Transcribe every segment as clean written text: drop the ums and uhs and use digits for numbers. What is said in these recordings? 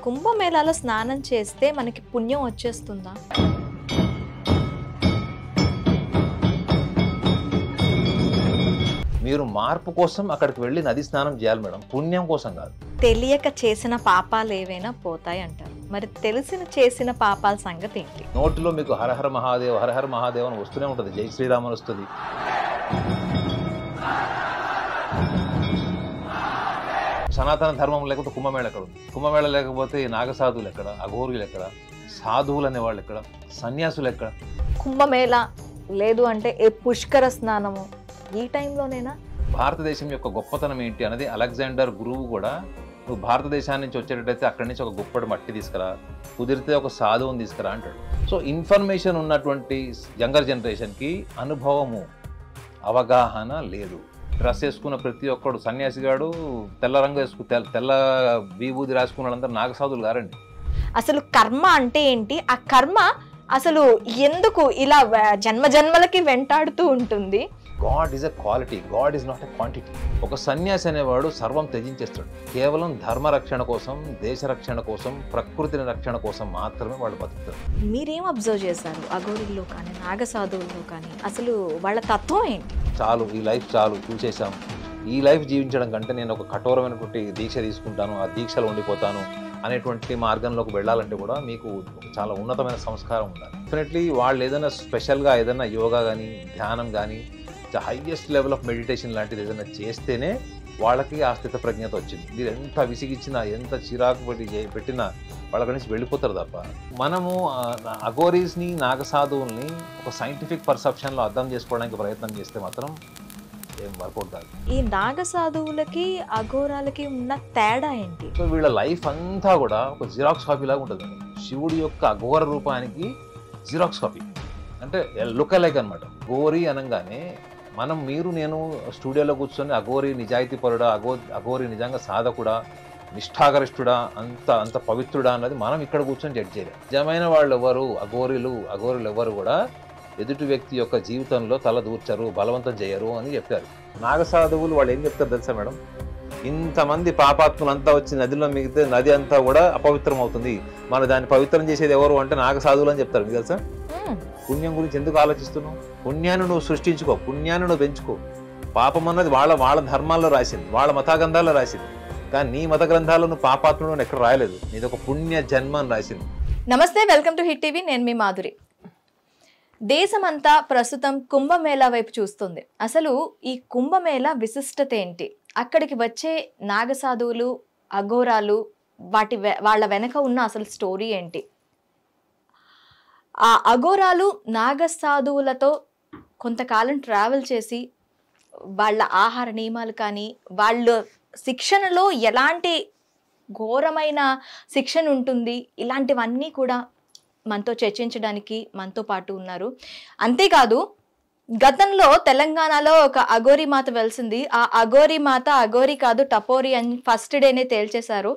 కుంభమేళాలో స్నానం చేస్తే మనకి పుణ్యం వచ్చేస్తుందా? మీరు మార్పు కోసం అక్కడికి వెళ్ళి నది స్నానం చేయాలి మేడం, పుణ్యం కోసం కాదు. తెలియక చేసిన పాపాలు ఏవైనా పోతాయి అంటారు, మరి తెలిసిన చేసిన పాపాల సంగతి ఏంటి? నోటిలో మీకు హరహర మహాదేవ్ హరహర మహాదేవ్ అని వస్తూనే ఉంటుంది, జై శ్రీరామ్ అని వస్తుంది. సనాతన ధర్మం లేకపోతే కుంభమేళ ఎక్కడ ఉంది? కుంభమేళ లేకపోతే నాగసాధువులు ఎక్కడ, అఘోరులు ఎక్కడ, సాధువులు అనేవాళ్ళు ఎక్కడ, సన్యాసులు ఎక్కడ? కుంభమేళ లేదు అంటే పుష్కర స్నానము ఈ టైంలోనేనా? భారతదేశం యొక్క గొప్పతనం ఏంటి అనేది అలెగ్జాండర్ గురువు కూడా, నువ్వు భారతదేశాన్ని నుంచి వచ్చేటట్టయితే అక్కడి నుంచి ఒక గొప్పటి మట్టి తీసుకురా, కుదిరితే ఒక సాధువుని తీసుకురా అంటాడు. సో ఇన్ఫర్మేషన్ ఉన్నటువంటి యంగర్ జనరేషన్కి అనుభవము, అవగాహన లేదు. డ్రెస్ వేసుకున్న ప్రతి ఒక్కడు సన్యాసిగాడు తెల్ల రంగు తెల్ల విభూది రాసుకున్న వాళ్ళందరూ నాగసాధువులు గారండి. అసలు కర్మ అంటే ఏంటి? ఆ కర్మ అసలు ఎందుకు ఇలా జన్మ జన్మలకి వెంటాడుతూ ఉంటుంది? God is a quality, God is not a quantity. ఒక సన్యాసి అనేవాడు సర్వం త్యజించేస్తాడు. కేవలం ధర్మ రక్షణ కోసం, దేశ రక్షణ కోసం, ప్రకృతిని రక్షణ కోసం మాత్రమే వాళ్ళు బతుకుతారు. మీరేం అబ్జర్వ్ చేశారు అఘోరీల్లో కానీ నాగసాధువుల్లో కానీ? అసలు వాళ్ళ తత్వం ఏంటి? చాలు, ఈ లైఫ్ చాలు, చూసేసాం, ఈ లైఫ్ జీవించడం కంటే నేను ఒక కఠోరమైనటువంటి దీక్ష తీసుకుంటాను, ఆ దీక్షలో ఉండిపోతాను అనేటువంటి మార్గంలోకి వెళ్ళాలంటే కూడా మీకు చాలా ఉన్నతమైన సంస్కారం ఉండాలి. డెఫినెట్లీ వాళ్ళు ఏదైనా స్పెషల్గా ఏదైనా యోగా కానీ, ధ్యానం కానీ, హైయెస్ట్ లెవెల్ ఆఫ్ మెడిటేషన్ లాంటిది ఏదైనా చేస్తేనే వాళ్ళకి ఆ స్థిత ప్రజ్ఞత వచ్చింది. మీరు ఎంత విసిగిచ్చినా, ఎంత చిరాకు పెట్టినా వాళ్ళ నుంచి వెళ్ళిపోతారు తప్ప. మనము అఘోరీస్ని, నాగసాధువుల్ని ఒక సైంటిఫిక్ పర్సెప్షన్లో అర్థం చేసుకోవడానికి ప్రయత్నం చేస్తే మాత్రం ఏం వర్కౌట్ కాదు. ఈ నాగసాధువులకి అఘోరాలకి ఉన్న తేడా ఏంటి? సో వీళ్ళ లైఫ్ అంతా కూడా ఒక జిరాక్స్ కాపీ లాగా ఉంటుంది. శివుడి యొక్క అఘోర రూపానికి జిరాక్స్ కాపీ అంటే లుక్ అలైక్ అనమాట. అఘోరి అనగానే మీరు నేను స్టూడియోలో కూర్చొని అఘోరి నిజాయితీ పరుడా, అఘోరి నిజంగా సాధకుడా, నిష్ఠాగరిష్ఠుడా, అంత పవిత్రుడా అన్నది మనం ఇక్కడ కూర్చొని జడ్జ్ చేయలేం. నిజమైన వాళ్ళు ఎవరు, అఘోరులు ఎవరు కూడా ఎదుటి వ్యక్తి యొక్క జీవితంలో తల దూర్చరు, బలవంతం చేయరు అని చెప్పారు. నాగసాధువులు వాళ్ళు ఏం చెప్తారు తెలుసా మేడం? ఇంతమంది పాపాత్ములంతా వచ్చి నదిలో మిగితే నది అంతా కూడా అపవిత్రం అవుతుంది, మన దాన్ని పవిత్రం చేసేది ఎవరు అంటే నాగసాధువులు అని చెప్తారు. మీకు తెలుసా? పుణ్యం గురించి ఎందుకు ఆలోచిస్తున్నావు? పుణ్యాన్ని నువ్వు సృష్టించుకో, పుణ్యాన్ని నువ్వు పెంచుకో. పాపం అన్నది వాళ్ళ ధర్మాల్లో రాసింది, వాళ్ళ మత గ్రంథాల్లో రాసింది. కానీ నీ మత గ్రంథాల్లో నువ్వు పాపాత్ముడు ఎక్కడ రాయలేదు, నీది ఒక పుణ్య జన్మ అని రాసింది. నమస్తే, వెల్కమ్ టు హిట్ టీవీ. నేను మీ మాధురి. దేశమంతా ప్రస్తుతం కుంభమేళా వైపు చూస్తుంది. అసలు ఈ కుంభమేళా విశిష్టత ఏంటి? అక్కడికి వచ్చే నాగసాధువులు, అఘోరాలు, వాళ్ళ వెనక ఉన్న అసలు స్టోరీ ఏంటి? ఆ అఘోరాలు నాగసాధువులతో కొంతకాలం ట్రావెల్ చేసి వాళ్ళ ఆహార నియమాలు కానీ, వాళ్ళ శిక్షణలో ఎలాంటి ఘోరమైన శిక్షణ ఉంటుంది, ఇలాంటివన్నీ కూడా మనతో చర్చించడానికి మనతో పాటు ఉన్నారు. అంతేకాదు, గతంలో తెలంగాణలో ఒక అఘోరీ మాత వెలిసింది. ఆ అఘోరీ మాత అఘోరీ కాదు, టపోరీ అని ఫస్ట్ డేనే తేల్చేశారు.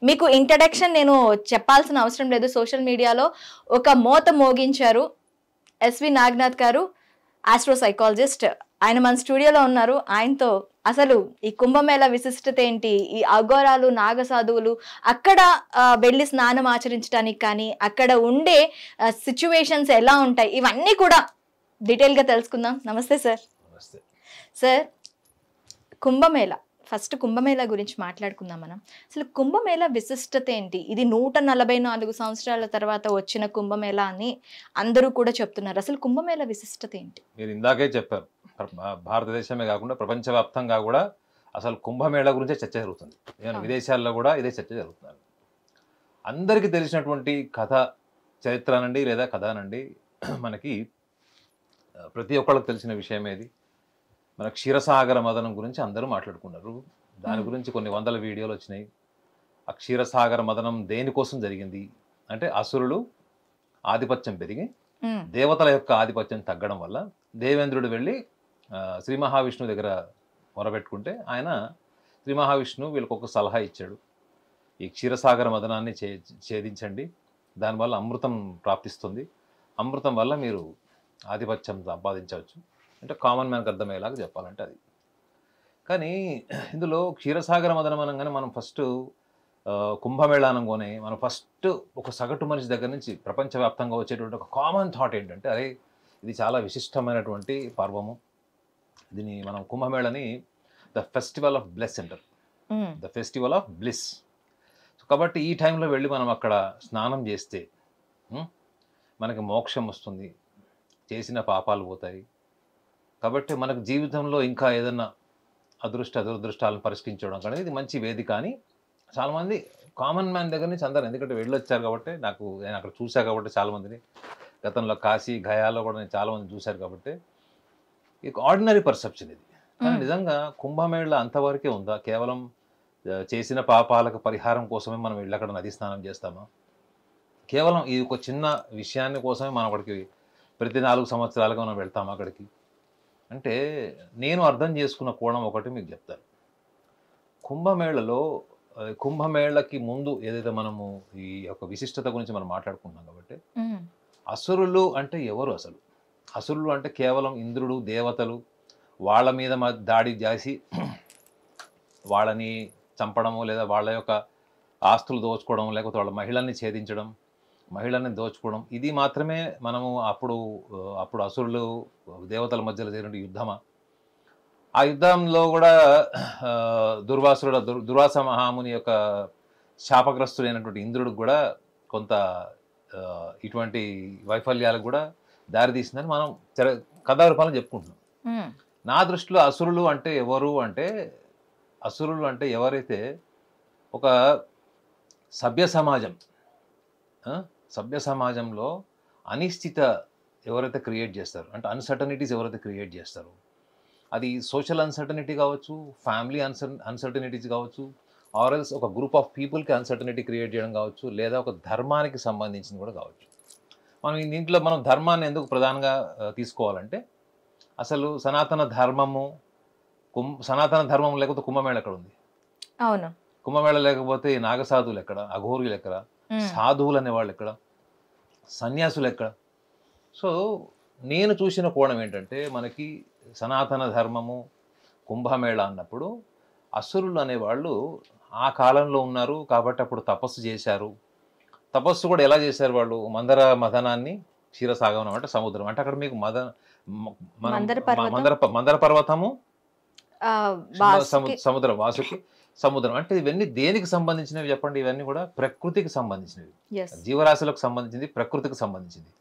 మీకు ఇంట్రడక్షన్ నేను చెప్పాల్సిన అవసరం లేదు. సోషల్ మీడియాలో ఒక మోత మోగించారు. ఎస్వి నాగనాథ్ గారు, ఆస్ట్రో సైకాలజిస్ట్, ఆయన మన స్టూడియోలో ఉన్నారు. ఆయనతో అసలు ఈ కుంభమేళా విశిష్టత ఏంటి, ఈ అఘోరాలు, నాగసాధువులు అక్కడ వెళ్ళి స్నానం ఆచరించడానికి కానీ, అక్కడ ఉండే సిచ్యువేషన్స్ ఎలా ఉంటాయి, ఇవన్నీ కూడా డీటెయిల్గా తెలుసుకుందాం. నమస్తే సార్. నమస్తే సార్. కుంభమేళా, ఫస్ట్ కుంభమేళా గురించి మాట్లాడుకుందాం మనం. అసలు కుంభమేళా విశిష్టత ఏంటి? ఇది 144 సంవత్సరాల తర్వాత వచ్చిన కుంభమేళా అని అందరూ కూడా చెప్తున్నారు. అసలు కుంభమేళా విశిష్టత ఏంటి? మీరు ఇందాకే చెప్పారు, భారతదేశమే కాకుండా ప్రపంచవ్యాప్తంగా కూడా అసలు కుంభమేళా గురించే చర్చ జరుగుతుంది. విదేశాల్లో కూడా ఇదే చర్చ జరుగుతుంది. అందరికీ తెలిసినటువంటి కథ, చరిత్రనండి లేదా కథనండి, మనకి ప్రతి ఒక్కళ్ళకి తెలిసిన విషయం ఏది? మన క్షీరసాగర మదనం గురించి అందరూ మాట్లాడుకున్నారు. దాని గురించి కొన్ని వందల వీడియోలు వచ్చినాయి. ఆ క్షీరసాగర మదనం దేనికోసం జరిగింది అంటే, అసురులు ఆధిపత్యం పెరిగి దేవతల యొక్క ఆధిపత్యం తగ్గడం వల్ల దేవేంద్రుడు వెళ్ళి శ్రీ మహావిష్ణువు దగ్గర మొరబెట్టుకుంటే, ఆయన శ్రీ మహావిష్ణువు వీళ్ళకి ఒక సలహా ఇచ్చాడు. ఈ క్షీరసాగర మదనాన్ని ఛేదించండి, దానివల్ల అమృతం ప్రాప్తిస్తుంది, అమృతం వల్ల మీరు ఆధిపత్యం సంపాదించవచ్చు అంటే కామన్ మ్యాన్కి అర్థమయ్యేలాగా చెప్పాలంటే అది. కానీ ఇందులో క్షీరసాగర మదనం అనగానే మనం ఫస్ట్ కుంభమేళా అనగానే మనం ఫస్ట్ ఒక సగటు మనిషి దగ్గర నుంచి ప్రపంచవ్యాప్తంగా వచ్చేటువంటి ఒక కామన్ థాట్ ఏంటంటే, అరే ఇది చాలా విశిష్టమైనటువంటి పర్వము, దీన్ని మనం కుంభమేళని ద ఫెస్టివల్ ఆఫ్ బ్లెస్ అంటారు, ద ఫెస్టివల్ ఆఫ్ బ్లిస్. కాబట్టి ఈ టైంలో వెళ్ళి మనం అక్కడ స్నానం చేస్తే మనకి మోక్షం వస్తుంది, చేసిన పాపాలు పోతాయి. కాబట్టి మనకు జీవితంలో ఇంకా ఏదన్నా దురదృష్టాలను పరిష్కరించడం కానీ ఇది మంచి వేదిక అని చాలామంది కామన్ మ్యాన్ దగ్గర నుంచి అందరు, ఎందుకంటే వెళ్ళొచ్చారు కాబట్టి నేను అక్కడ చూశా కాబట్టి చాలామందిని, గతంలో కాశీ గయాలో కూడా నేను చాలామంది చూశారు కాబట్టి ఇది ఆర్డినరీ పర్సెప్షన్ ఇది. కానీ నిజంగా కుంభమేళ అంతవరకే ఉందా? కేవలం చేసిన పాపాలకు పరిహారం కోసమే మనం వెళ్ళి అక్కడ నది స్నానం చేస్తామా? కేవలం ఈ ఒక చిన్న విషయాన్ని కోసమే మనం అక్కడికి ప్రతి 4 సంవత్సరాలుగా మనం వెళ్తాం అక్కడికి అంటే, నేను అర్థం చేసుకున్న కోణం ఒకటి మీకు చెప్తాను. కుంభమేళకి ముందు ఏదైతే మనము ఈ యొక్క విశిష్టత గురించి మనం మాట్లాడుకుంటున్నాం కాబట్టి, అసురులు అంటే ఎవరు? అసలు అసురులు అంటే కేవలం ఇంద్రుడు, దేవతలు, వాళ్ళ మీద దాడి చేసి వాళ్ళని చంపడము, లేదా వాళ్ళ యొక్క ఆస్తులు దోచుకోవడం, లేకపోతే వాళ్ళ మహిళల్ని ఛేదించడం, మహిళల్ని దోచుకోవడం, ఇది మాత్రమే మనము అప్పుడు అసురులు దేవతల మధ్యలో జరిగిన యుద్ధమా? ఆ యుద్ధంలో కూడా దుర్వాస మహాముని యొక్క శాపగ్రస్తుడైనటువంటి ఇంద్రుడికి కూడా కొంత ఇటువంటి వైఫల్యాలకు కూడా దారితీసిందని మనం కథా రూపాలను చెప్పుకుంటున్నాం. నా దృష్టిలో అసురులు అంటే ఎవరు అంటే, అసురులు అంటే ఎవరైతే ఒక సభ్య సమాజంలో అనిశ్చిత ఎవరైతే క్రియేట్ చేస్తారో, అంటే అన్సర్టనిటీస్ ఎవరైతే క్రియేట్ చేస్తారో, అది సోషల్ అన్సర్టనిటీ కావచ్చు, ఫ్యామిలీ అన్సర్టనిటీస్ కావచ్చు, ఆర్ఎల్స్ ఒక గ్రూప్ ఆఫ్ పీపుల్కి అన్సర్టనిటీ క్రియేట్ చేయడం కావచ్చు, లేదా ఒక ధర్మానికి సంబంధించింది కూడా కావచ్చు. దీంట్లో మనం ధర్మాన్ని ఎందుకు ప్రధానంగా తీసుకోవాలంటే, అసలు సనాతన ధర్మం లేకపోతే కుంభమేళ ఎక్కడ ఉంది? అవును, కుంభమేళ లేకపోతే నాగసాధువులు ఎక్కడ, అఘోరులు ఎక్కడ, సాధువులు అనేవాళ్ళు ఎక్కడ, సన్యాసులు ఎక్కడ? సో నేను చూసిన కోణం ఏంటంటే, మనకి సనాతన ధర్మము కుంభమేళ అన్నప్పుడు అసురులు అనేవాళ్ళు ఆ కాలంలో ఉన్నారు కాబట్టి అప్పుడు తపస్సు చేశారు. తపస్సు కూడా ఎలా చేశారు వాళ్ళు? మదనాన్ని క్షీరసాగరం అంటే సముద్రం, అంటే అక్కడ మీకు మందర పర్వతము, సముద్రం, వాసుకి సముద్రం, అంటే ఇవన్నీ దేనికి సంబంధించినవి చెప్పండి? ఇవన్నీ కూడా ప్రకృతికి సంబంధించినవి, జీవరాశులకు సంబంధించింది, ప్రకృతికి సంబంధించింది.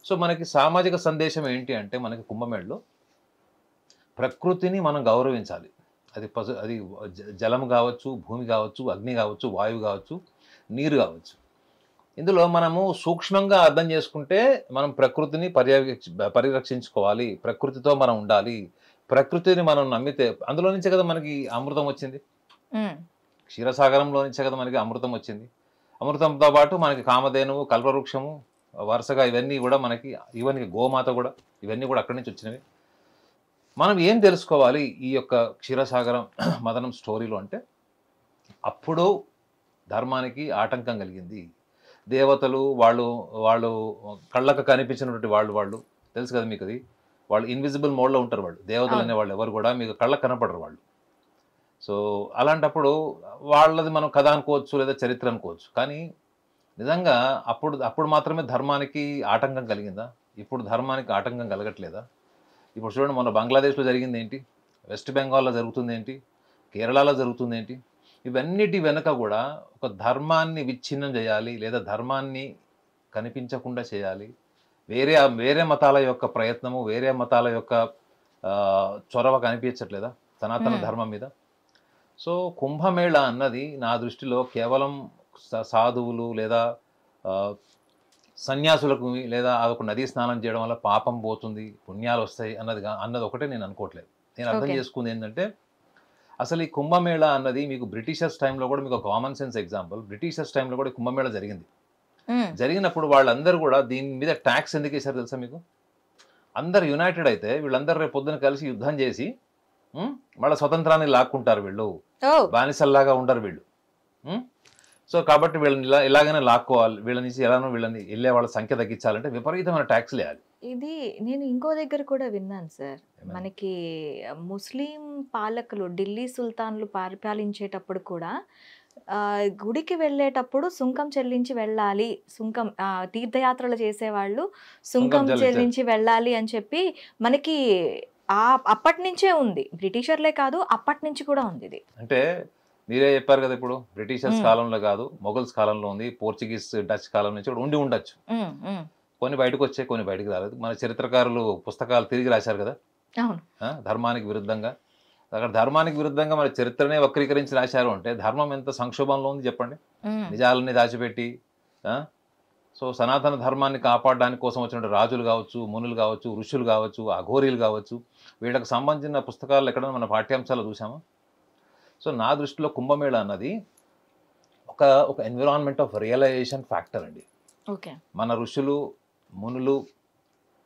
సో మనకి సామాజిక సందేశం ఏంటి అంటే, మనకి కుంభమేళలో ప్రకృతిని మనం గౌరవించాలి. అది జలం కావచ్చు, భూమి కావచ్చు, అగ్ని కావచ్చు, వాయువు కావచ్చు, నీరు కావచ్చు. ఇందులో మనము సూక్ష్మంగా అర్థం చేసుకుంటే మనం ప్రకృతిని పరిరక్షించుకోవాలి, ప్రకృతితో మనం ఉండాలి. ప్రకృతిని మనం నమ్మితే అందులో నుంచే కదా మనకి అమృతం వచ్చింది, క్షీరసాగరంలో నుంచే కదా మనకి అమృతం వచ్చింది. అమృతంతో పాటు మనకి కామధేనువు, కల్పవృక్షము, వరుసగా ఇవన్నీ కూడా మనకి, ఈవెన్ గోమాత కూడా, ఇవన్నీ కూడా అక్కడి నుంచి వచ్చినవి. మనం ఏం తెలుసుకోవాలి ఈ యొక్క క్షీరసాగరం మదనం స్టోరీలో అంటే, అప్పుడు ధర్మానికి ఆటంకం కలిగింది. దేవతలు వాళ్ళు కళ్ళకు కనిపించినటువంటి వాళ్ళు తెలుసు కదా మీకు, అది వాళ్ళు ఇన్విజిబుల్ మోడ్లో ఉంటారు. వాళ్ళు దేవతలు అనేవాళ్ళు ఎవరు కూడా మీకు కళ్ళకు కనపడరు వాళ్ళు. సో అలాంటప్పుడు వాళ్ళది మనం కథ అనుకోవచ్చు, లేదా చరిత్ర అనుకోవచ్చు. కానీ నిజంగా అప్పుడు మాత్రమే ధర్మానికి ఆటంకం కలిగిందా? ఇప్పుడు ధర్మానికి ఆటంకం కలగట్లేదా? ఇప్పుడు చూడండి, మొన్న బంగ్లాదేశ్లో జరిగింది ఏంటి, వెస్ట్ బెంగాల్లో జరుగుతుంది ఏంటి, కేరళలో జరుగుతుంది ఏంటి? ఇవన్నిటి వెనుక కూడా ఒక ధర్మాన్ని విచ్ఛిన్నం చేయాలి, లేదా ధర్మాన్ని కనిపించకుండా చేయాలి. వేరే మతాల యొక్క ప్రయత్నము, వేరే మతాల యొక్క చొరవ కనిపించట్లేదా సనాతన ధర్మం మీద? సో కుంభమేళ అన్నది నా దృష్టిలో కేవలం సాధువులు లేదా సన్యాసులకు, లేదా అదొక నదీ స్నానం చేయడం వల్ల పాపం పోతుంది, పుణ్యాలు వస్తాయి అన్నది ఒకటే నేను అనుకోవట్లేదు. నేను అర్థం చేసుకుంది ఏంటంటే, అసలు ఈ కుంభమేళ అన్నది మీకు బ్రిటిషర్స్ టైంలో కూడా, మీకు కామన్ సెన్స్ ఎగ్జాంపుల్, బ్రిటిషర్స్ టైంలో కూడా కుంభమేళ జరిగింది. జరిగినప్పుడు వాళ్ళందరూ కూడా దీని మీద ట్యాక్స్ ఎందుకు వేశారు తెలుసా మీకు? అందరు యునైటెడ్ అయితే వీళ్ళందరూ రేపు పొద్దున కలిసి యుద్ధం చేసి మళ్ళీ స్వతంత్రాన్ని లాక్కుంటారు, వీళ్ళు బానిసల్లాగా ఉండరు వీళ్ళు. సో కాబట్టి వీళ్ళని ఇలాగైనా లాక్కోవాలి, వీళ్ళ నుంచి ఎలానో వీళ్ళని వెళ్ళే వాళ్ళ సంఖ్య తగ్గించాలంటే విపరీతమైన ట్యాక్స్ వేయాలి. ఇది నేను ఇంకో దగ్గర కూడా విన్నాను సార్, మనకి ముస్లిం పాలకులు ఢిల్లీ సుల్తాన్లు పరిపాలించేటప్పుడు కూడా గుడికి వెళ్ళేటప్పుడు సుంకం చెల్లించి వెళ్ళాలి, సుంకం తీర్థయాత్రలు చేసేవాళ్ళు సుంకం చెల్లించి వెళ్ళాలి అని చెప్పి మనకి అప్పటి నుంచే ఉంది. బ్రిటిషర్లే కాదు, అప్పటి నుంచి కూడా ఉంది ఇది. అంటే మీరే చెప్పారు కదా, ఇప్పుడు బ్రిటిషర్స్ కాలంలో కాదు, మొఘల్స్ కాలంలో ఉంది, పోర్చుగీస్ డచ్ కాలం నుంచి కూడా ఉండి ఉండొచ్చు. కొన్ని బయటకు వచ్చాయి, కొన్ని బయటకు రాలేదు. మన చరిత్రకారులు పుస్తకాలు తిరిగి రాశారు కదా ధర్మానికి విరుద్ధంగా. అక్కడ ధర్మానికి విరుద్ధంగా మన చరిత్రనే వక్రీకరించి రాశారు అంటే ధర్మం ఎంత సంక్షోభంలో ఉంది చెప్పండి. నిజాలన్నీ దాచిపెట్టి సో సనాతన ధర్మాన్ని కాపాడడానికి కోసం వచ్చిన రాజులు కావచ్చు, మునులు కావచ్చు, ఋషులు కావచ్చు, అఘోరీలు కావచ్చు, వీళ్ళకి సంబంధించిన పుస్తకాలు ఎక్కడైనా మన పాఠ్యాంశాలు చూసామా? సో నా దృష్టిలో కుంభమేళ అన్నది ఒక ఎన్విరాన్మెంట్ ఆఫ్ రియలైజేషన్ ఫ్యాక్టర్ అండి. మన ఋషులు, మునులు,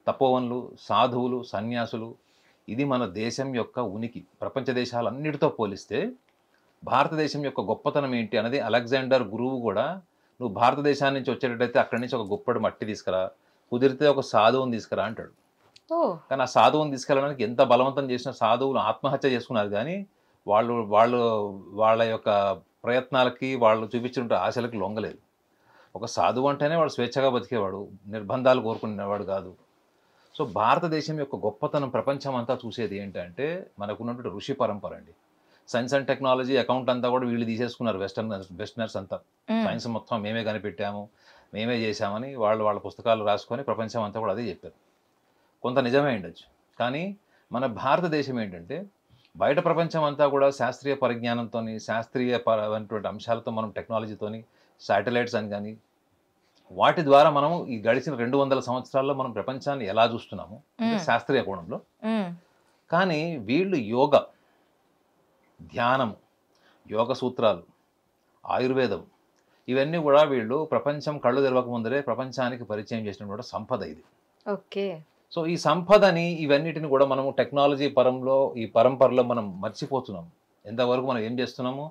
తపోవనులు, సాధువులు, సన్యాసులు, ఇది మన దేశం యొక్క ఉనికి. ప్రపంచ దేశాలన్నిటితో పోలిస్తే భారతదేశం యొక్క గొప్పతనం ఏంటి అనేది అలెగ్జాండర్ గురువు కూడా, నువ్వు భారతదేశాన్ని నుంచి వచ్చేటట్టయితే అక్కడి నుంచి ఒక గొప్పటి మట్టి తీసుకురా, కుదిరితే ఒక సాధువుని తీసుకురా అంటాడు. కానీ ఆ సాధువుని తీసుకెళ్ళడానికి ఎంత బలవంతం చేసిన సాధువులు ఆత్మహత్య చేసుకున్నారు, కానీ వాళ్ళ యొక్క ప్రయత్నాలకి, వాళ్ళు చూపించిన ఆశలకి లొంగలేదు. ఒక సాధువు అంటేనే వాడు స్వేచ్ఛగా బతికేవాడు, నిర్బంధాలు కోరుకునేవాడు కాదు. సో భారతదేశం యొక్క గొప్పతనం ప్రపంచం అంతా చూసేది ఏంటంటే మనకున్నటువంటి ఋషి పరంపర అండి. సైన్స్ అండ్ టెక్నాలజీ అకౌంట్ అంతా కూడా వీళ్ళు తీసేసుకున్నారు, వెస్టర్నర్స్ అంతా. సైన్స్ మొత్తం మేమే కనిపెట్టాము, మేమే చేశామని వాళ్ళ పుస్తకాలు రాసుకొని ప్రపంచం అంతా కూడా అదే చెప్పారు. కొంత నిజమే ఉండొచ్చు, కానీ మన భారతదేశం ఏంటంటే బయట ప్రపంచం అంతా కూడా శాస్త్రీయ పరిజ్ఞానంతో, శాస్త్రీయపరమైనటువంటి అంశాలతో, మనం టెక్నాలజీతోని, శాటిలైట్స్ అని కానీ వాటి ద్వారా మనం ఈ గడిచిన 200 సంవత్సరాల్లో మనం ప్రపంచాన్ని ఎలా చూస్తున్నాము శాస్త్రీయ కోణంలో. కానీ వీళ్ళు యోగ, ధ్యానం, యోగ సూత్రాలు, ఆయుర్వేదం, ఇవన్నీ కూడా వీళ్ళు ప్రపంచం కళ్ళు తెరవక ముందరే ప్రపంచానికి పరిచయం చేసినటువంటి సంపద ఇది. సో ఈ సంపదని, ఇవన్నిటిని కూడా మనము టెక్నాలజీ పరంలో, ఈ పరంపరలో మనం మర్చిపోతున్నాము. ఎంతవరకు మనం ఏం చేస్తున్నాము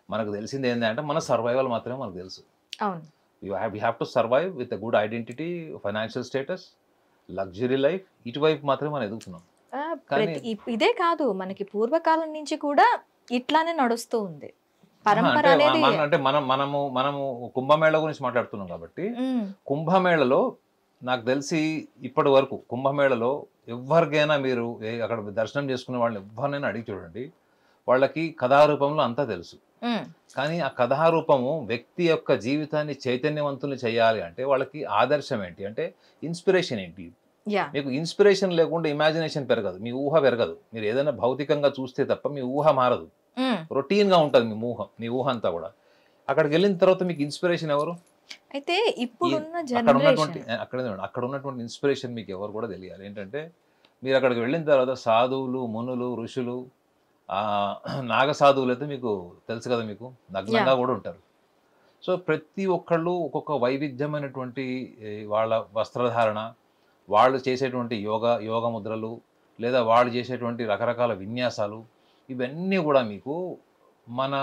మనకు తెలిసింది ఏంటంటే మన సర్వైవల్ మాత్రమే మనకు తెలుసు. we have to survive with a good identity, financial status, luxury life, ఇటువైపు మాత్రమే మనం ఎదుగుతున్నాం. ఇదే కాదు, మనకి పూర్వకాలం నుంచి కూడా ఇట్లానే నడుస్తూ ఉంది పరంపర అనేది. అంటే మనము కుంభమేళ గురించి మాట్లాడుతున్నాం కాబట్టి, కుంభమేళలో నాకు తెలిసి ఇప్పటి వరకు కుంభమేళలో ఎవరికైనా మీరు అక్కడ దర్శనం చేసుకునే వాళ్ళని ఎవరినైనా అడిగి చూడండి, వాళ్ళకి కథారూపంలో అంతా తెలుసు. కానీ ఆ కథారూపము వ్యక్తి యొక్క జీవితాన్ని చైతన్యవంతులు చేయాలి అంటే వాళ్ళకి ఆదర్శం ఏంటి అంటే ఇన్స్పిరేషన్ ఏంటి. మీకు ఇన్స్పిరేషన్ లేకుండా ఇమాజినేషన్ పెరగదు, మీ ఊహ పెరగదు. మీరు ఏదైనా భౌతికంగా చూస్తే తప్ప మీ ఊహ మారదు, రొటీన్ గా ఉంటుంది మీ ఊహ అంతా కూడా. అక్కడికి వెళ్ళిన తర్వాత మీకు ఇన్స్పిరేషన్ ఎవరు? అయితే ఇప్పుడు అక్కడ ఉన్నటువంటి ఇన్స్పిరేషన్ మీకు ఎవరు కూడా తెలియాలి. ఏంటంటే మీరు అక్కడికి వెళ్ళిన తర్వాత సాధువులు, మునులు, ఋషులు, నాగసాధువులు అయితే మీకు తెలుసు కదా, మీకు నగ్నంగా కూడా ఉంటారు. సో ప్రతి ఒక్కళ్ళు ఒక్కొక్క వైవిధ్యమైనటువంటి వాళ్ళ వస్త్రధారణ, వాళ్ళు చేసేటువంటి యోగ ముద్రలు, లేదా వాళ్ళు చేసేటువంటి రకరకాల విన్యాసాలు, ఇవన్నీ కూడా మీకు మన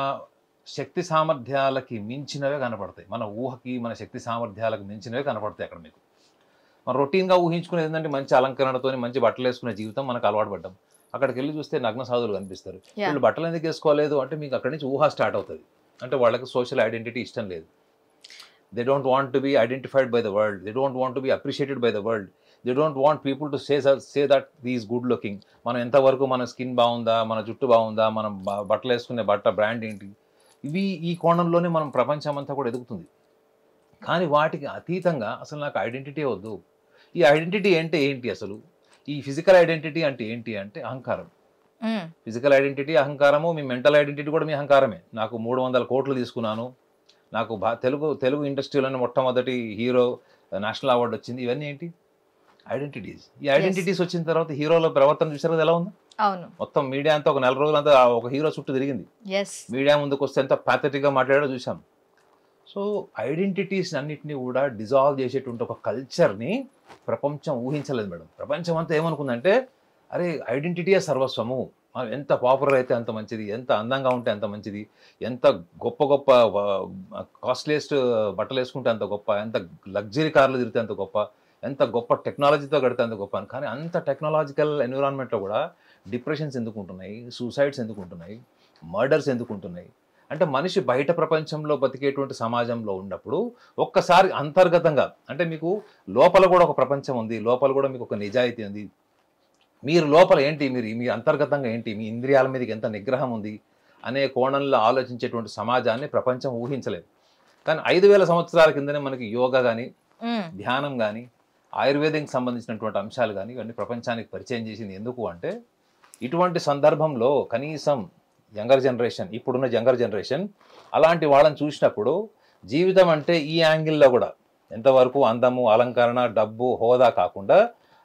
శక్తి సామర్థ్యాలకి మించినవే కనపడతాయి. మన ఊహకి, మన శక్తి సామర్థ్యాలకు మించినవే కనపడతాయి అక్కడ మీకు. మనం రొటీన్గా ఊహించుకునేది ఏంటంటే మంచి అలంకరణతో మంచి బట్టలు వేసుకునే జీవితం మనకు అలవాటు పడ్డాం. అక్కడికి వెళ్ళి చూస్తే నగ్న సాధువులు కనిపిస్తారు. వీళ్ళు బట్టలు ఎందుకు వేసుకోలేదు అంటే మీకు అక్కడి నుంచి ఊహ స్టార్ట్ అవుతుంది. అంటే వాళ్ళకి సోషల్ ఐడెంటిటీ ఇష్టం లేదు. They don't want to be identified by the world, they don't want to be appreciated by the world, they don't want people to say that these good looking. మనం ఎంతవరకు మన skin బాగుందా, మన జుట్టు బాగుందా, మనం బట్టలు వేసుకునే బ్రాండ్ ఏంటి, ఇవి ఈ కోణంలోనే మనం ప్రపంచం అంతా కూడా ఎదుగుతుంది. కానీ వాటికి అతీతంగా అసలు నాకు ఐడెంటిటీ వద్దు. ఈ ఐడెంటిటీ అంటే ఏంటి అసలు? ఈ ఫిజికల్ ఐడెంటిటీ అంటే ఏంటి అంటే అహంకారం. ఫిజికల్ ఐడెంటిటీ అహంకారము, మీ మెంటల్ ఐడెంటిటీ కూడా మీ అహంకారమే. నాకు 300 కోట్లు తీసుకున్నాను, నాకు తెలుగు ఇండస్ట్రీలోనే మొట్టమొదటి హీరో నేషనల్ అవార్డు వచ్చింది, ఇవన్నీ ఏంటి? ఐడెంటిటీస్. ఈ ఐడెంటిటీస్ వచ్చిన తర్వాత హీరోల ప్రవర్తన చూసారు కదా ఎలా ఉంది? మొత్తం మీడియా అంతా ఒక 4 రోజులంతా ఒక హీరో చుట్టూ తిరిగింది. మీడియా ముందుకు వస్తే ఎంత ప్యాథెటిక్ గా మాట్లాడాడో చూసాం. సో ఐడెంటిటీస్ అన్నిటినీ కూడా డిజాల్వ్ చేసేటువంటి ఒక కల్చర్ని ప్రపంచం ఊహించలేదు మేడం. ప్రపంచం అంతా ఏమనుకుందంటే అరే ఐడెంటిటీయే సర్వస్వము, మనం ఎంత పాపులర్ అయితే అంత మంచిది, ఎంత అందంగా ఉంటే అంత మంచిది, ఎంత గొప్ప గొప్ప కాస్ట్లీయెస్ట్ బట్టలు వేసుకుంటే అంత గొప్ప, ఎంత లగ్జరీ కార్లు తిరిగితే అంత గొప్ప, ఎంత గొప్ప టెక్నాలజీతో గడితే అంత గొప్ప. కానీ అంత టెక్నాలజికల్ ఎన్విరాన్మెంట్లో కూడా డిప్రెషన్స్ ఎందుకు ఉంటున్నాయి, సూసైడ్స్ ఎందుకు ఉంటున్నాయి, మర్డర్స్ ఎందుకు ఉంటున్నాయి, అంటే మనిషి బయట ప్రపంచంలో బతికేటువంటి సమాజంలో ఉన్నప్పుడు ఒక్కసారి అంతర్గతంగా అంటే మీకు లోపల కూడా ఒక ప్రపంచం ఉంది, లోపల కూడా మీకు ఒక నిజాయితీ ఉంది, మీరు లోపల ఏంటి, మీ అంతర్గతంగా ఏంటి, మీ ఇంద్రియాల మీదకి ఎంత నిగ్రహం ఉంది అనే కోణంలో ఆలోచించేటువంటి సమాజాన్ని ప్రపంచం ఊహించలేదు. కానీ 5000 సంవత్సరాల కిందనే మనకి యోగా కానీ ధ్యానం కానీ ఆయుర్వేదంకి సంబంధించినటువంటి అంశాలు కానీ ఇవన్నీ ప్రపంచానికి పరిచయం చేసింది. ఎందుకు అంటే ఇటువంటి సందర్భంలో కనీసం యంగర్ జనరేషన్, ఇప్పుడున్న యంగర్ జనరేషన్ అలాంటి వాళ్ళని చూసినప్పుడు జీవితం అంటే ఈ యాంగిల్లో కూడా ఎంతవరకు అందము, అలంకరణ, డబ్బు, హోదా కాకుండా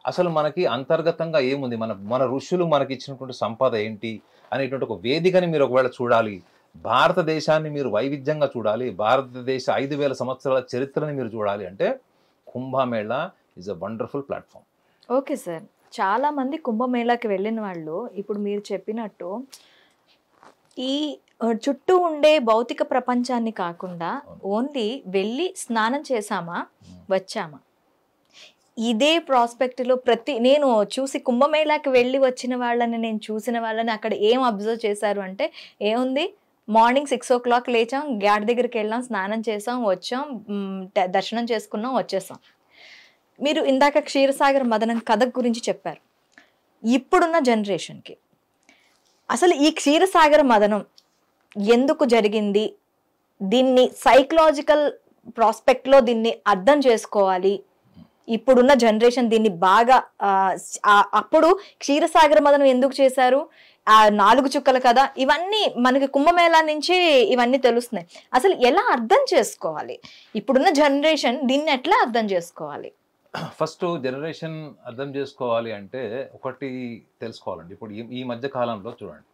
అసలు మనకి అంతర్గతంగా ఏముంది, మన ఋషులు మనకి ఇచ్చినటువంటి సంపద ఏంటి అనేటువంటి ఒక వేదికని మీరు ఒకవేళ చూడాలి, భారతదేశాన్ని మీరు వైవిధ్యంగా చూడాలి, భారతదేశ 5000 సంవత్సరాల చరిత్రని మీరు చూడాలి అంటే Kumbh Mela is a wonderful platform. Okay sir, చాలా మంది కుంభమేళాకి వెళ్ళిన వాళ్ళు ఇప్పుడు మీరు చెప్పినట్టు ఈ చుట్టూ ఉండే భౌతిక ప్రపంచాన్ని కాకుండా ఓన్లీ వెళ్ళి స్నానం చేసామా వచ్చామా ఇదే ప్రాస్పెక్ట్లో నేను చూసి కుంభమేళాకి వెళ్ళి వచ్చిన వాళ్ళని, నేను చూసిన వాళ్ళని అక్కడ ఏం అబ్జర్వ్ చేశారు అంటే ఏముంది, మార్నింగ్ 6 o'clock లేచాం, ఘాట్ దగ్గరికి వెళ్ళాం, స్నానం చేసాం, వచ్చాం, దర్శనం చేసుకున్నాం, వచ్చేసాం. మీరు ఇందాక క్షీరసాగర మదనం కథ గురించి చెప్పారు. ఇప్పుడున్న జనరేషన్కి అసలు ఈ క్షీరసాగర మదనం ఎందుకు జరిగింది, దీన్ని సైకలాజికల్ ప్రాస్పెక్ట్లో దీన్ని అర్థం చేసుకోవాలి, ఇప్పుడున్న జనరేషన్ దీన్ని బాగా అప్పుడు క్షీరసాగర మదనం ఎందుకు చేశారు, ఆ 4 చుక్కల కథ, ఇవన్నీ మనకి కుంభమేళా నుంచి ఇవన్నీ తెలుస్తున్నాయి. అసలు ఎలా అర్థం చేసుకోవాలి, ఇప్పుడున్న జనరేషన్ దీన్ని ఎట్లా అర్థం చేసుకోవాలి? ఫస్ట్ జనరేషన్ అర్థం చేసుకోవాలి అంటే ఒకటి తెలుసుకోవాలండి. ఇప్పుడు ఈ మధ్య కాలంలో చూడండి,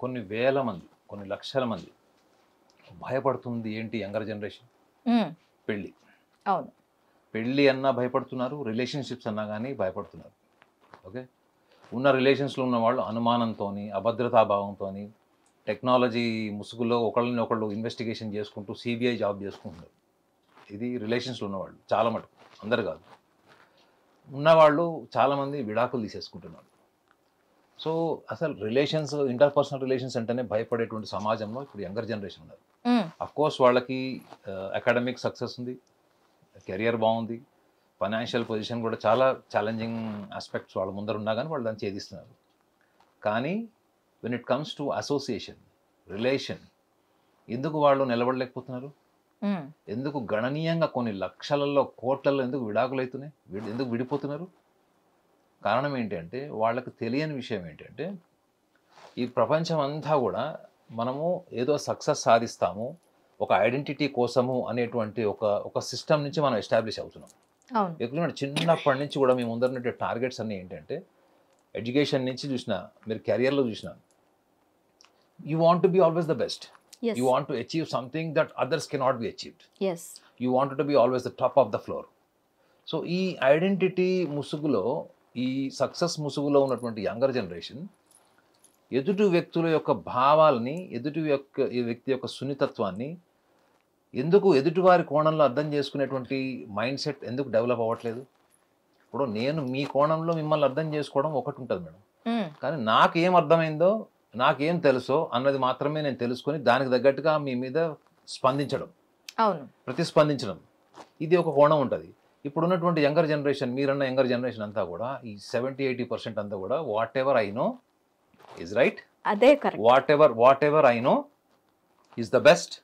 కొన్ని వేల మంది, కొన్ని లక్షల మంది భయపడుతుంది ఏంటి యంగర్ జనరేషన్, పెళ్ళి. అవును, పెళ్ళి అన్నా భయపడుతున్నారు, రిలేషన్షిప్స్ అన్నా కానీ భయపడుతున్నారు. ఓకే, ఉన్న రిలేషన్స్లో ఉన్న వాళ్ళు అనుమానంతో, అభద్రతాభావంతో, టెక్నాలజీ ముసుగులో ఒకళ్ళని ఒకళ్ళు ఇన్వెస్టిగేషన్ చేసుకుంటూ సిబిఐ జాబ్ చేసుకుంటున్నారు. ఇది రిలేషన్స్లో ఉన్నవాళ్ళు చాలా మటుకు, అందరు కాదు. ఉన్నవాళ్ళు చాలామంది విడాకులు తీసేసుకుంటున్నారు. సో అసలు రిలేషన్స్, ఇంటర్పర్సనల్ రిలేషన్స్ అంటేనే భయపడేటువంటి సమాజంలో ఇప్పుడు యంగర్ జనరేషన్ ఉన్నారు. అఫ్కోర్స్ వాళ్ళకి అకాడమిక్ సక్సెస్ ఉంది, కెరియర్ బాగుంది, ఫైనాన్షియల్ పొజిషన్ కూడా చాలా ఛాలెంజింగ్ ఆస్పెక్ట్స్ వాళ్ళ ముందర ఉన్నా కానీ వాళ్ళు దాన్ని ఛేదిస్తున్నారు. కానీ when it comes to association, relation, ఎందుకు వాళ్ళు నిలబడలేకపోతున్నారు? ఎందుకు గణనీయంగా కొన్ని లక్షలలో, కోట్లలో ఎందుకు విడాకులు అవుతున్నాయి, ఎందుకు విడిపోతున్నారు? కారణం ఏంటి అంటే వాళ్ళకి తెలియని విషయం ఏంటంటే ఈ ప్రపంచం అంతా కూడా మనము ఏదో సక్సెస్ సాధిస్తాము ఒక ఐడెంటిటీ కోసము అనేటువంటి ఒక సిస్టమ్ నుంచి మనం ఎస్టాబ్లిష్ అవుతున్నాం. ఎక్కువ చిన్నప్పటి నుంచి కూడా మేము ముందర టార్గెట్స్ అన్నీ ఏంటంటే ఎడ్యుకేషన్ నుంచి చూసినా, మీరు కెరియర్లో చూసినా, you want to be always the best. You want to achieve something that others cannot be achieved. Yes. You want to be always the top of the floor. So ఈ identity ముసుగులో, ఈ success ముసుగులో ఉన్నటువంటి younger generation ఎదుటి వ్యక్తుల యొక్క భావాలని, ఈ వ్యక్తి యొక్క సున్నితత్వాన్ని ఎందుకు ఎదుటివారి కోణంలో అర్థం చేసుకునేటువంటి మైండ్ సెట్ ఎందుకు డెవలప్ అవ్వట్లేదు? ఇప్పుడు నేను మీ కోణంలో మిమ్మల్ని అర్థం చేసుకోవడం ఒకటి ఉంటుంది మేడం, కానీ నాకేం అర్థమైందో, నాకేం తెలుసో అన్నది మాత్రమే నేను తెలుసుకొని దానికి తగ్గట్టుగా మీ మీద స్పందించడం, ప్రతిస్పందించడం, ఇది ఒక కోణం ఉంటుంది. ఇప్పుడు ఉన్నటువంటి యంగర్ జనరేషన్, మీరన్న యంగర్ జనరేషన్ అంతా కూడా ఈ 70-80% అంతా కూడా whatever I know is right, అదే correct, whatever I know is the best,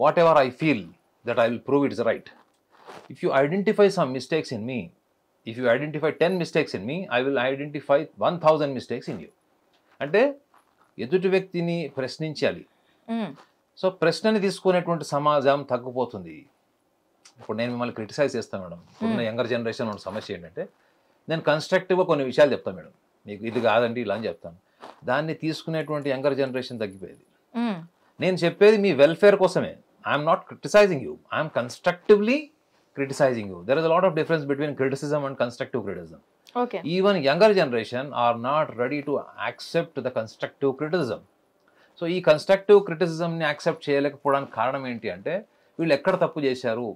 whatever I feel that I will prove it is right. If you identify some mistakes in me, if you identify 10 mistakes in me, I will identify 1000 mistakes in you. అంటే ఎదుటి వ్యక్తిని ప్రశ్నించాలి. So ప్రశ్నని తీసుకునేటువంటి సమాజం తగ్గిపోతుంది. ఇప్పుడు నేను మిమ్మల్ని క్రిటిసైజ్ చేస్తాను మేడం, ఇప్పుడున్న యంగర్ జనరేషన్ ఉన్న సమస్య ఏంటంటే నేను కన్స్ట్రక్టివ్గా కొన్ని విషయాలు చెప్తాను మేడం, మీకు ఇది కాదండి ఇలా అని చెప్తాను, దాన్ని తీసుకునేటువంటి యంగర్ జనరేషన్ తగ్గిపోయేది. నేను చెప్పేది మీ వెల్ఫేర్ కోసమే, I'm not criticizing you, I'm constructively criticizing you. There is a lot of difference between criticism and constructive criticism. Okay. Even younger generation are not ready to accept the constructive criticism. So ఈ constructive criticism ని accept చేయలేకపోవడానికి కారణం ఏంటి అంటే వీళ్ళు ఎక్కడ తప్పు చేశారు,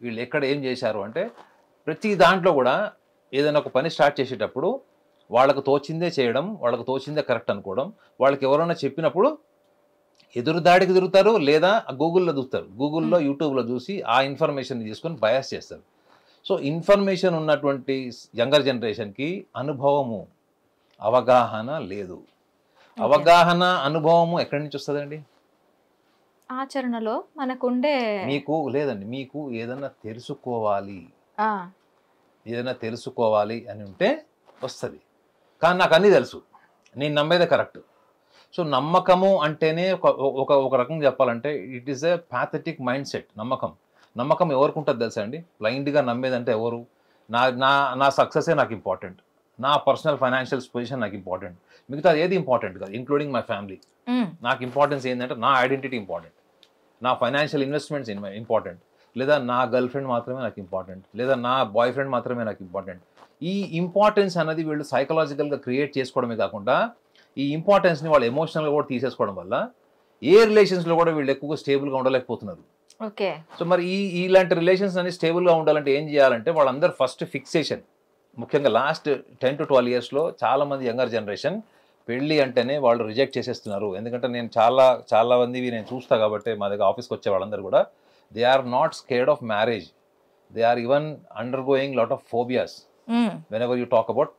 వీళ్ళు ఎక్కడ ఏం చేశారు అంటే ప్రతి దాంట్లో కూడా ఏదైనా ఒక పని స్టార్ట్ చేసేటప్పుడు వాళ్ళకు తోచిందే చేయడం, వాళ్ళకు తోచిందే కరెక్ట్ అనుకోవడం, వాళ్ళకి ఎవరైనా చెప్పినప్పుడు ఎదురుదాడికి తిరుగుతారు, లేదా గూగుల్లో చూస్తారు, గూగుల్లో యూట్యూబ్లో చూసి ఆ ఇన్ఫర్మేషన్ తీసుకొని బయాస్ చేస్తారు. సో ఇన్ఫర్మేషన్ ఉన్నటువంటి యంగర్ జనరేషన్కి అనుభవము, అవగాహన లేదు. అవగాహన, అనుభవము ఎక్కడి నుంచి వస్తుందండి? ఆచరణలో మనకుండే మీకు లేదండి. మీకు ఏదన్నా తెలుసుకోవాలి అని ఉంటే వస్తుంది. కానీ నాకు అన్నీ తెలుసు, నేను నమ్మేదే కరెక్ట్. సో నమ్మకము అంటేనే ఒక రకంగా చెప్పాలంటే it is a pathetic mind set. నమ్మకం ఎవరికి ఉంటుంది తెలుసా అండి? బ్లైండ్గా నమ్మేదంటే ఎవరు? నా సక్సెసే నాకు ఇంపార్టెంట్, నా పర్సనల్ ఫైనాన్షియల్ పొజిషన్ నాకు ఇంపార్టెంట్, మిగతా ఏది ఇంపార్టెంట్ కాదు, ఇంక్లూడింగ్ మై ఫ్యామిలీ. నాకు ఇంపార్టెన్స్ ఏంటంటే నా ఐడెంటిటీ ఇంపార్టెంట్, నా ఫైనాన్షియల్ ఇన్వెస్ట్మెంట్స్ ఇంపార్టెంట్, లేదా నా గర్ల్ ఫ్రెండ్ మాత్రమే నాకు ఇంపార్టెంట్, లేదా నా బాయ్ ఫ్రెండ్ మాత్రమే నాకు ఇంపార్టెంట్. ఈ ఇంపార్టెన్స్ అనేది వీళ్ళు సైకలాజికల్గా క్రియేట్ చేసుకోవడమే కాకుండా ఈ ఇంపార్టెన్స్ని వాళ్ళు ఎమోషనల్గా కూడా తీసేసుకోవడం వల్ల ఏ రిలేషన్స్లో కూడా వీళ్ళు ఎక్కువగా స్టేబుల్గా ఉండలేకపోతున్నారు. ఓకే. సో మరి ఇలాంటి రిలేషన్స్ అన్ని స్టేబుల్గా ఉండాలంటే ఏం చేయాలంటే వాళ్ళందరూ ఫస్ట్ ఫిక్సేషన్, ముఖ్యంగా లాస్ట్ 10 to 12 yearsలో చాలామంది యంగర్ జనరేషన్ పెళ్ళి అంటేనే వాళ్ళు రిజెక్ట్ చేసేస్తున్నారు. ఎందుకంటే నేను చాలా మందివి నేను చూస్తా కాబట్టి, మా దగ్గర ఆఫీస్కి వచ్చే వాళ్ళందరూ కూడా they are not scared of marriage, they are even undergoing lot of phobias whenever you talk about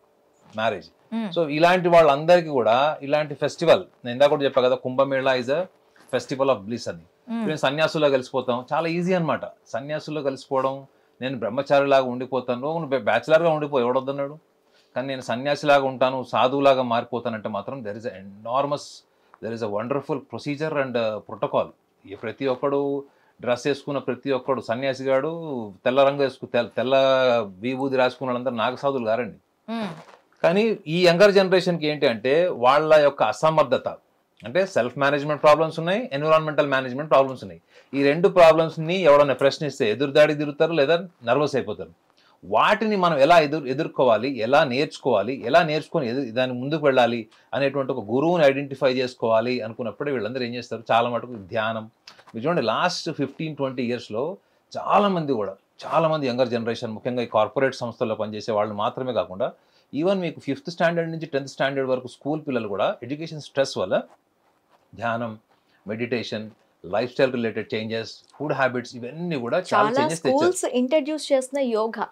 marriage. So ఇలాంటి వాళ్ళందరికీ కూడా ఇలాంటి ఫెస్టివల్, నేను ఇందాక కూడా చెప్పా కదా, Kumbh Mela is a festival of bliss అని. నేను సన్యాసుల్లో కలిసిపోతాం, చాలా ఈజీ అనమాట సన్యాసుల్లో కలిసిపోవడం. నేను బ్రహ్మచారిలాగా ఉండిపోతాను, నువ్వు బ్యాచులర్గా ఉండిపో, ఎవడొద్దన్నాడు? కానీ నేను సన్యాసిలాగా ఉంటాను, సాధువులాగా మారిపోతానంటే మాత్రం there is a wonderful procedure and protocol. ప్రతి ఒక్కడు డ్రెస్ వేసుకున్న ప్రతి ఒక్కడు సన్యాసిగాడు తెల్ల రంగు తెల్ల విభూది రాసుకున్న వాళ్ళందరూ నాగసాధులు గారండి. కానీ ఈ యంగర్ జనరేషన్కి ఏంటి అంటే వాళ్ళ యొక్క అసమర్థత, అంటే సెల్ఫ్ మేనేజ్మెంట్ ప్రాబ్లమ్స్ ఉన్నాయి, ఎన్విరాన్మెంటల్ మేనేజ్మెంట్ ప్రాబ్లమ్స్ ఉన్నాయి. ఈ రెండు ప్రాబ్లమ్స్ని ఎవడన్నా ప్రశ్నిస్తే ఎదురుదాడి తిరుగుతారు, లేదా నర్వస్ అయిపోతారు. వాటిని మనం ఎలా ఎదుర్కోవాలి, ఎలా నేర్చుకొని దాని ముందుకు వెళ్ళాలి అనేటువంటి ఒక గురువుని ఐడెంటిఫై చేసుకోవాలి అనుకున్నప్పుడే వీళ్ళందరూ ఏం చేస్తారు, చాలా మటుకు ధ్యానం. మీరు చూడండి లాస్ట్ 15-20 yearsలో చాలామంది యంగర్ జనరేషన్, ముఖ్యంగా ఈ కార్పొరేట్ సంస్థల్లో పనిచేసే వాళ్ళు మాత్రమే కాకుండా ఈవెన్ మీకు 5th standard నుంచి 10th standard వరకు స్కూల్ పిల్లలు కూడా ఎడ్యుకేషన్ స్ట్రెస్ వల్ల ధ్యానం, meditation, life style related changes, food habits, ఇవన్నీ కూడా చాలా చేంజెస్ తెచ్చారు. ఇంట్రడ్యూస్ చేసిన యోగా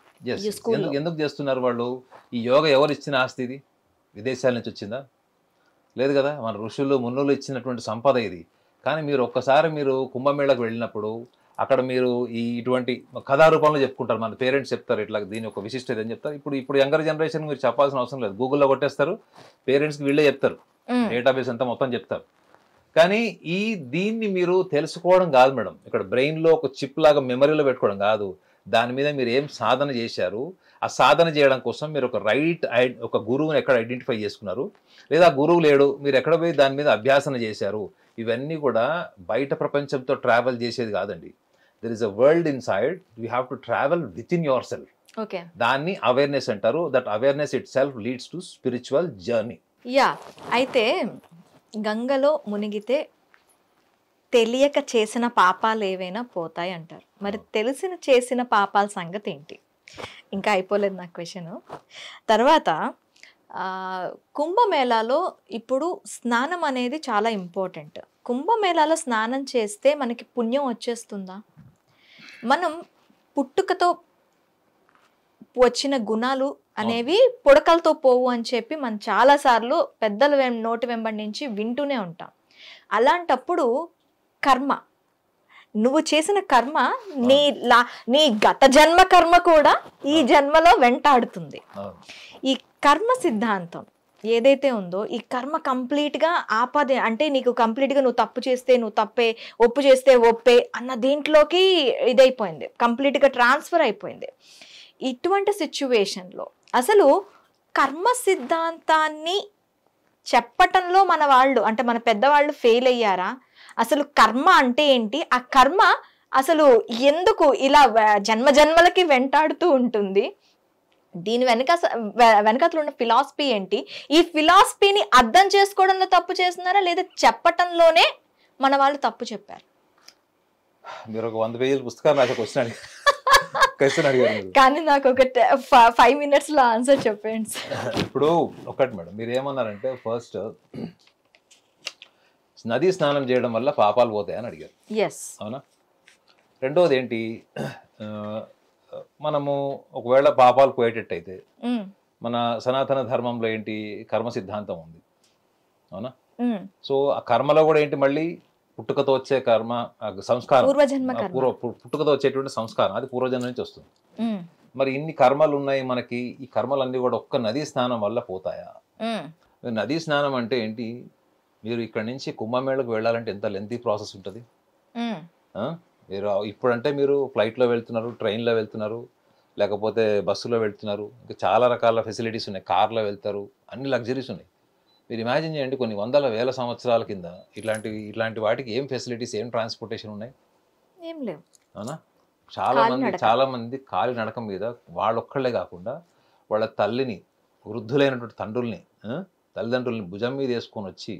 ఎందుకు చేస్తున్నారు వాళ్ళు? ఈ యోగా ఎవరు ఇచ్చిన ఆస్తి? ఇది విదేశాల నుంచి వచ్చిందా? లేదు కదా, మన ఋషులు మునులు ఇచ్చినటువంటి సంపద ఇది. కానీ మీరు ఒక్కసారి కుంభమేళకు వెళ్ళినప్పుడు అక్కడ మీరు ఇటువంటి కథా రూపంలో చెప్పుకుంటారు, మన పేరెంట్స్ చెప్తారు ఇట్లా దీని ఒక విశిష్టత అని చెప్తారు. ఇప్పుడు యంగర్ జనరేషన్ మీరు చెప్పాల్సిన అవసరం లేదు, గూగుల్లో కొట్టేస్తారు, పేరెంట్స్కి వీళ్ళే చెప్తారు, డేటాబేస్ అంతా మొత్తం చెప్తారు. కానీ దీన్ని మీరు తెలుసుకోవడం కాదు మేడం, ఇక్కడ బ్రెయిన్లో ఒక చిప్ లాగా మెమరీలో పెట్టుకోవడం కాదు. దాని మీద మీరు ఏం సాధన చేశారు, ఆ సాధన చేయడం కోసం మీరు ఒక గురువుని ఎక్కడ ఐడెంటిఫై చేసుకున్నారు, లేదా గురువు లేడు మీరు ఎక్కడ పోయి దాని మీద అభ్యాసన చేశారు, ఇవన్నీ కూడా బయట ప్రపంచంతో ట్రావెల్ చేసేది కాదండి. There is a world in side, you have to travel with in your self. దాన్ని అవేర్నెస్ అంటారు. That awareness it self leads to spiritual journey. అయితే గంగలో మునిగితే తెలియక చేసిన పాపాలు ఏవైనా పోతాయి అంటారు. మరి తెలిసిన చేసిన పాపాల సంగతి ఏంటి? ఇంకా అయిపోలేదు నా క్వశ్చన్. తర్వాత కుంభమేళాలో ఇప్పుడు స్నానం అనేది చాలా ఇంపార్టెంట్. కుంభమేళాలో స్నానం చేస్తే మనకి పుణ్యం వచ్చేస్తుందా? మనం పుట్టుకతో వచ్చిన గుణాలు అనేవి పుడకలతో పోవు అని చెప్పి మనం చాలాసార్లు పెద్దల నోటి వెంబడి నుంచి వింటూనే ఉంటాం. అలాంటప్పుడు కర్మ, నువ్వు చేసిన కర్మ నీ గత జన్మ కర్మ కూడా ఈ జన్మలో వెంటాడుతుంది. ఈ కర్మ సిద్ధాంతం ఏదైతే ఉందో, ఈ కర్మ కంప్లీట్గా ఆపదే, అంటే నీకు కంప్లీట్గా నువ్వు తప్పు చేస్తే నువ్వు తప్పే, ఒప్పు చేస్తే ఒప్పే అన్న దీంట్లోకి ఇదైపోయింది, కంప్లీట్గా ట్రాన్స్ఫర్ అయిపోయింది. ఇటువంటి సిచ్యువేషన్లో అసలు కర్మ సిద్ధాంతాన్ని చెప్పటంలో మన వాళ్ళు, అంటే మన పెద్దవాళ్ళు ఫెయిల్ అయ్యారా? అసలు కర్మ అంటే ఏంటి, ఆ కర్మ అసలు ఎందుకు ఇలా జన్మలకి వెంటాడుతూ ఉంటుంది, దీని వెనకాతలు ఉన్న ఫిలాసఫీ ఏంటి, ఈ ఫిలాసఫీని అర్థం చేసుకోవడంలో తప్పు చేస్తున్నారా లేదా చెప్పటంలోనే మన వాళ్ళు తప్పు చెప్పారు? మీరు ఒక 100 పేజీల పుస్తకాలు నాకు వచ్చినాడు కానీ నాకు ఒక 5 minutes లో ఆన్సర్ చెప్పండి. ఇప్పుడు ఒకటి మేడం, మీరు ఏమన్నారంటే ఫస్ట్ నదీ స్నానం చేయడం వల్ల పాపాలు పోతాయని అడిగారు. ఎస్. అవునా? రెండోది ఏంటి, మనము ఒకవేళ పాపాలు పోయేటట్టయితే మన సనాతన ధర్మంలో ఏంటి, కర్మ సిద్ధాంతం ఉంది. అవునా? సో ఆ కర్మలో కూడా ఏంటి, మళ్ళీ పుట్టుకతో వచ్చే కర్మ సంస్కారం, పుట్టుకతో వచ్చేటువంటి సంస్కారం, అది పూర్వజన్మ నుంచి వస్తుంది. మరి ఇన్ని కర్మలు ఉన్నాయి మనకి, ఈ కర్మలన్నీ కూడా ఒక్క నదీ స్నానం వల్ల పోతాయా? నదీ స్నానం అంటే ఏంటి, మీరు ఇక్కడ నుంచి కుంభమేళకు వెళ్ళాలంటే ఎంత లెంతీ ప్రాసెస్ ఉంటుంది. మీరు ఇప్పుడంటే మీరు ఫ్లైట్లో వెళ్తున్నారు, ట్రైన్లో వెళ్తున్నారు, లేకపోతే బస్సులో వెళ్తున్నారు, ఇంకా చాలా రకాల ఫెసిలిటీస్ ఉన్నాయి, కార్లో వెళ్తారు, అన్ని లగ్జరీస్ ఉన్నాయి. మీరు ఇమాజిన్ చేయండి, కొన్ని వందల వేల సంవత్సరాల కింద ఇట్లాంటి వాటికి ఏం ఫెసిలిటీస్, ఏం ట్రాన్స్పోర్టేషన్ ఉన్నాయి? ఏం లేవు. అవునా? చాలా మంది కాలి నడక మీద, వాళ్ళొక్కళ్ళే కాకుండా వాళ్ళ తల్లిని, వృద్ధులైనటువంటి తల్లిదండ్రుల్ని భుజం మీద వేసుకొని వచ్చి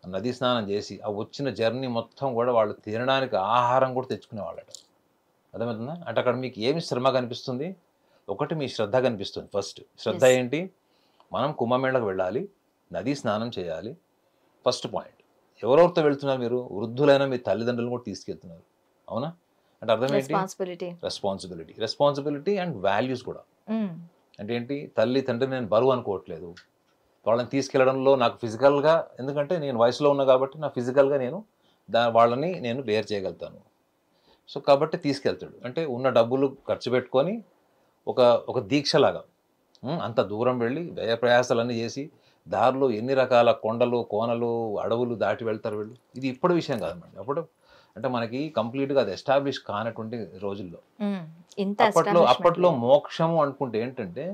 నదీ స్నానం చేసి ఆ వచ్చిన జర్నీ మొత్తం కూడా వాళ్ళు తినడానికి ఆహారం కూడా తెచ్చుకునేవాళ్ళట. అర్థమవుతుందా? అంటే అక్కడ మీకు ఏమి శ్రమ కనిపిస్తుంది? ఒకటి మీ శ్రద్ధ కనిపిస్తుంది. ఫస్ట్ శ్రద్ధ ఏంటి, మనం కుంభమేళకు వెళ్ళాలి, నదీ స్నానం చేయాలి. First point. ఎవరెవరితో వెళ్తున్నారు మీరు? వృద్ధులైన మీ తల్లిదండ్రులను కూడా తీసుకెళ్తున్నారు. అవునా? అంటే అర్థం ఏంటి? రెస్పాన్సిబిలిటీ అండ్ వాల్యూస్ కూడా. అంటే ఏంటి, తల్లి తండ్రి నేను బరువు అనుకోవట్లేదు, వాళ్ళని తీసుకెళ్లడంలో నాకు ఫిజికల్గా, ఎందుకంటే నేను వయసులో ఉన్నా కాబట్టి నా ఫిజికల్గా నేను వాళ్ళని నేను బేర్ చేయగలుగుతాను. సో కాబట్టి తీసుకెళ్తాడు. అంటే ఉన్న డబ్బులు ఖర్చు పెట్టుకొని ఒక దీక్షలాగా అంత దూరం వెళ్ళి వ్యయ ప్రయాసాలన్నీ చేసి దారిలో ఎన్ని రకాల కొండలు, కోనలు, అడవులు దాటి వెళ్తారు వీళ్ళు. ఇది ఇప్పుడు విషయం కాదన్నమాట. అప్పుడు అంటే మనకి కంప్లీట్గా అది ఎస్టాబ్లిష్ కానటువంటి రోజుల్లో, అప్పట్లో మోక్షము అనుకుంటే ఏంటంటే,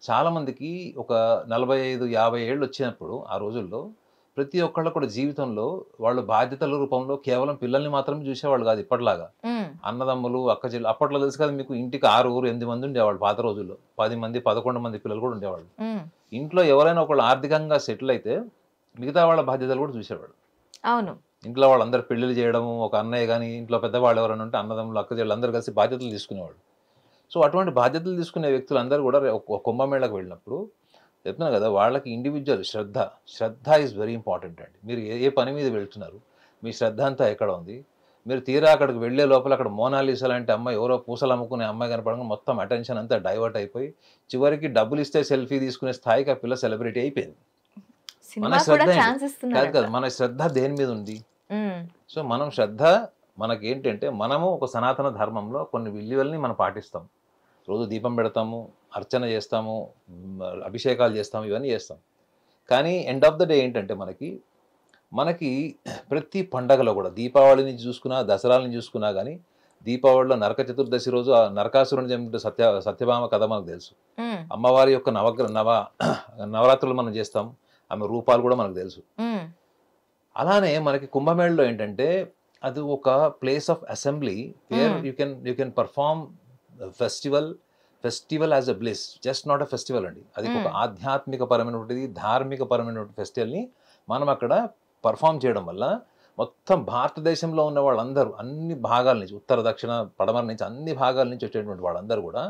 చాలా మందికి ఒక 45-50 ఏళ్ళు వచ్చినప్పుడు ఆ రోజుల్లో ప్రతి ఒక్కళ్ళు కూడా జీవితంలో వాళ్ళు బాధ్యతల రూపంలో కేవలం పిల్లల్ని మాత్రమే చూసేవాళ్ళు కాదు. ఇప్పటిలాగా అన్నదమ్ములు, అక్క చెల్లి, అప్పట్లో తెలుసు కదా మీకు, ఇంటికి 6-8 మంది ఉండేవాళ్ళు. పాత రోజుల్లో 10 మంది 11 మంది పిల్లలు కూడా ఉండేవాళ్ళు. ఇంట్లో ఎవరైనా ఒకళ్ళు ఆర్థికంగా సెటిల్ అయితే మిగతా వాళ్ళ బాధ్యతలు కూడా చూసేవాడు. అవును. ఇంట్లో వాళ్ళందరూ పెళ్లిళ్ళు చేయడము, ఒక అన్నయ్య కానీ ఇంట్లో పెద్దవాళ్ళు ఎవరైనా ఉంటే అన్నదమ్ములు, అక్క చెల్లి అందరూ కలిసి బాధ్యతలు తీసుకునేవాళ్ళు. సో అటువంటి బాధ్యతలు తీసుకునే వ్యక్తులు అందరూ కూడా కుంభమేళకు వెళ్ళినప్పుడు చెప్తున్నా కదా, వాళ్ళకి individual Shraddha is very important అండి. మీరు ఏ పని మీద వెళ్తున్నారు, మీ శ్రద్ధ అంతా ఎక్కడ ఉంది? మీరు తీరా అక్కడికి వెళ్లే లోపల అక్కడ మోనాలిసా లాంటి అమ్మాయి, ఎవరో పూసలు అమ్ముకునే అమ్మాయి కనపడగా మొత్తం అటెన్షన్ అంతా డైవర్ట్ అయిపోయి చివరికి డబ్బులు ఇస్తే సెల్ఫీ తీసుకునే స్థాయికి ఆ పిల్ల సెలబ్రిటీ అయిపోయింది. మన శ్రద్ధ కాదు కదా, మన శ్రద్ధ దేని మీద ఉంది? సో మనం శ్రద్ధ మనకేంటంటే, మనము ఒక సనాతన ధర్మంలో కొన్ని విలువల్ని మనం పాటిస్తాం. రోజు దీపం పెడతాము, అర్చన చేస్తాము, అభిషేకాలు చేస్తాము, ఇవన్నీ చేస్తాం. కానీ ఎండ్ ఆఫ్ ద డే ఏంటంటే మనకి ప్రతి పండగలో కూడా, దీపావళిని చూసుకున్నా, దసరాని చూసుకున్నా కానీ, దీపావళిలో నరక చతుర్దశి రోజు ఆ నరకాసురుని చంపిన సత్యభామ కథ మనకు తెలుసు. అమ్మవారి యొక్క నవరాత్రులు మనం చేస్తాం, ఆమె రూపాలు కూడా మనకు తెలుసు. అలానే మనకి కుంభమేళలో ఏంటంటే, అది ఒక place of assembly where you can perform festival as a bliss, just not a festival అండి. అది ఒక ఆధ్యాత్మిక పరమైనటువంటిది, ధార్మిక పరమైనటువంటి ఫెస్టివల్ని మనం అక్కడ పర్ఫామ్ చేయడం వల్ల మొత్తం భారతదేశంలో ఉన్న వాళ్ళందరూ, అన్ని భాగాల నుంచి, ఉత్తర దక్షిణ పడమర నుంచి, అన్ని భాగాల నుంచి వచ్చేటువంటి వాళ్ళందరూ కూడా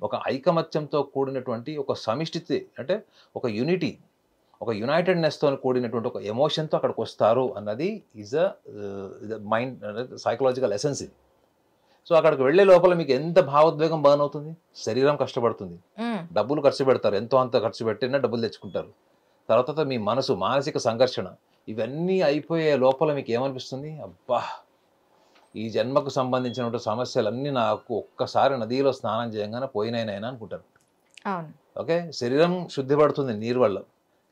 ఒక ఐకమత్యంతో కూడినటువంటి ఒక సమిష్టి, అంటే ఒక యూనిటీ, ఒక యునైటెడ్నెస్తో కూడినటువంటి ఒక ఎమోషన్తో అక్కడికి వస్తారు అన్నది is a mind psychological essence ఇది. సో అక్కడికి వెళ్లే లోపల మీకు ఎంత భావోద్వేగం బర్న్ అవుతుంది, శరీరం కష్టపడుతుంది, డబ్బులు ఖర్చు పెడతారు, ఎంతో అంత ఖర్చు పెట్టినా డబ్బులు తెచ్చుకుంటారు. తర్వాత మీ మనసు, మానసిక సంఘర్షణ, ఇవన్నీ అయిపోయే లోపల మీకు ఏమనిపిస్తుంది? అబ్బా, ఈ జన్మకు సంబంధించినటువంటి సమస్యలన్నీ నాకు ఒక్కసారి నదిలో స్నానం చేయగానే పోయినాయినైనా అనుకుంటారు. ఓకే, శరీరం శుద్ధి పడుతుంది నీరు వల్ల.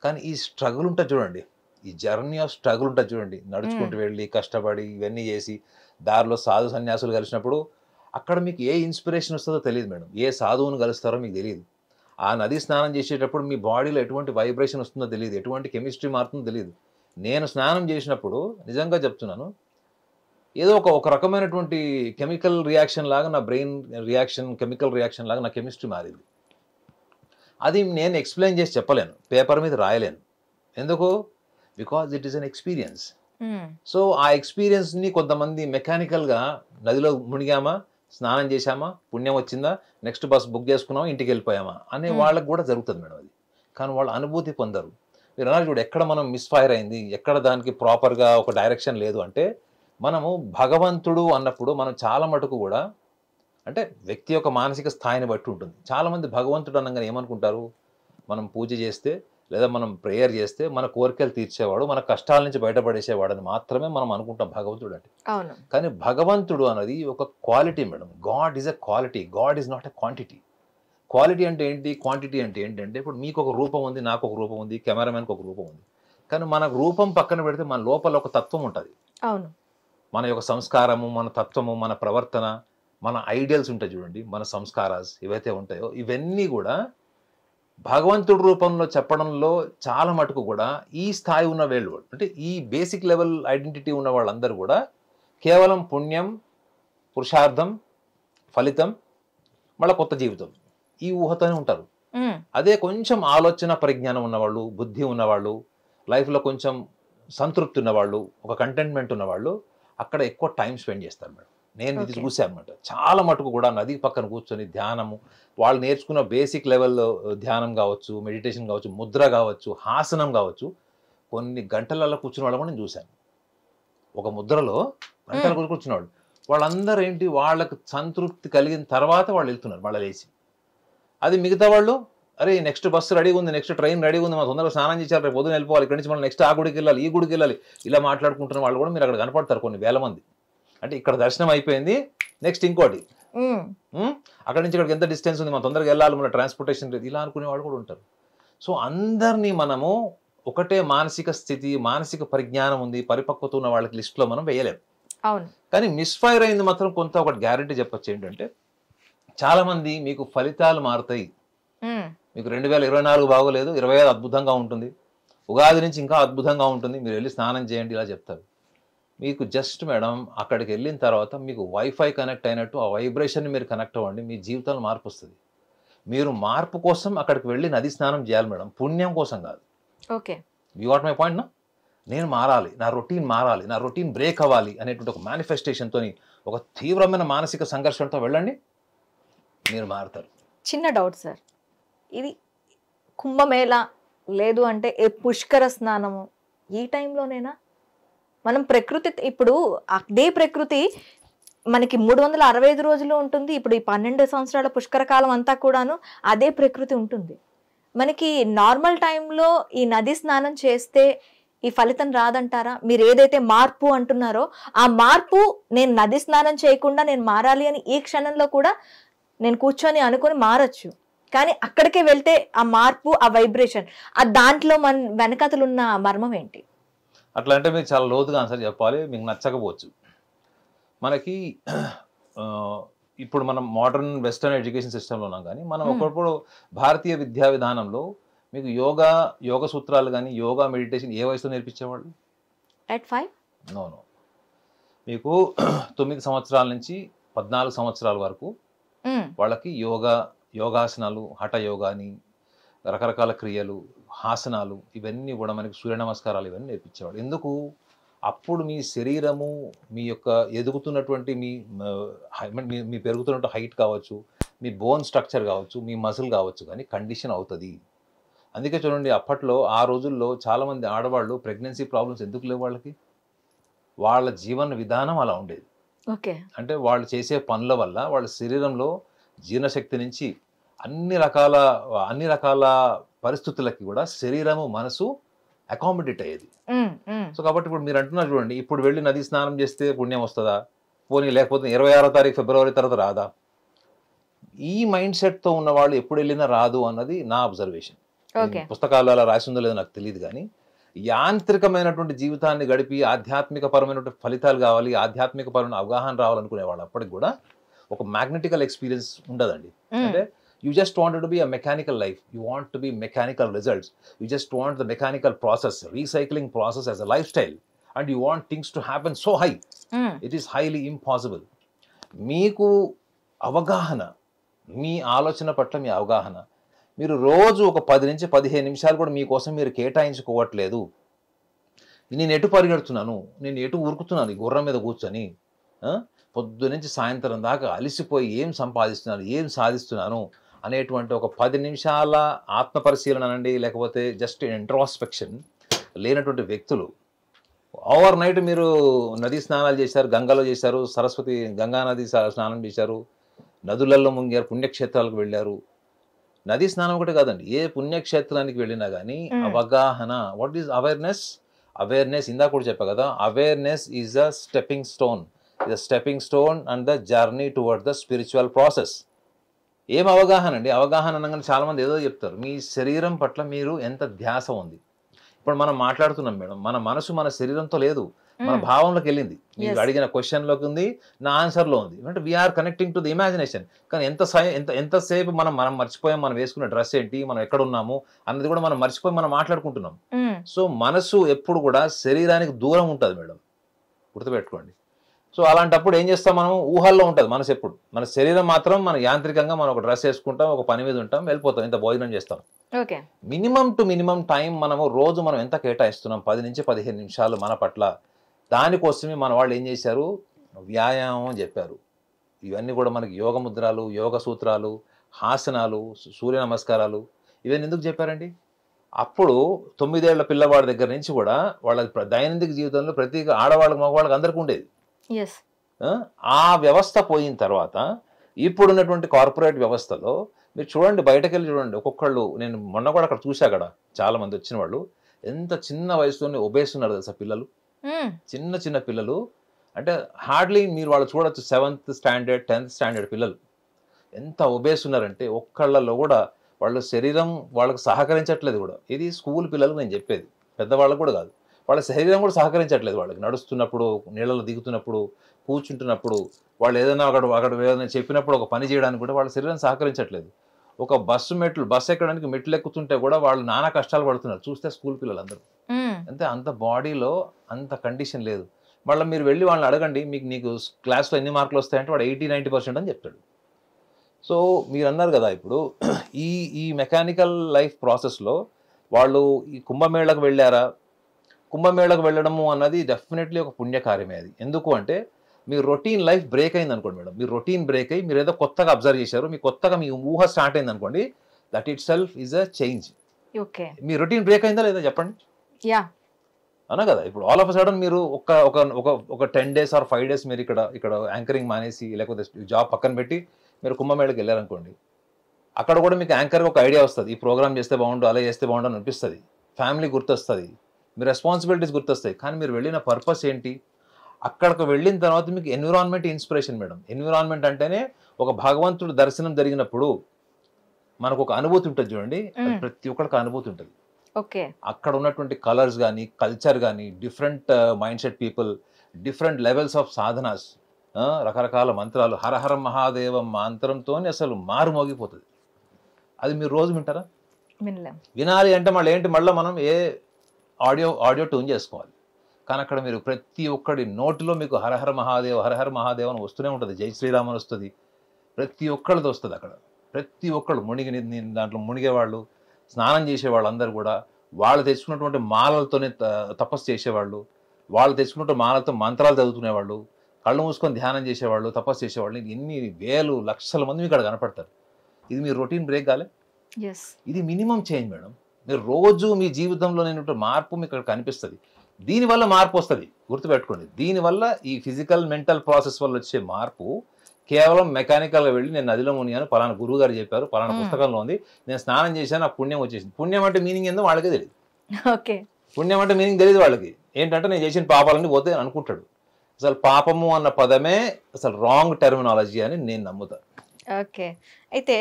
కానీ ఈ స్ట్రగుల్ ఉంటుంది చూడండి, ఈ జర్నీ ఆఫ్ స్ట్రగుల్ ఉంటుంది చూడండి, నడుచుకుంటూ వెళ్ళి కష్టపడి ఇవన్నీ చేసి దారిలో సాధు సన్యాసులు కలిసినప్పుడు అక్కడ మీకు ఏ ఇన్స్పిరేషన్ వస్తుందో తెలియదు మేడం. ఏ సాధువును కలుస్తారో మీకు తెలియదు. ఆ నది స్నానం చేసేటప్పుడు మీ బాడీలో ఎటువంటి వైబ్రేషన్ వస్తుందో తెలియదు, ఎటువంటి కెమిస్ట్రీ మారుతుందో తెలియదు. నేను స్నానం చేసినప్పుడు నిజంగా చెప్తున్నాను, ఏదో ఒక రకమైనటువంటి కెమికల్ రియాక్షన్ లాగా నా బ్రెయిన్ రియాక్షన్, కెమికల్ రియాక్షన్ లాగా నా కెమిస్ట్రీ మారింది. అది నేను ఎక్స్ప్లెయిన్ చేసి చెప్పలేను, పేపర్ మీద రాయలేను. ఎందుకు? Because it is an experience. So ఆ ఎక్స్పీరియన్స్ని కొంతమంది మెకానికల్గా నదిలో మునిగామా, స్నానం చేశామా, పుణ్యం వచ్చిందా, నెక్స్ట్ బస్ బుక్ చేసుకున్నామా, ఇంటికి వెళ్ళిపోయామా అనే వాళ్ళకి కూడా జరుగుతుంది మేడం అది. కానీ వాళ్ళు అనుభూతి పొందరు. మీరు అన్నారు చూడు, ఎక్కడ మనం మిస్ఫైర్ అయింది, ఎక్కడ దానికి ప్రాపర్గా ఒక డైరెక్షన్ లేదు అంటే, మనము భగవంతుడు అన్నప్పుడు మనం చాలా మటుకు కూడా, అంటే వ్యక్తి యొక్క మానసిక స్థాయిని బట్టి ఉంటుంది. చాలామంది భగవంతుడు అనగానే ఏమనుకుంటారు, మనం పూజ చేస్తే లేదా మనం ప్రేయర్ చేస్తే మన కోరికలు తీర్చేవాడు, మన కష్టాల నుంచి బయటపడేసేవాడు అని మాత్రమే మనం అనుకుంటాం భగవంతుడు అంటే. అవును. కానీ భగవంతుడు అన్నది ఒక quality madam. God is a quality, God is not a quantity. Quality అంటే ఏంటి, క్వాంటిటీ అంటే ఏంటంటే, ఇప్పుడు మీకు ఒక రూపం ఉంది, నాకు ఒక రూపం ఉంది, కెమెరామెన్కి ఒక రూపం ఉంది. కానీ మన రూపం పక్కన పెడితే మన లోపల ఒక తత్వం ఉంటుంది. అవును. మన యొక్క సంస్కారము, మన తత్వము, మన ప్రవర్తన, మన ఐడియల్స్ ఉంటాయి చూడండి, మన సంస్కారాస్ ఏవైతే ఉంటాయో ఇవన్నీ కూడా భగవంతుడి రూపంలో చెప్పడంలో చాలా మటుకు కూడా ఈ స్థాయి ఉన్న వేళ్ళు, అంటే ఈ బేసిక్ లెవెల్ ఐడెంటిటీ ఉన్న వాళ్ళందరూ కూడా కేవలం పుణ్యం, పురుషార్థం, ఫలితం, మళ్ళీ కొత్త జీవితం, ఈ ఊహతోనే ఉంటారు. అదే కొంచెం ఆలోచన పరిజ్ఞానం ఉన్నవాళ్ళు, బుద్ధి ఉన్నవాళ్ళు, లైఫ్లో కొంచెం సంతృప్తి ఉన్నవాళ్ళు, ఒక కంటెంట్మెంట్ ఉన్నవాళ్ళు అక్కడ ఎక్కువ టైం స్పెండ్ చేస్తారు మేడం. నేను ఇది చూశాను అనమాట. చాలా మటుకు కూడా నది పక్కన కూర్చొని ధ్యానము, వాళ్ళు నేర్చుకున్న బేసిక్ లెవెల్ ధ్యానం కావచ్చు, మెడిటేషన్ కావచ్చు, ముద్ర కావచ్చు, హాసనం కావచ్చు, కొన్ని గంటలలో కూర్చున్న వాళ్ళు కూడా నేను చూశాను. ఒక ముద్రలో గంటలు కూర్చున్నవాళ్ళు, వాళ్ళందరూ ఏంటి, వాళ్ళకు సంతృప్తి కలిగిన తర్వాత వాళ్ళు వెళ్తున్నారు వాళ్ళ లేచి. అది మిగతా వాళ్ళు, అరే నెక్స్ట్ బస్సు రెడీగా ఉంది, నెక్స్ట్ ట్రైన్ రెడీగా ఉంది, మా తొందరగా స్నానం చేశారు, రేపు పొద్దున వెళ్ళిపోవాలి, ఇక్కడి నుంచి మనం నెక్స్ట్ ఆ గుడికి వెళ్ళాలి, ఈ గుడికి వెళ్ళాలి, ఇలా మాట్లాడుకుంటున్న వాళ్ళు కూడా మీరు అక్కడ కనపడతారు కొన్ని వేల మంది. అంటే ఇక్కడ దర్శనం అయిపోయింది, నెక్స్ట్ ఇంకోటి, అక్కడి నుంచి ఇక్కడికి ఎంత డిస్టెన్స్ ఉంది, మనం తొందరగా వెళ్ళాలి, మన ట్రాన్స్పోర్టేషన్ లేదు, ఇలా అనుకునే వాళ్ళు కూడా ఉంటారు. సో అందరినీ మనము ఒకటే మానసిక స్థితి, మానసిక పరిజ్ఞానం ఉంది, పరిపక్వత ఉన్న వాళ్ళకి లిస్టులో మనం వేయలేము. అవును. కానీ మిస్ఫైర్ అయింది మాత్రం కొంత ఒకటి గ్యారెంటీ చెప్పొచ్చు ఏంటంటే, చాలా మంది మీకు ఫలితాలు మారుతాయి, మీకు 2024 బాగోలేదు, 25 అద్భుతంగా ఉంటుంది, ఉగాది నుంచి ఇంకా అద్భుతంగా ఉంటుంది, మీరు వెళ్ళి స్నానం చేయండి, ఇలా చెప్తారు. మీకు జస్ట్ మేడం అక్కడికి వెళ్ళిన తర్వాత మీకు వైఫై కనెక్ట్ అయినట్టు ఆ వైబ్రేషన్ మీరు కనెక్ట్ అవ్వండి, మీ జీవితంలో మార్పు వస్తుంది. మీరు మార్పు కోసం అక్కడికి వెళ్ళి నది స్నానం చేయాలి మేడం, పుణ్యం కోసం కాదు. Okay, you got my point నా? నేను మారాలి, నా రొటీన్ మారాలి, నా రొటీన్ బ్రేక్ అవ్వాలి అనేటువంటి ఒక మేనిఫెస్టేషన్తో, ఒక తీవ్రమైన మానసిక సంఘర్షణతో వెళ్ళండి, మీరు మారుతారు. చిన్న డౌట్ సార్, ఇది కుంభమేళ లేదు అంటే పుష్కర స్నానము ఈ టైంలోనేనా మనం ప్రకృతి, ఇప్పుడు అదే ప్రకృతి మనకి 365 రోజులు ఉంటుంది, ఇప్పుడు ఈ 12 సంవత్సరాల పుష్కర కాలం అంతా కూడాను అదే ప్రకృతి ఉంటుంది. మనకి నార్మల్ టైంలో ఈ నది స్నానం చేస్తే ఈ ఫలితం రాదంటారా? మీరు ఏదైతే మార్పు అంటున్నారో ఆ మార్పు, నేను నది స్నానం చేయకుండా నేను మారాలి అని ఈ క్షణంలో కూడా నేను కూర్చొని అనుకొని మారచ్చు, కానీ అక్కడికే వెళ్తే ఆ మార్పు, ఆ వైబ్రేషన్, ఆ దాంట్లో మన వెనకతలున్న మర్మం ఏంటి? అట్లా అంటే మీకు చాలా లోతుగా ఆన్సర్ చెప్పాలి, మీకు నచ్చకపోవచ్చు. మనకి ఇప్పుడు మనం మోడర్న్ వెస్టర్న్ ఎడ్యుకేషన్ సిస్టంలో ఉన్నాం, కానీ మనం ఒకప్పుడు భారతీయ విద్యా విధానంలో మీకు యోగ సూత్రాలు కానీ యోగా మెడిటేషన్ ఏ వయసులో నేర్పించేవాళ్ళు? At 5? నో. మీకు 9 సంవత్సరాల నుంచి 14 సంవత్సరాల వరకు వాళ్ళకి యోగాసనాలు, హఠ యోగాని, రకరకాల క్రియలు, హాసనాలు, ఇవన్నీ కూడా మనకి సూర్య నమస్కారాలు ఇవన్నీ నేర్పించేవాడు. ఎందుకు? అప్పుడు మీ శరీరము, మీ యొక్క ఎదుగుతున్నటువంటి మీ పెరుగుతున్నటువంటి హైట్ కావచ్చు, మీ బోన్ స్ట్రక్చర్ కావచ్చు, మీ మజిల్ కావచ్చు, కానీ కండిషన్ అవుతుంది. అందుకే చూడండి, అప్పట్లో ఆ రోజుల్లో చాలామంది ఆడవాళ్ళు ప్రెగ్నెన్సీ ప్రాబ్లమ్స్ ఎందుకు లేవు వాళ్ళకి? వాళ్ళ జీవన విధానం అలా ఉండేది. ఓకే, అంటే వాళ్ళు చేసే పనుల వల్ల వాళ్ళ శరీరంలో జీర్ణశక్తి నుంచి అన్ని రకాల పరిస్థితులకి కూడా శరీరము, మనసు అకామిడేట్ అయ్యేది. సో కాబట్టి ఇప్పుడు మీరు అంటున్నారు చూడండి, ఇప్పుడు వెళ్ళి నది స్నానం చేస్తే పుణ్యం వస్తుందా, పోనీ లేకపోతే 26వ తారీఖు ఫిబ్రవరి తర్వాత రాదా? ఈ మైండ్ సెట్తో ఉన్న వాళ్ళు ఎప్పుడు వెళ్ళినా రాదు అన్నది నా అబ్జర్వేషన్. పుస్తకాలు అలా రాసి ఉందో లేదో నాకు తెలియదు, కానీ యాంత్రికమైనటువంటి జీవితాన్ని గడిపి ఆధ్యాత్మిక పరమైనటువంటి ఫలితాలు కావాలి, ఆధ్యాత్మిక పరమైన అవగాహన రావాలనుకునే వాళ్ళు అప్పటికి కూడా ఒక మ్యాగ్నెటికల్ ఎక్స్పీరియన్స్ ఉండదండి. అంటే you just wanted to be a mechanical life, you want to be mechanical results, you just want the mechanical process, recycling process as a lifestyle, and you want things to happen so high. It is highly impossible. మీకు అవగాహన, మీ ఆలోచన పట్ల మీ అవగాహన, మీరు రోజు ఒక 10 నుంచి 15 నిమిషాలు కూడా మీకోసం మీరు కేటాయించుకోవట్లేదు. నేను ఎటు పరిగెడుతున్నాను, నేను ఎటు ఉరుకుతున్నాను ఈ గుర్రం మీద కూర్చొని, పొద్దు నుంచి సాయంత్రం దాకా అలిసిపోయి ఏం సంపాదిస్తున్నాను, ఏం సాధిస్తున్నాను అనేటువంటి ఒక 10 నిమిషాల ఆత్మ పరిశీలన అనండి, లేకపోతే జస్ట్ ఇంట్రాస్పెక్షన్ లేనటువంటి వ్యక్తులు ఓవర్ నైట్ మీరు నదీ స్నానాలు చేశారు, గంగలో చేశారు, సరస్వతి గంగా నది స్నానం చేశారు, నదులలో ముంగారు, పుణ్యక్షేత్రాలకు వెళ్ళారు. నదీ స్నానం ఒకటి కాదండి, ఏ పుణ్యక్షేత్రానికి వెళ్ళినా కానీ అవగాహన. What is awareness? అవేర్నెస్ ఇందాక కూడా చెప్పా కదా, awareness is a stepping stone and the journey towards the spiritual process. ఏం అవగాహన అండి? అవగాహన అనగానే చాలా మంది ఏదో చెప్తారు. మీ శరీరం పట్ల మీరు ఎంత ధ్యాస ఉంది. ఇప్పుడు మనం మాట్లాడుతున్నాం మేడం, మన మనసు మన శరీరంతో లేదు, మన భావంలోకి వెళ్ళింది. మీరు అడిగిన క్వశ్చన్లోకి ఉంది, నా ఆన్సర్లో ఉంది. అంటే we're connecting to the imagination. కానీ ఎంతసేపు మనం మర్చిపోయాం, మనం వేసుకున్న డ్రెస్ ఏంటి, మనం ఎక్కడ ఉన్నాము అన్నది కూడా మనం మర్చిపోయి మనం మాట్లాడుకుంటున్నాం. సో మనసు ఎప్పుడు కూడా శరీరానికి దూరం ఉంటుంది మేడం, గుర్తుపెట్టుకోండి. సో అలాంటప్పుడు ఏం చేస్తాం, మనం ఊహల్లో ఉంటుంది మనసు. ఎప్పుడు మన శరీరం మాత్రం మన యాంత్రికంగా మనం ఒక డ్రెస్ వేసుకుంటాం, ఒక పని మీద ఉంటాం, వెళ్ళిపోతాం, ఇంత భోజనం చేస్తాం. మినిమం టు మినిమం టైం రోజు మనం ఎంత కేటాయిస్తున్నాం? 10 నుంచి 15 నిమిషాలు మన పట్ల. దానికోసమే మన వాళ్ళు ఏం చేశారు, వ్యాయామం చెప్పారు. ఇవన్నీ కూడా మనకి యోగ ముద్రాలు, యోగ సూత్రాలు, హాసనాలు, సూర్య నమస్కారాలు ఇవన్నీ ఎందుకు చెప్పారండి? అప్పుడు 9 ఏళ్ల పిల్లవాడి దగ్గర నుంచి కూడా వాళ్ళ దైనందిక జీవితంలో ప్రతి ఆడవాళ్ళకి మగవాళ్ళకి అందరికీ ఉండేది. ఆ వ్యవస్థ పోయిన తర్వాత ఇప్పుడున్నటువంటి కార్పొరేట్ వ్యవస్థలో మీరు చూడండి, బయటకు వెళ్ళి చూడండి, ఒక్కొక్కళ్ళు. నేను మొన్న కూడా అక్కడ చూసా, అక్కడ చాలా మంది వచ్చిన వాళ్ళు ఎంత చిన్న వయసులోనే ఒబేస్తున్నారు తెలుసా పిల్లలు. చిన్న చిన్న పిల్లలు అంటే హార్డ్లీ మీరు వాళ్ళు చూడొచ్చు 7th స్టాండర్డ్ 10th స్టాండర్డ్ పిల్లలు ఎంత ఒబేస్తున్నారంటే ఒక్కళ్ళలో కూడా వాళ్ళ శరీరం వాళ్ళకు సహకరించట్లేదు కూడా. ఇది స్కూల్ పిల్లలకు నేను చెప్పేది, పెద్దవాళ్ళకు కూడా కాదు. వాళ్ళ శరీరం కూడా సహకరించట్లేదు వాళ్ళకి. నడుస్తున్నప్పుడు, నీళ్ళలో దిగుతున్నప్పుడు, కూర్చుంటున్నప్పుడు, వాళ్ళు ఏదైనా అక్కడ ఏదైనా చెప్పినప్పుడు ఒక పని చేయడానికి కూడా వాళ్ళ శరీరం సహకరించట్లేదు. ఒక బస్సు ఎక్కడానికి మెట్లు ఎక్కుతుంటే కూడా వాళ్ళు నానా కష్టాలు పడుతున్నారు. చూస్తే స్కూల్ పిల్లలందరూ అంత బాడీలో అంత కండిషన్ లేదు. మళ్ళీ మీరు వెళ్ళి వాళ్ళని అడగండి, నీకు క్లాస్లో ఎన్ని మార్కులు వస్తాయంటే వాడు 80-90% అని చెప్తాడు. సో మీరు అన్నారు కదా, ఇప్పుడు ఈ మెకానికల్ లైఫ్ ప్రాసెస్లో వాళ్ళు ఈ కుంభమేళకు వెళ్ళారా? కుంభమేళకు వెళ్ళడము అన్నది డెఫినెట్లీ ఒక పుణ్యకార్యమే. అది ఎందుకు అంటే మీ రొటీన్ లైఫ్ బ్రేక్ అయింది అనుకోండి మేడం, మీ రొటీన్ బ్రేక్ అయ్యి మీరు ఏదో కొత్తగా అబ్జర్వ్ చేశారు, మీ కొత్తగా మీ ఊహ స్టార్ట్ అయింది అనుకోండి, that it self is a change. Me routine break అయిందా లేదా చెప్పండి? అన్నా కదా. ఇప్పుడు ఆల్ ఆఫ్ అ సడన్ మీరు ఒక 10 days or 5 days మీరు ఇక్కడ యాంకరింగ్ మానేసి లేకపోతే జాబ్ పక్కన పెట్టి మీరు కుంభమేళకి వెళ్ళారనుకోండి, అక్కడ కూడా మీకు యాంకర్గా ఒక ఐడియా వస్తుంది, ఈ ప్రోగ్రామ్ చేస్తే బాగుండు, అలా చేస్తే బాగుండు అని అనిపిస్తుంది. ఫ్యామిలీ గుర్తొస్తుంది, మీ రెస్పాన్సిబిలిటీస్ గుర్తొస్తాయి. కానీ మీరు వెళ్ళిన పర్పస్ ఏంటి? అక్కడికి వెళ్ళిన తర్వాత మీకు ఎన్విరాన్మెంట్ ఇన్స్పిరేషన్ మేడం. ఎన్విరాన్మెంట్ అంటేనే ఒక భగవంతుడు దర్శనం జరిగినప్పుడు మనకు ఒక అనుభూతి ఉంటుంది చూడండి, ప్రతి ఒక్కరికి అనుభూతి ఉంటుంది. అక్కడ ఉన్నటువంటి కలర్స్ కానీ, కల్చర్ కానీ, different mindset people, different levels of సాధనాస్, రకరకాల మంత్రాలు, హరహర మహాదేవ మంత్రంతో అసలు మారుమోగిపోతుంది. అది మీరు రోజు వింటారా? వినాలి అంటే మళ్ళీ ఏంటి, మళ్ళీ మనం ఆడియో ట్యూన్ చేసుకోవాలి. కానీ అక్కడ మీరు ప్రతి ఒక్కడి నోటిలో మీకు హరహర మహాదేవ్ అని వస్తూనే ఉంటుంది, జై శ్రీరామ్ అని వస్తుంది, ప్రతి ఒక్కళ్ళది వస్తుంది. అక్కడ ప్రతి ఒక్కళ్ళు దాంట్లో మునిగేవాళ్ళు, స్నానం చేసేవాళ్ళు అందరూ కూడా వాళ్ళు తెచ్చుకున్నటువంటి మాలలతోనే తపస్సు చేసేవాళ్ళు, వాళ్ళు తెచ్చుకున్నటువంటి మాలలతో మంత్రాలు చదువుకునేవాళ్ళు, కళ్ళు మూసుకొని ధ్యానం చేసేవాళ్ళు, తపస్సు చేసేవాళ్ళు. ఎన్ని వేలు లక్షల మంది ఇక్కడ కనపడతారు. ఇది మీ రొటీన్ బ్రేక్ కాలే? ఇది మినిమం చేంజ్ మేడం. మీరు రోజు మీ జీవితంలో నేను మార్పు మీకు ఇక్కడ కనిపిస్తుంది. దీనివల్ల మార్పు వస్తుంది, గుర్తుపెట్టుకోండి. దీనివల్ల ఈ ఫిజికల్ మెంటల్ ప్రాసెస్ వల్ల వచ్చే మార్పు కేవలం మెకానికల్గా వెళ్ళి నేను నదిలో మునిగాను, పలానా గురువు గారు చెప్పారు, పలానా పుస్తకంలో ఉంది, నేను స్నానం చేశాను, నాకు పుణ్యం వచ్చేసింది. పుణ్యం అంటే మీనింగ్ ఏందో వాళ్ళకే తెలియదు. పుణ్యం అంటే మీనింగ్ తెలియదు వాళ్ళకి. ఏంటంటే నేను చేసిన పాపాలన్నీ పోతే అనుకుంటాడు. అసలు పాపము అన్న పదమే అసలు రాంగ్ టెర్మినాలజీ అని నేను నమ్ముతాను. ఓకే, అయితే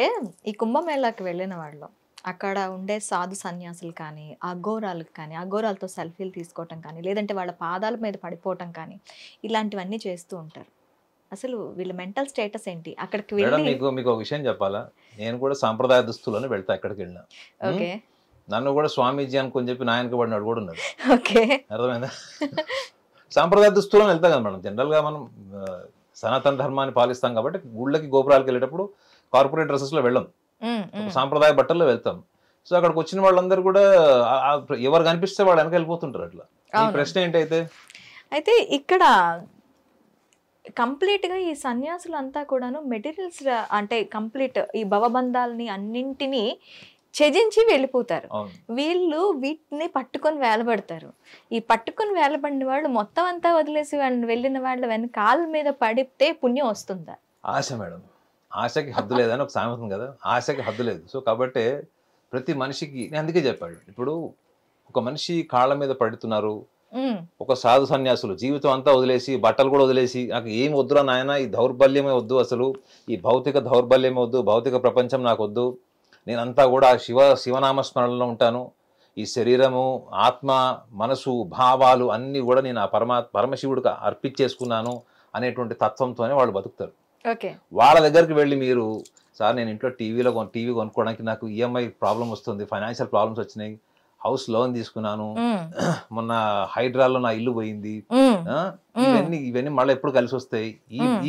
ఈ కుంభమేళాకి వెళ్ళిన వాళ్ళు అక్కడ ఉండే సాధు సన్యాసులు కానీ, అఘోరాలకు కానీ, అఘోరాలతో సెల్ఫీలు తీసుకోవటం కానీ, లేదంటే వాళ్ళ పాదాల మీద పడిపోవటం కానీ, ఇలాంటివన్నీ చేస్తూ ఉంటారు. అసలు వీళ్ళ మెంటల్ స్టేటస్ ఏంటి? అక్కడికి వెళ్ళి మీకు ఒక విషయం చెప్పాలా, నేను కూడా సాంప్రదాయ దుస్తులను వెళ్తా ఎక్కడికి వెళ్ళినా. ఓకే, నన్ను కూడా స్వామీజీ అనుకుని చెప్పి నాయనకి పడినాడు కూడా ఉన్నాడు. ఓకే, అర్థమైందా? సాంప్రదాయ దుస్తులను వెళ్తా కదా మేడం. జనరల్గా మనం సనాతన ధర్మాన్ని పాలిస్తాం కాబట్టి గుళ్ళకి గోపురాలకు వెళ్ళేటప్పుడు కార్పొరేట్ డ్రెస్సెస్లో వెళ్ళాం, సాంప్రదాయ బట్టల్లో వెళ్తాం. సో అక్కడికి వచ్చిన వాళ్ళందరూ కూడా ఎవరు కనిపిస్తే వాళ్ళు వెనక వెళ్ళిపోతుంటారు. అట్లా ప్రశ్న ఏంటైతే అయితే ఇక్కడ కంప్లీట్ గా ఈ సన్యాసులు అంతా కూడాను మెటీరియల్స్ అంటే కంప్లీట్ ఈ భవబంధాలని అన్నింటినీ త్యజించి వెళ్ళిపోతారు. వీళ్ళు వీటిని పట్టుకొని వేలబడతారు. ఈ పట్టుకొని వేలబడిన వాళ్ళు మొత్తం అంతా వదిలేసి వెళ్ళిన వాళ్ళ వెనకాల మీద పడితే పుణ్యం వస్తుందా? ఆశ మేడం, ఆశకి హద్దు లేదని ఒక సామెత ఉంది కదా, ఆశకి హద్దు లేదు. సో కాబట్టి ప్రతి మనిషికి నేను అందుకే చెప్పాడు, ఇప్పుడు ఒక మనిషి కాళ్ళ మీద పడుతున్నారు, ఒక సాధు సన్యాసులు జీవితం అంతా వదిలేసి బట్టలు కూడా వదిలేసి నాకు ఏం వద్దురా నాయన, ఈ దౌర్బల్యమే వద్దు, అసలు ఈ భౌతిక దౌర్బల్యమే వద్దు, భౌతిక ప్రపంచం నాకు వద్దు, నేనంతా కూడా శివనామ స్మరణలో ఉంటాను, ఈ శరీరము ఆత్మ మనసు భావాలు అన్నీ కూడా నేను ఆ పరమశివుడికి అర్పించేసుకున్నాను అనేటువంటి తత్వంతోనే వాళ్ళు బతుకుతారు. వాళ్ళ దగ్గరికి వెళ్ళి మీరు సార్ నేను ఇంట్లో టీవీ కొనుక్కోవడానికి నాకు ఈఎంఐ ప్రాబ్లం వస్తుంది, ఫైనాన్షియల్ ప్రాబ్లమ్స్ వచ్చినాయి, హౌస్ లోన్ తీసుకున్నాను, మొన్న హైడ్రాలో నా ఇల్లు పోయింది, ఇవన్నీ మళ్ళీ ఎప్పుడు కలిసి వస్తాయి,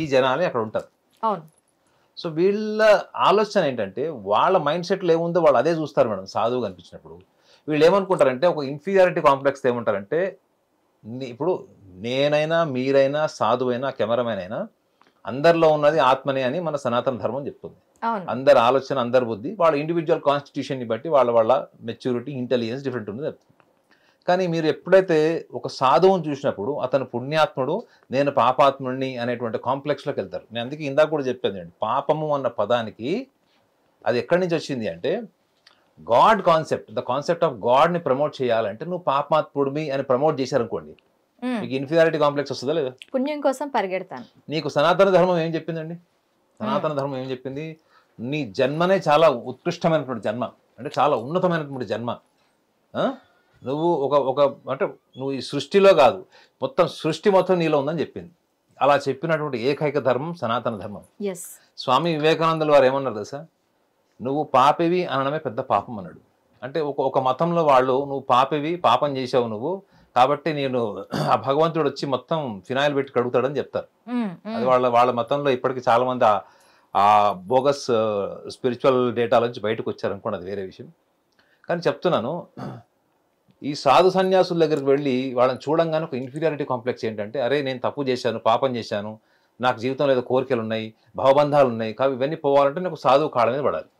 ఈ జనాలే అక్కడ ఉంటారు. సో వీళ్ళ ఆలోచన ఏంటంటే వాళ్ళ మైండ్ సెట్లో ఏముందో వాళ్ళు అదే చూస్తారు మేడం. సాధువు కనిపించినప్పుడు వీళ్ళు ఏమనుకుంటారంటే ఒక ఇన్ఫీరియారిటీ కాంప్లెక్స్ ఏమంటారంటే, ఇప్పుడు నేనైనా మీరైనా సాధువైనా కెమెరామెన్ అయినా అందరిలో ఉన్నది ఆత్మనే అని మన సనాతన ధర్మం చెప్తుంది. అందరి ఆలోచన అందరి బుద్ధి వాళ్ళ ఇండివిజువల్ కాన్స్టిట్యూషన్ని బట్టి వాళ్ళ మెచ్యూరిటీ ఇంటెలిజెన్స్ డిఫరెంట్ ఉంది చెప్తుంది. కానీ మీరు ఎప్పుడైతే ఒక సాధువుని చూసినప్పుడు అతను పుణ్యాత్ముడు నేను పాపాత్ముడిని అనేటువంటి కాంప్లెక్స్లోకి వెళ్తారు. నేను అందుకే ఇందాక కూడా చెప్పాను అండి, పాపము అన్న పదానికి అది ఎక్కడి నుంచి వచ్చింది అంటే God concept, the concept of గాడ్ని ప్రమోట్ చేయాలంటే నువ్వు పాపాత్ముడివి అని ప్రమోట్ చేశారనుకోండి, మీకు ఇన్ఫీరియారిటీ కాంప్లెక్స్ వస్తుందా లేదా? పుణ్యం కోసం పరిగెడతాను. నీకు సనాతన ధర్మం ఏం చెప్పిందండి? సనాతన ధర్మం ఏం చెప్పింది? నీ జన్మనే చాలా ఉత్కృష్టమైనటువంటి జన్మ, అంటే చాలా ఉన్నతమైనటువంటి జన్మ. నువ్వు ఒక అంటే నువ్వు ఈ సృష్టిలో కాదు, మొత్తం సృష్టి మొత్తం నీలో ఉందని చెప్పింది. అలా చెప్పినటువంటి ఏకైక ధర్మం సనాతన ధర్మం. స్వామి వివేకానందుల వారు ఏమన్నారు తెలుసా, నువ్వు పాపివి అనడమే పెద్ద పాపం అన్నాడు. అంటే ఒక మతంలో వాళ్ళు నువ్వు పాపివి, పాపం చేసావు నువ్వు, కాబట్టి నేను ఆ భగవంతుడు వచ్చి మొత్తం ఫినాయిల్ పెట్టి కడుగుతాడని చెప్తారు. అది వాళ్ళ మతంలో ఇప్పటికీ చాలా మంది ఆ బోగస్ స్పిరిచువల్ డేటా నుంచి బయటకు వచ్చారనుకోండి, అది వేరే విషయం. కానీ చెప్తున్నాను, ఈ సాధు సన్యాసుల దగ్గరికి వెళ్ళి వాళ్ళని చూడంగానే ఒక ఇన్ఫీరియారిటీ కాంప్లెక్స్ ఏంటంటే, అరే నేను తప్పు చేశాను, పాపం చేశాను, నాకు జీవితంలో ఏదో కోరికలు ఉన్నాయి, భావబంధాలు ఉన్నాయి, కాబట్టి ఇవన్నీ పోవాలంటే నాకు సాధువు కాళ్ళ మీద పడాలి.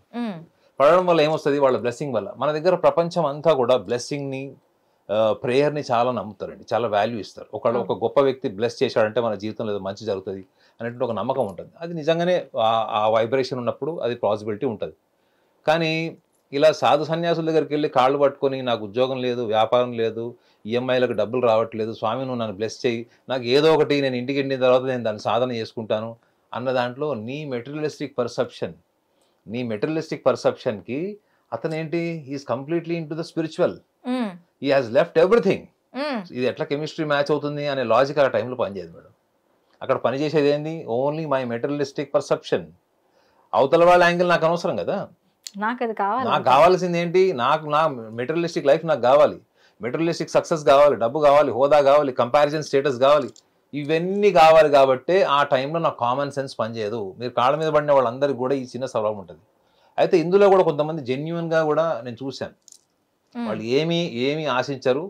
పడడం వల్ల ఏమొస్తుంది? వాళ్ళ బ్లెస్సింగ్ వల్ల. మన దగ్గర ప్రపంచం అంతా కూడా బ్లెస్సింగ్ని ప్రేయర్ని చాలా నమ్ముతారండి, చాలా వాల్యూ ఇస్తారు. ఒక గొప్ప వ్యక్తి బ్లెస్ చేశాడంటే మన జీవితంలో ఏదో మంచి జరుగుతుంది అనేటువంటి ఒక నమ్మకం ఉంటుంది. అది నిజంగానే ఆ వైబ్రేషన్ ఉన్నప్పుడు అది పాసిబిలిటీ ఉంటుంది. కానీ ఇలా సాధు సన్యాసుల దగ్గరికి వెళ్ళి కాళ్ళు పట్టుకొని నాకు ఉద్యోగం లేదు, వ్యాపారం లేదు, ఈఎంఐలకు డబ్బులు రావట్లేదు, స్వామి నువ్వు నన్ను బ్లెస్ చేయి, నాకు ఏదో ఒకటి నేను ఇంటికి వెళ్ళిన తర్వాత నేను దాన్ని సాధన చేసుకుంటాను అన్న దాంట్లో నీ మెటీరియలిస్టిక్ పర్సెప్షన్కి అతను ఏంటి, he is completely into the spiritual, he has left everything. ఇది ఎట్లా కెమిస్ట్రీ మ్యాచ్ అవుతుంది అనే లాజిక్ ఆ టైంలో పనిచేయదు మేడం. అక్కడ పనిచేసేది ఏంది, ఓన్లీ మై మెటీరియలిస్టిక్ పర్సెప్షన్. అవతల వాళ్ళ యాంగిల్ నాకు అనవసరం కదా, నాకు కావాల్సింది ఏంటి, నా మెటీరియలిస్టిక్ లైఫ్ నాకు కావాలి, మెటీరియలిస్టిక్ సక్సెస్ కావాలి, డబ్బు కావాలి, హోదా కావాలి, కంపారిజన్ స్టేటస్ కావాలి, ఇవన్నీ కావాలి. కాబట్టి ఆ టైంలో నాకు కామన్ సెన్స్ పనిచేయదు. మీరు కాళ్ళ మీద పడిన వాళ్ళందరికీ కూడా ఈ చిన్న స్వభావం ఉంటుంది. అయితే ఇందులో కూడా కొంతమంది జెన్యున్గా కూడా నేను చూశాను, వాళ్ళు ఏమీ ఆశించరు.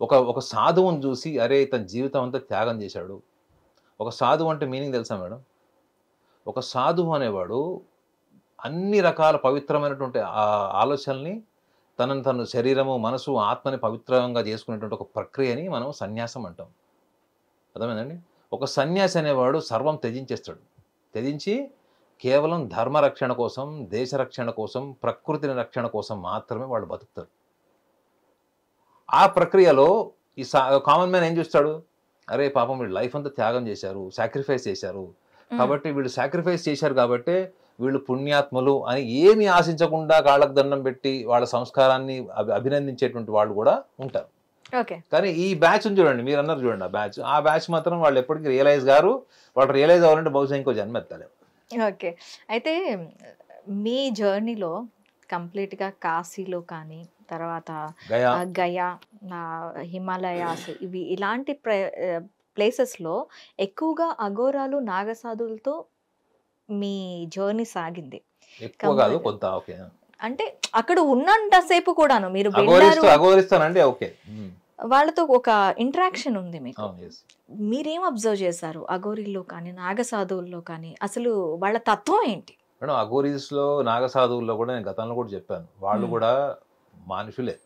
ఒక సాధువుని చూసి అరే తన జీవితం అంతా త్యాగం చేశాడు. ఒక సాధువు అంటే మీనింగ్ తెలుసా మేడం? ఒక సాధువు అనేవాడు అన్ని రకాల పవిత్రమైనటువంటి ఆలోచనల్ని తను శరీరము మనసు ఆత్మని పవిత్రంగా చేసుకునేటువంటి ఒక ప్రక్రియని మనం సన్యాసం అంటాం. అర్థమైందండి? ఒక సన్యాసి అనేవాడు సర్వం త్యజించేస్తాడు. త్యజించి కేవలం ధర్మ రక్షణ కోసం, దేశ రక్షణ కోసం, ప్రకృతిని రక్షణ కోసం మాత్రమే వాళ్ళు బతుకుతారు. ఆ ప్రక్రియలో ఈ కామన్ మ్యాన్ ఏం చూస్తాడు, అరే పాపం వీళ్ళు లైఫ్ అంతా త్యాగం చేశారు, సాక్రిఫైస్ చేశారు, కాబట్టి వీళ్ళు సాక్రిఫైస్ చేశారు కాబట్టి వీళ్ళు పుణ్యాత్ములు అని ఏమి ఆశించకుండా కాళ్ళకు దండం పెట్టి వాళ్ళ సంస్కారాన్ని అభినందించేటువంటి వాళ్ళు కూడా ఉంటారు. కానీ ఈ బ్యాచ్ చూడండి, మీరు అన్నారు చూడండి, ఆ బ్యాచ్ మాత్రం వాళ్ళు ఎప్పటికీ వాళ్ళు రియలైజ్ అవ్వాలంటే బహుశా ఇంకో జన్మ ఎత్తాలి. ఓకే, అయితే మీ జర్నీలో కంప్లీట్గా కాశీలో కానీ తర్వాత గయా, హిమాలయాస్, ఇలాంటి ప్లేసెస్లో ఎక్కువగా అఘోరాలు నాగసాధువులతో మీ జర్నీ సాగింది. ఎక్కువ కాదు, కొంత. ఓకే, అంటే అక్కడ ఉన్నంతసేపు కూడాను మీరు వాళ్ళతో ఒక ఇంటరాక్షన్ ఉంది మీకు. అవును, yes. మీరేం అబ్జర్వ్ చేశారు అఘోరీల్లో కానీ నాగసాధువుల్లో కానీ? అసలు వాళ్ళ తత్వం ఏంటి? మేడం అఘోరీస్లో నాగసాధువుల్లో కూడా నేను గతంలో కూడా చెప్పాను, వాళ్ళు కూడా మనుషులే.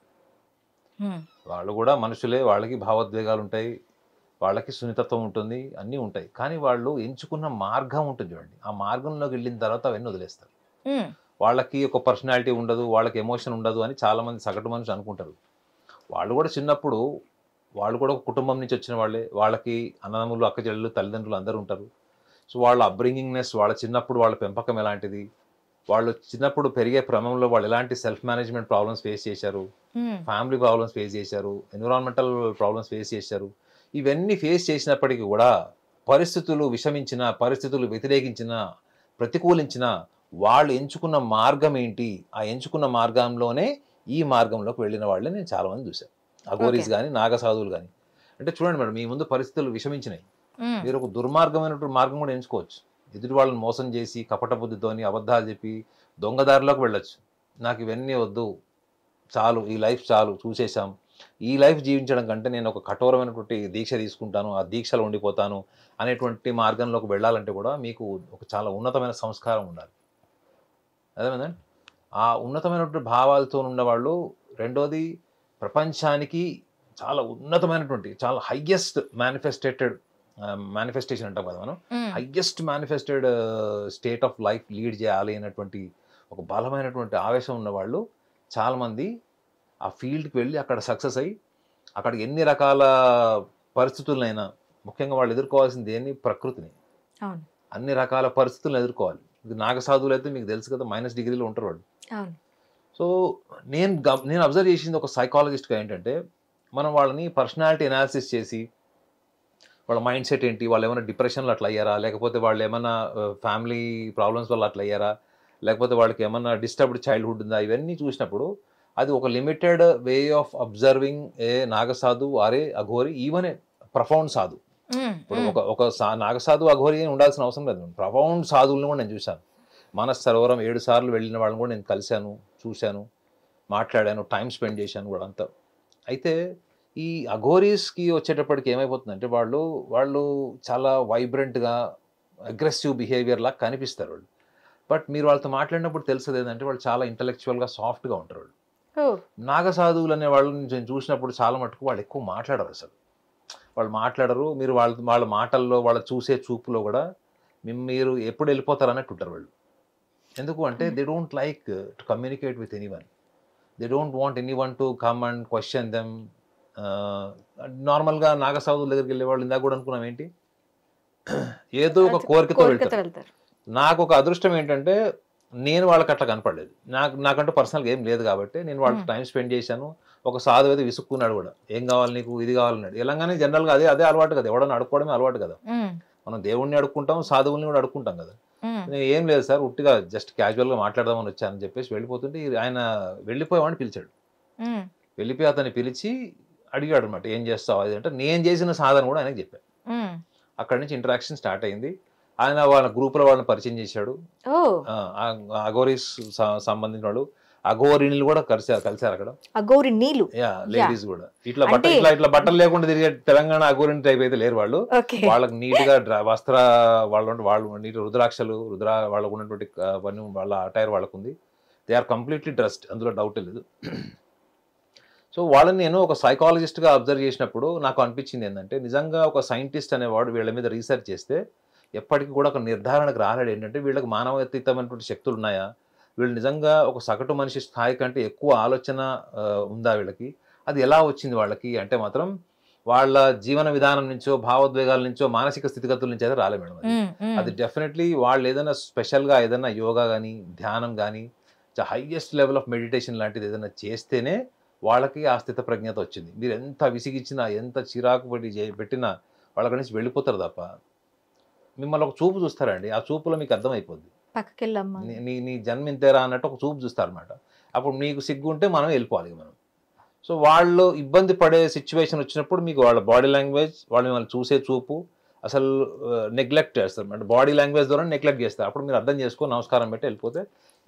వాళ్ళు కూడా మనుషులే, వాళ్ళకి భావోద్వేగాలు ఉంటాయి, వాళ్ళకి సున్నితత్వం ఉంటుంది, అన్నీ ఉంటాయి. కానీ వాళ్ళు ఎంచుకున్న మార్గం ఉంటుంది చూడండి, ఆ మార్గంలోకి వెళ్ళిన తర్వాత అవన్నీ వదిలేస్తారు. వాళ్ళకి ఒక పర్సనాలిటీ ఉండదు, వాళ్ళకి ఎమోషన్ ఉండదు అని చాలామంది సగటు మనుషులు అనుకుంటారు. వాళ్ళు కూడా చిన్నప్పుడు వాళ్ళు కూడా ఒక కుటుంబం నుంచి వచ్చిన వాళ్ళే, వాళ్ళకి అన్నదమ్ములు అక్క చెల్లెలు తల్లిదండ్రులు అందరూ ఉంటారు. సో వాళ్ళ అప్బ్రింగింగ్నెస్, వాళ్ళ చిన్నప్పుడు వాళ్ళ పెంపకం ఎలాంటిది, వాళ్ళు చిన్నప్పుడు పెరిగే క్రమంలో వాళ్ళు ఎలాంటి సెల్ఫ్ మేనేజ్మెంట్ ప్రాబ్లమ్స్ ఫేస్ చేశారు, ఫ్యామిలీ ప్రాబ్లమ్స్ ఫేస్ చేశారు, ఎన్విరాన్మెంటల్ ప్రాబ్లమ్స్ ఫేస్ చేశారు, ఇవన్నీ ఫేస్ చేసినప్పటికీ కూడా పరిస్థితులు విషమించిన, పరిస్థితులు వ్యతిరేకించిన, ప్రతికూలించిన, వాళ్ళు ఎంచుకున్న మార్గం ఏంటి, ఆ ఎంచుకున్న మార్గంలోనే ఈ మార్గంలోకి వెళ్ళిన వాళ్ళని నేను చాలామంది చూశాను. అఘోరీస్ కానీ నాగసాధువులు కానీ. అంటే చూడండి మేడం, మీ ముందు పరిస్థితులు విషమించినాయి, మీరు ఒక దుర్మార్గమైనటువంటి మార్గం కూడా ఎంచుకోవచ్చు. ఎదుటి వాళ్ళని మోసం చేసి కపట బుద్ధితోని అబద్ధాలు చెప్పి దొంగదారిలోకి వెళ్ళొచ్చు. నాకు ఇవన్నీ వద్దు, చాలు, ఈ లైఫ్ చాలు, చూసేశాం, ఈ లైఫ్ జీవించడం కంటే నేను ఒక కఠోరమైనటువంటి దీక్ష తీసుకుంటాను, ఆ దీక్షలో ఉండిపోతాను అనేటువంటి మార్గంలోకి వెళ్ళాలంటే కూడా మీకు ఒక చాలా ఉన్నతమైన సంస్కారం ఉండాలి. అదేమందండి, ఆ ఉన్నతమైనటువంటి భావాలతో ఉన్నవాళ్ళు. రెండోది, ప్రపంచానికి చాలా ఉన్నతమైనటువంటి, చాలా హయ్యెస్ట్ మేనిఫెస్టేషన్ అంటాం కదా మనం, highest manifested state of life lead చేయాలి అనేటువంటి ఒక బలమైనటువంటి ఆవేశం ఉన్నవాళ్ళు చాలామంది ఆ ఫీల్డ్కి వెళ్ళి అక్కడ సక్సెస్ అయ్యి, అక్కడ ఎన్ని రకాల పరిస్థితులైనా, ముఖ్యంగా వాళ్ళు ఎదుర్కోవాల్సింది ఏంటి, ప్రకృతిని, అన్ని రకాల పరిస్థితులను ఎదుర్కోవాలి. ఇది నాగసాధువులు అయితే మీకు తెలుసు కదా, -డిగ్రీలో ఉంటారు వాళ్ళు. సో నేను అబ్జర్వ్ చేసింది ఒక సైకాలజిస్ట్గా ఏంటంటే, మనం వాళ్ళని పర్సనాలిటీ అనాలిసిస్ చేసి వాళ్ళ మైండ్ సెట్ ఏంటి, వాళ్ళు ఏమైనా డిప్రెషన్లో అట్లా అయ్యారా, లేకపోతే వాళ్ళు ఏమైనా ఫ్యామిలీ ప్రాబ్లమ్స్ వల్ల అట్లా అయ్యారా, లేకపోతే వాళ్ళకి ఏమైనా డిస్టర్బ్డ్ చైల్డ్హుడ్ ఉందా, ఇవన్నీ చూసినప్పుడు అది ఒక limited way of observing a Naga Sadhu or a Aghori, even a profound sadhu. ఇప్పుడు ఒక నాగసాధు అఘోరి ఉండాల్సిన అవసరం లేదు, ప్రఫౌండ్ సాధువులను కూడా నేను చూశాను. మానస సరోవరం 7 సార్లు వెళ్ళిన వాళ్ళని కూడా నేను కలిశాను, చూశాను, మాట్లాడాను, టైం స్పెండ్ చేశాను కూడా అంతా. అయితే ఈ అఘోరీస్కి వచ్చేటప్పటికి ఏమైపోతుందంటే, వాళ్ళు చాలా వైబ్రెంట్గా అగ్రెసివ్ బిహేవియర్ లాగా కనిపిస్తారు వాళ్ళు. బట్ మీరు వాళ్ళతో మాట్లాడినప్పుడు తెలుస్తుంది ఏంటంటే, వాళ్ళు చాలా ఇంటలెక్చువల్గా సాఫ్ట్గా ఉంటారు వాళ్ళు. నాగసాధువులు అనే వాళ్ళని నేను చూసినప్పుడు చాలా మటుకు వాళ్ళు ఎక్కువ మాట్లాడరు, అసలు వాళ్ళు మాట్లాడరు. మీరు వాళ్ళ మాటల్లో, వాళ్ళ చూసే చూపులో కూడా మీరు ఎప్పుడు వెళ్ళిపోతారు అన్నట్టు ఉంటారు వాళ్ళు. ఎందుకు అంటే, they don't like to communicate with anyone, they don't want anyone to come and question them. నార్మల్గా నాగసాధువుల దగ్గరికి వెళ్ళే వాళ్ళు ఇందాక కూడా అనుకున్నాం ఏంటి, ఏదో ఒక కోరికతో వెళ్తారు. నాకు ఒక అదృష్టం ఏంటంటే, నేను వాళ్ళకి అట్లా కనపడలేదు. నాకంటూ పర్సనల్గా ఏం లేదు కాబట్టి నేను వాళ్ళకి టైం స్పెండ్ చేశాను. ఒక సాధువు అయితే విసుక్కున్నాడు కూడా, ఏం కావాలి నీకు, ఇది కావాలన్నాడు. ఎలాగానే జనరల్గా అదే అలవాటు కదా, ఎవడన్నా అడుక్కోవడమే అలవాటు కదా. మనం దేవుణ్ణి అడుక్కుంటాం, సాధువుల్ని కూడా అడుక్కుంటాం కదా. నేను ఏం లేదు సార్, ఉట్టిగా జస్ట్ క్యాజువల్గా మాట్లాడదామని వచ్చానని చెప్పేసి వెళ్ళిపోతుంటే, ఆయన వెళ్ళిపోయామని పిలిచాడు. వెళ్ళిపోయి అతన్ని పిలిచి అడిగాడు అనమాట, ఏం చేస్తావు అది అంటే, నేను చేసిన సాధన కూడా ఆయనకు చెప్పాను. అక్కడి నుంచి ఇంటరాక్షన్ స్టార్ట్ అయింది. ఆయన వాళ్ళ గ్రూపులో వాళ్ళని పరిచయం చేశాడు. అఘోరీస్ సంబంధించిన వాళ్ళు, అఘోరిణులు కూడా కలిశారు అక్కడ. అఘోరిణులు, లేడీస్ కూడా. ఇట్లా బట్టలు లేకుండా తిరిగే తెలంగాణ అఘోరిణి టైప్ అయితే లేరు వాళ్ళు. వాళ్ళకి నీట్ గా వాళ్ళు నీట్ రుద్రాక్షలు, వాళ్ళకు ఉన్నటువంటి వాళ్ళ అటైర్ వాళ్ళకు ఉంది. దే ఆర్ కంప్లీట్లీ డ్రెస్డ్, అందులో డౌట్ లేదు. సో వాళ్ళని నేను ఒక సైకాలజిస్ట్గా అబ్జర్వ్ చేసినప్పుడు నాకు అనిపించింది ఏంటంటే, నిజంగా ఒక సైంటిస్ట్ అనేవాడు వీళ్ళ మీద రీసెర్చ్ చేస్తే ఎప్పటికీ కూడా ఒక నిర్ధారణకు రాలేడు ఏంటంటే, వీళ్ళకి మానవతీతమైనటువంటి శక్తులు ఉన్నాయా, వీళ్ళు నిజంగా ఒక సగటు మనిషి స్థాయి కంటే ఎక్కువ ఆలోచన ఉందా వీళ్ళకి, అది ఎలా వచ్చింది వాళ్ళకి అంటే మాత్రం వాళ్ళ జీవన విధానం నుంచో, భావోద్వేగాల నుంచో, మానసిక స్థితిగతుల నుంచి అయితే రాలే మేడం. అది డెఫినెట్లీ వాళ్ళు ఏదైనా స్పెషల్గా ఏదైనా యోగా కానీ, ధ్యానం కానీ, హైయెస్ట్ లెవెల్ ఆఫ్ మెడిటేషన్ లాంటిది ఏదైనా చేస్తేనే వాళ్ళకి ఆ స్థిత ప్రజ్ఞత వచ్చింది. మీరు ఎంత విసిగిచ్చినా, ఎంత చిరాకు పెట్టినా వాళ్ళ నుంచి వెళ్ళిపోతారు తప్ప, మిమ్మల్ని ఒక చూపు చూస్తారండి. ఆ చూపులో మీకు అర్థమైపోద్ది, నీ జన్మ ఇంతేరా అన్నట్టు ఒక చూపు చూస్తారనమాట. అప్పుడు మీకు సిగ్గు ఉంటే మనం వెళ్ళిపోవాలి మనం. సో వాళ్ళు ఇబ్బంది పడే సిచ్యువేషన్ వచ్చినప్పుడు మీకు వాళ్ళ బాడీ లాంగ్వేజ్, వాళ్ళు మిమ్మల్ని చూసే చూపు అసలు నెగ్లెక్ట్ చేస్తారు అంటే, బాడీ లాంగ్వేజ్ ద్వారా నెగ్లెక్ట్ చేస్తారు. అప్పుడు మీరు అర్థం చేసుకొని నమస్కారం పెట్టి వెళ్ళిపోతే,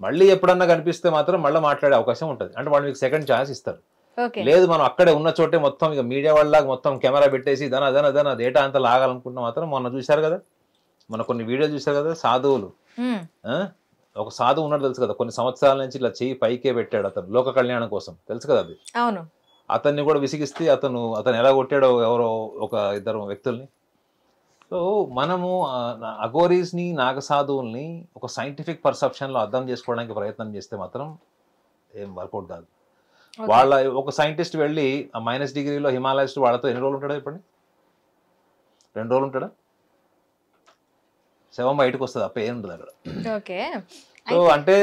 మళ్ళీ ఎప్పుడన్నా కనిపిస్తే మాత్రం మళ్ళీ మాట్లాడే అవకాశం ఉంటుంది. అంటే వాళ్ళు మీకు సెకండ్ ఛాన్స్ ఇస్తారు. ఓకే. లేదు మనం అక్కడే ఉన్న చోటే మొత్తం ఇక మీడియా వాళ్ళలాగా మొత్తం కెమెరా పెట్టేసి దన డేటా అంతా లాగాలనుకుంటున్నా మాత్రం మొన్న చూశారు కదా, మన కొన్ని వీడియోలు చూశారు కదా, సాధువులు ఆ? ఒక సాధువు ఉన్నాడు తెలుసు కదా, కొన్ని సంవత్సరాల నుంచి ఇలా చెయ్యి పైకే పెట్టాడు అతను లోక కళ్యాణం కోసం, తెలుసు కదా అది. అవును. అతన్ని కూడా విసిగిస్తే అతను ఎలా కొట్టాడో ఎవరో ఒక ఇద్దరు వ్యక్తుల్ని. సో మనము అఘోరీస్ని నాగసాధువుల్ని ఒక సైంటిఫిక్ పర్సెప్షన్లో అర్థం చేసుకోవడానికి ప్రయత్నం చేస్తే మాత్రం ఏం వర్కౌట్ కాదు. Okay. వాళ్ళ ఒక సైంటిస్ట్ వెళ్ళి ఆ -డిగ్రీలో హిమాలయస్ వాళ్ళతో ఎన్ని రోజులు ఉంటాడా చెప్పండి? 2 రోజులు ఉంటాడా? శవం బయటకు వస్తుంది, అప్ప ఏం ఉంటుంది అక్కడ. ఓకే. సో అంటే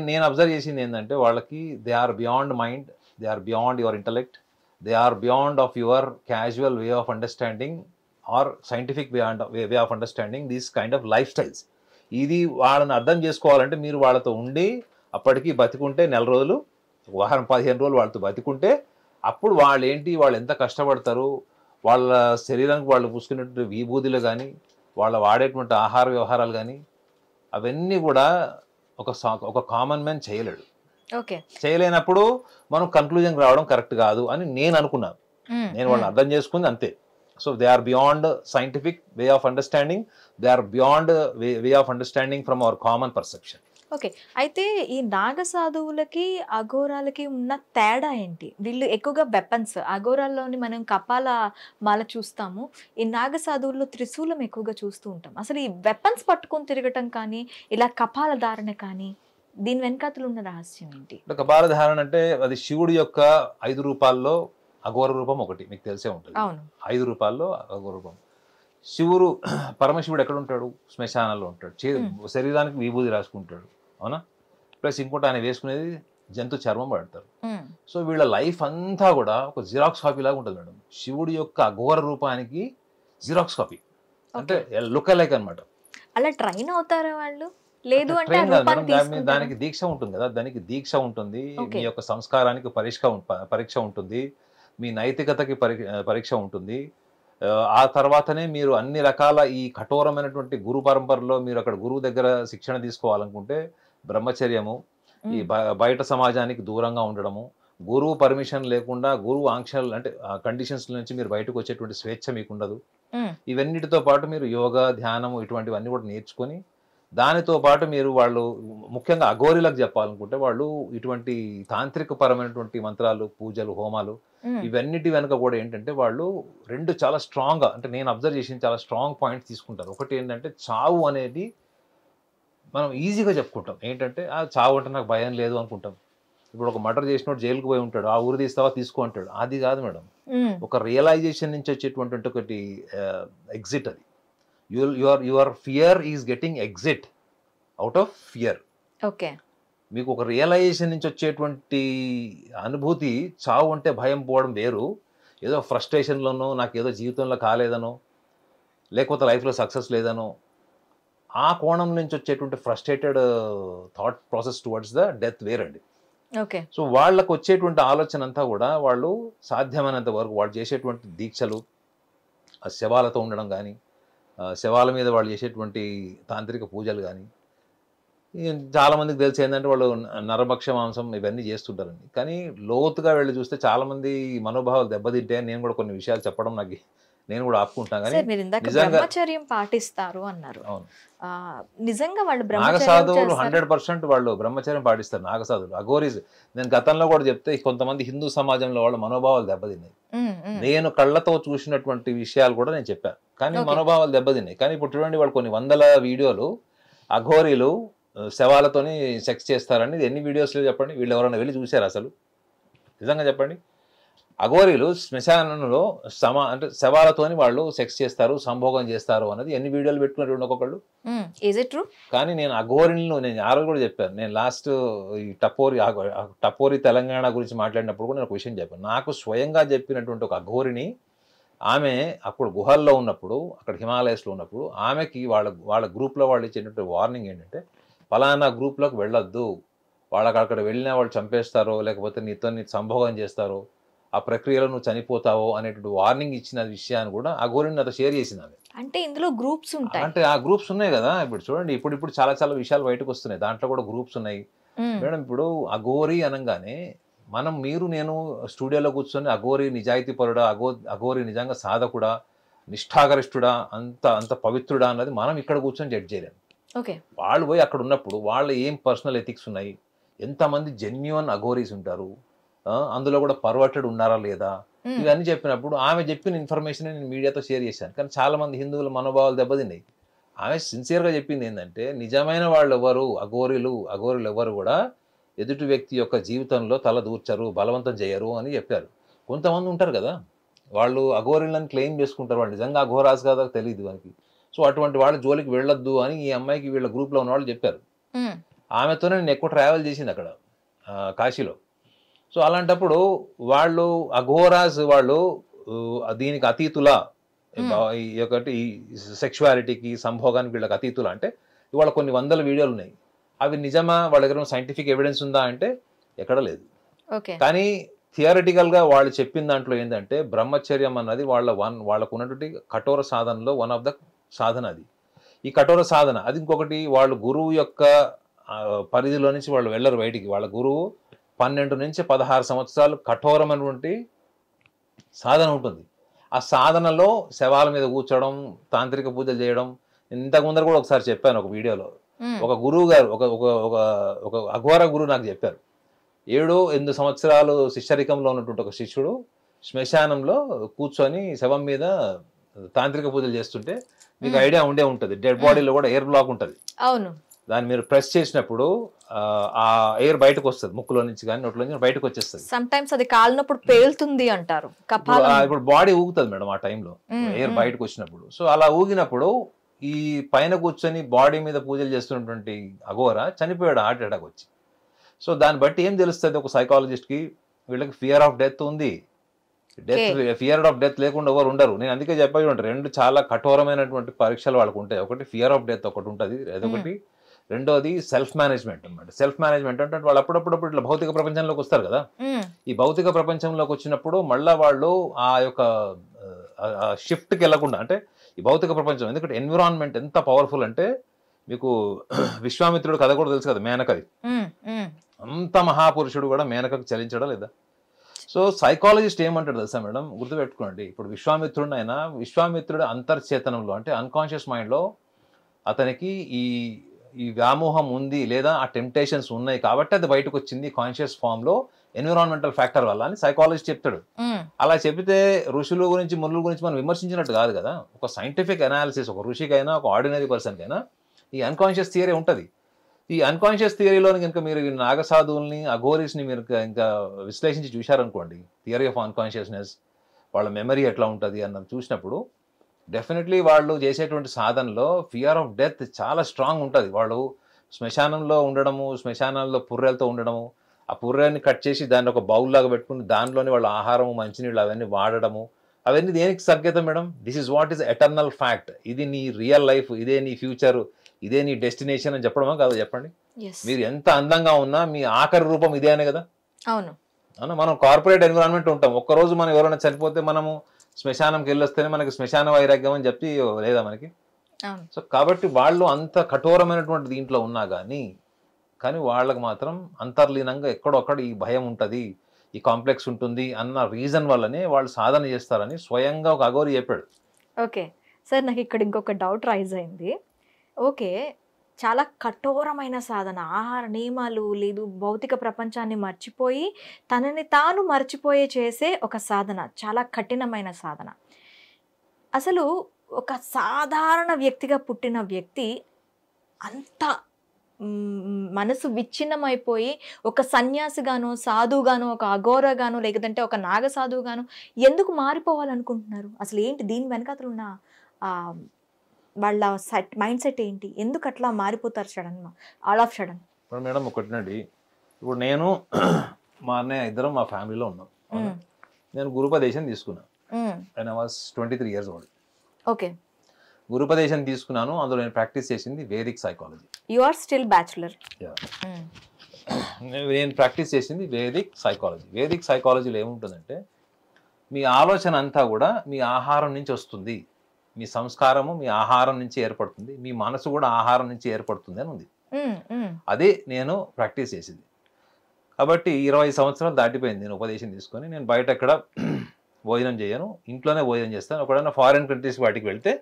నేను అబ్జర్వ్ చేసింది ఏంటంటే వాళ్ళకి they are beyond mind, they are beyond your intellect, they are beyond of your casual way of understanding or scientific way of understanding these kind of lifestyles. ఇది వాళ్ళని అర్థం చేసుకోవాలంటే మీరు వాళ్ళతో ఉండి అప్పటికి బతికుంటే 1 నెల రోజులు, వారం 15 రోజులు వాళ్ళతో బతికుంటే అప్పుడు వాళ్ళు ఎంత కష్టపడతారు, వాళ్ళ శరీరానికి వాళ్ళు పూసుకునేటువంటి విభూతులు కానీ వాళ్ళ వాడేటువంటి ఆహార వ్యవహారాలు కానీ అవన్నీ కూడా ఒక కామన్ మ్యాన్ చేయలేడు. ఓకే. చేయలేనప్పుడు మనం కన్క్లూజన్ రావడం కరెక్ట్ కాదు అని నేను అనుకున్నాను. నేను వాళ్ళని అర్థం చేసుకుంది అంతే. So they are beyond scientific way of understanding, they are beyond way of understanding from our common perception. Okay. అయితే ఈ నాగ సాధువులకి అఘోరాలకి ఉన్న తేడా ఏంటి? వీళ్ళు ఎక్కువగా వెపన్స్, అఘోరాల్లోని మనం కపాల మాల చూస్తాము, ఈ నాగ సాధువుల్లో త్రిశూలం ఎక్కువగా చూస్తూ ఉంటాం. అసలు ఈ వెపన్స్ పట్టుకొని తిరగటం కానీ ఇలా కపాల ధారణ కానీ దీని వెనకాతలు ఉన్న రహస్యం ఏంటి? కపాల ధారణ అంటే అది శివుడి యొక్క 5 రూపాల్లో అఘోర రూపం ఒకటి, మీకు తెలిసే ఉంటుంది. అవును. 5 రూపాల్లో అఘోర రూపం. పరమశివుడు ఎక్కడ ఉంటాడు? శ్మశానాల్లో ఉంటాడు. శరీరానికి విభూతి రాసుకుంటాడు, అవునా? ప్లస్ ఇంకోటి ఆయన వేసుకునేది జంతు చర్మం వాడతారు. సో వీళ్ళ లైఫ్ అంతా కూడా ఒక జిరాక్స్ కాపీ లాగా ఉంటుంది మేడం. శివుడి యొక్క అఘోర రూపానికి జిరాక్స్ కాపీ, అంటే లుక్ లైక్ అనమాట. అలా ట్రైన్ అవుతారా వాళ్ళు? లేదు అంటే దానికి దీక్ష ఉంటుంది కదా, దానికి దీక్ష ఉంటుంది, మీ యొక్క సంస్కారానికి పరీక్ష ఉంటుంది, మీ నైతికతకి పరీక్ష ఉంటుంది. ఆ తర్వాతనే మీరు అన్ని రకాల ఈ కఠోరమైనటువంటి గురు పరంపరలో మీరు అక్కడ గురువు దగ్గర శిక్షణ తీసుకోవాలనుకుంటే బ్రహ్మచర్యము, ఈ బయట సమాజానికి దూరంగా ఉండడము, గురువు పర్మిషన్ లేకుండా గురువు ఆంక్షలు అంటే కండిషన్స్ నుంచి మీరు బయటకు వచ్చేటువంటి స్వేచ్ఛ మీకు ఉండదు. ఇవన్నిటితో పాటు మీరు యోగా, ధ్యానము ఇటువంటివన్నీ కూడా నేర్చుకొని దానితో పాటు వాళ్ళు ముఖ్యంగా అఘోరీలకు చెప్పాలనుకుంటే వాళ్ళు ఇటువంటి తాంత్రిక పరమైనటువంటి మంత్రాలు, పూజలు, హోమాలు ఇవన్నిటి వెనుక కూడా ఏంటంటే వాళ్ళు 2 చాలా స్ట్రాంగ్గా, అంటే నేను అబ్జర్వ్ చేసిన చాలా స్ట్రాంగ్ పాయింట్స్ తీసుకుంటారు. ఒకటి ఏంటంటే చావు అనేది మనం ఈజీగా చెప్పుకుంటాం, ఏంటంటే ఆ చావు అంటే నాకు భయం లేదు అనుకుంటాం. ఇప్పుడు ఒక మర్డర్ చేసినోడు జైలుకు పోయి ఉంటాడు, ఆ ఊరు తీస్తావా తీసుకో అంటాడు. అది కాదు మేడం, ఒక రియలైజేషన్ నుంచి వచ్చేటువంటి ఒకటి ఎగ్జిట్. అది your fear is getting exit out of fear. Okay. మీకు ఒక రియలైజేషన్ నుంచి వచ్చేటువంటి అనుభూతి, చావు అంటే భయం పోవడం వేరు. ఏదో ఫ్రస్ట్రేషన్లోనో, నాకు ఏదో జీవితంలో కాలేదనో, లేకపోతే లైఫ్లో సక్సెస్ లేదనో, ఆ కోణం నుంచి వచ్చేటువంటి frustrated thought process towards the death వేరండి. ఓకే. సో వాళ్ళకు వచ్చేటువంటి ఆలోచన అంతా కూడా వాళ్ళు సాధ్యమైనంత వరకు వాళ్ళు చేసేటువంటి దీక్షలు, ఆ శవాలతో ఉండడం కానీ, శవాల మీద వాళ్ళు చేసేటువంటి తాంత్రిక పూజలు కానీ, చాలామందికి తెలిసి ఏంటంటే వాళ్ళు నరభక్ష మాంసం ఇవన్నీ చేస్తుంటారండి. కానీ లోతుగా వెళ్ళి చూస్తే చాలామంది మనోభావాలు దెబ్బతింటే నేను కూడా కొన్ని విషయాలు చెప్పడం నేను కూడా ఆపుకుంటాను. కానీ బ్రహ్మచర్యం పాటిస్తారు అన్నారు. నిజంగా వాళ్ళు నాగసాధువులు 100% వాళ్ళు బ్రహ్మచర్యం పాటిస్తారు. నాగసాధువులు, అఘోరీస్, నేను గతంలో కూడా చెప్తే కొంతమంది హిందూ సమాజంలో వాళ్ళ మనోభావాలు దెబ్బతిన్నాయి. నేను కళ్ళతో చూసినటువంటి విషయాలు కూడా నేను చెప్పాను, కానీ మనోభావాలు దెబ్బతిన్నాయి. కానీ ఇప్పుడు చూడండి, వాళ్ళు కొన్ని 100 వీడియోలు అఘోరీలు శవాలతోని సెక్స్ చేస్తారని ఎన్ని వీడియోస్లో చెప్పండి. వీళ్ళు ఎవరైనా వెళ్ళి చూశారు అసలు? నిజంగా చెప్పండి. అఘోరీలు శ్మశానంలో అంటే శవాలతోని వాళ్ళు సెక్స్ చేస్తారు, సంభోగం చేస్తారు అన్నది ఎన్ని వీడియోలు పెట్టుకున్నారు ఒక్కొక్కళ్ళు. కానీ నేను అఘోరిని నేను ఆ రోజు కూడా చెప్పాను. నేను లాస్ట్ ఈ టపోరి తెలంగాణ గురించి మాట్లాడినప్పుడు కూడా నేను ఒక విషయం చెప్పాను. నాకు స్వయంగా చెప్పినటువంటి ఒక అఘోరిని, ఆమె అప్పుడు గుహల్లో ఉన్నప్పుడు, అక్కడ హిమాలయస్లో ఉన్నప్పుడు, ఆమెకి వాళ్ళ గ్రూప్లో వాళ్ళు ఇచ్చేటువంటి వార్నింగ్ ఏంటంటే, ఫలానా గ్రూప్లోకి వెళ్ళొద్దు, వాళ్ళకి అక్కడ వెళ్ళినా వాళ్ళు చంపేస్తారో లేకపోతే నీతో సంభోగం చేస్తారో, ఆ ప్రక్రియలో నువ్వు చనిపోతావో అనేటువంటి వార్నింగ్ ఇచ్చిన విషయాన్ని కూడా అఘోరిని నాతో షేర్ చేసింది ఆమె. అంటే ఇందులో గ్రూప్స్ ఉంటాయి, అంటే ఆ గ్రూప్స్ ఉన్నాయి కదా. ఇప్పుడు చూడండి, ఇప్పుడు చాలా చాలా విషయాలు బయటకు వస్తున్నాయి, దాంట్లో కూడా గ్రూప్స్ ఉన్నాయి మేడం. ఇప్పుడు అఘోరి అనగానే మీరు నేను స్టూడియోలో కూర్చొని అఘోరి నిజాయితీ పరుడా, అఘోరి నిజంగా సాధకుడా, నిష్ఠాగరిష్ఠుడా, అంత అంత పవిత్రుడా అన్నది మనం ఇక్కడ కూర్చొని జడ్జ్ చేయలేము. ఓకే. వాళ్ళు పోయి అక్కడ ఉన్నప్పుడు వాళ్ళ ఏం పర్సనల్ ఎథిక్స్ ఉన్నాయి, ఎంతమంది జెన్యున్ అఘోరీస్ ఉంటారు, అందులో కూడా పర్వర్టెడ్ ఉన్నారా లేదా, ఇవన్నీ చెప్పినప్పుడు ఆమె చెప్పిన ఇన్ఫర్మేషన్ నేను మీడియాతో షేర్ చేశాను. కానీ చాలా మంది హిందువుల మనోభావాలు దెబ్బతిన్నాయి. ఆమె సిన్సియర్గా చెప్పింది ఏంటంటే, నిజమైన వాళ్ళు ఎవరు, అఘోరీలు ఎవరు కూడా ఎదుటి వ్యక్తి యొక్క జీవితంలో తల దూర్చరు, బలవంతం చేయరు అని చెప్పారు. కొంతమంది ఉంటారు కదా, వాళ్ళు అఘోరీలను క్లెయిమ్ చేసుకుంటారు, వాళ్ళు నిజంగా అఘోరాస్ కదా తెలియదు మనకి. సో అటువంటి వాళ్ళ జోలికి వెళ్ళొద్దు అని ఈ అమ్మాయికి వీళ్ళ గ్రూప్లో ఉన్న వాళ్ళు చెప్పారు. ఆమెతోనే నేను ఎక్కువ ట్రావెల్ చేసింది అక్కడ కాశీలో. సో అలాంటప్పుడు వాళ్ళు అఘోరాస్, వాళ్ళు దీనికి అతీతులా, ఒకటి సెక్షువాలిటీకి, సంభోగానికి వీళ్ళకి అతీతులా అంటే ఇవాళ కొన్ని వందల వీడియోలు ఉన్నాయి. అవి నిజమా, వాళ్ళ దగ్గర సైంటిఫిక్ ఎవిడెన్స్ ఉందా అంటే ఎక్కడ లేదు. కానీ థియరిటికల్గా వాళ్ళు చెప్పిన దాంట్లో ఏంటంటే, బ్రహ్మచర్యం అన్నది వాళ్ళకు ఉన్నటువంటి కఠోర సాధనలో వన్ ఆఫ్ ద సాధన. అది ఈ కఠోర సాధన. అది ఇంకొకటి, వాళ్ళు గురువు యొక్క పరిధిలో నుంచి వాళ్ళు వెళ్ళరు బయటికి. వాళ్ళ గురువు 12 నుంచి 16 సంవత్సరాలు కఠోరమైనటువంటి సాధన ఉంటుంది. ఆ సాధనలో శవాల మీద కూర్చోవడం, తాంత్రిక పూజలు చేయడం. ఇంతకు ముందర కూడా ఒకసారి చెప్పాను ఒక వీడియోలో, ఒక గురువు గారు, ఒక అఘోర గురువు నాకు చెప్పారు, 7-8 సంవత్సరాలు శిష్యరికంలో ఉన్నటువంటి ఒక శిష్యుడు శ్మశానంలో కూర్చొని శవం మీద తాంత్రిక పూజలు చేస్తుంటే, మీకు ఐడియా ఉండే ఉంటుంది, డెడ్ బాడీలో కూడా ఎయిర్ బ్లాక్ ఉంటుంది. అవును. దాన్ని మీరు ప్రెస్ చేసినప్పుడు ఆ ఎయిర్ బయటకు వస్తుంది, ముక్కులో నుంచి కానీ నోట్లో నుంచి బయటకు వచ్చేస్తుంది. సమ్టైమ్స్ అది కాలినప్పుడు పేలుతుంది అంటారు. ఇప్పుడు బాడీ ఊగుతుంది మేడం ఆ టైంలో, ఎయిర్ బయటకు వచ్చినప్పుడు. సో అలా ఊగినప్పుడు ఈ పైన కూర్చొని బాడీ మీద పూజలు చేస్తున్నటువంటి అఘోర చనిపోయాడు హార్ట్ అటాక్ వచ్చి. సో దాన్ని బట్టి ఏం తెలుస్తుంది ఒక సైకాలజిస్ట్కి, వీళ్ళకి ఫియర్ ఆఫ్ డెత్ ఉంది. ఫియర్ ఆఫ్ డెత్ లేకుండా ఎవరు ఉండరు. నేను అందుకే చెప్పాను, 2 చాలా కఠోరమైనటువంటి పరీక్షలు వాళ్ళకు ఉంటాయి. ఒకటి ఫియర్ ఆఫ్ డెత్ ఒకటి ఉంటుంది, అదొకటి. రెండోది సెల్ఫ్ మేనేజ్మెంట్ అనమాట. సెల్ఫ్ మేనేజ్మెంట్ అంటే వాళ్ళు అప్పుడప్పుడు ఇట్లా భౌతిక ప్రపంచంలోకి వస్తారు కదా, ఈ భౌతిక ప్రపంచంలోకి వచ్చినప్పుడు మళ్ళీ వాళ్ళు ఆ యొక్క షిఫ్ట్కి వెళ్ళకుండా, అంటే ఈ భౌతిక ప్రపంచం, ఎందుకంటే ఎన్విరాన్మెంట్ ఎంత పవర్ఫుల్ అంటే, మీకు విశ్వామిత్రుడు కథ కూడా తెలుసు కదా, మేనకది. అంత మహాపురుషుడు కూడా మేనకకు చలించడా లేదా? సో సైకాలజిస్ట్ ఏమంటాడు తెలుసా మేడం, గుర్తుపెట్టుకోండి. ఇప్పుడు విశ్వామిత్రుడు అంతర్చేతనంలో, అంటే అన్కాన్షియస్ మైండ్లో అతనికి ఈ వ్యామోహం ఉంది, లేదా ఆ టెంప్టేషన్స్ ఉన్నాయి కాబట్టి అది బయటకు వచ్చింది కాన్షియస్ ఫామ్ లో, ఎన్విరాన్మెంటల్ ఫ్యాక్టర్ వల్ల అని సైకాలజిస్ట్ చెప్తాడు. అలా చెబితే ఋషుల గురించి మునుల గురించి మనం విమర్శించినట్టు కాదు కదా. ఒక సైంటిఫిక్ అనాలిసిస్, ఒక ఋషికైనా ఒక ఆర్డినరీ పర్సన్కైనా ఈ అన్కాన్షియస్ థియరీ ఉంటుంది. ఈ అన్కాన్షియస్ థియరీలో కనుక మీరు నాగసాధువుల్ని, అఘోరీస్ని మీరు ఇంకా విశ్లేషించి చూశారనుకోండి, థియరీ ఆఫ్ అన్కాన్షియస్నెస్, వాళ్ళ మెమరీ ఎట్లా ఉంటుంది అన్నది చూసినప్పుడు, డెఫినెట్లీ వాళ్ళు చేసేటువంటి సాధనలో ఫియర్ ఆఫ్ డెత్ చాలా స్ట్రాంగ్ ఉంటుంది. వాళ్ళు శ్మశానంలో ఉండడము, శ్మశానాల్లో పుర్రెలతో ఉండడము, ఆ పుర్రెని కట్ చేసి దాన్ని ఒక బౌల్ లాగా పెట్టుకుని దానిలోని వాళ్ళ ఆహారము, మంచినీళ్ళు అవన్నీ వాడడము, అవన్నీ దేనికి సంకేతం madam? This is what is eternal fact. ఇది నీ రియల్ లైఫ్, ఇదే నీ ఫ్యూచర్, ఇదే నీ డెస్టినేషన్ అని చెప్పడమా కాదు చెప్పండి? మీరు ఎంత అందంగా ఉన్నా మీ ఆఖరి రూపం ఇదే అనే కదా. అవును. మనం కార్పొరేట్ ఎన్విరాన్మెంట్ ఉంటాం. ఒక్కరోజు మనం ఎవరైనా చనిపోతే మనము శ్మశానంకి వెళ్ళొస్తేనే మనకి శ్మశాన వైరాగ్యం అని చెప్పి లేదా మనకి? సో కాబట్టి వాళ్ళు అంత కఠోరమైనటువంటి దీంట్లో ఉన్నా కానీ వాళ్ళకి మాత్రం అంతర్లీనంగా ఎక్కడొక్కడ ఈ భయం ఉంటుంది, ఈ కాంప్లెక్స్ ఉంటుంది అన్న రీజన్ వల్లనే వాళ్ళు సాధన చేస్తారని స్వయంగా ఒక అఘోరి చెప్పాడు. ఓకే సార్, నాకు ఇక్కడ ఇంకొక డౌట్ రైజ్ అయింది. ఓకే, చాలా కఠోరమైన సాధన, ఆహార నియమాలు లేదు, భౌతిక ప్రపంచాన్ని మర్చిపోయి తనని తాను మర్చిపోయే చేసే ఒక సాధన, చాలా కఠినమైన సాధన. అసలు ఒక సాధారణ వ్యక్తిగా పుట్టిన వ్యక్తి అంత మనసు విచ్ఛిన్నమైపోయి ఒక సన్యాసిగాను, సాధువుగాను, ఒక అఘోరగాను, లేదంటే ఒక నాగ సాధువుగాను ఎందుకు మారిపోవాలనుకుంటున్నారు? అసలు ఏంటి దీని వెనకాతలు ఉన్న వాళ్ళ మైండ్ సెట్ ఏంటి? ఎందుకు అట్లా మారిపోతారు sudden, all of sudden? Madam ఒకటినండి, ఇప్పుడు నేను మా అన్నయ్య ఇద్దరం మా ఫ్యామిలీలో ఉన్నాం. నేను గురుపదేశం తీసుకున్నాను. I was 23 years old. Okay, గురుపదేశం తీసుకున్నాను. అందులో నేను ప్రాక్టీస్ చేసింది Vedic psychology. You are still bachelor. నేను ప్రాక్టీస్ చేసింది వేదిక్ సైకాలజీ. వేదిక్ సైకాలజీలో ఏముంటుందంటే, మీ ఆలోచన అంతా కూడా మీ ఆహారం నుంచి వస్తుంది, మీ సంస్కారము మీ ఆహారం నుంచి ఏర్పడుతుంది, మీ మనసు కూడా ఆహారం నుంచి ఏర్పడుతుంది అని ఉంది. అదే నేను ప్రాక్టీస్ చేసింది. కాబట్టి 20 సంవత్సరాలు దాటిపోయింది నేను ఉపదేశం తీసుకొని. నేను బయట ఎక్కడ భోజనం చేయను, ఇంట్లోనే భోజనం చేస్తాను. ఒకడన్నా ఫారిన్ కంట్రీస్ వాటికి వెళ్తే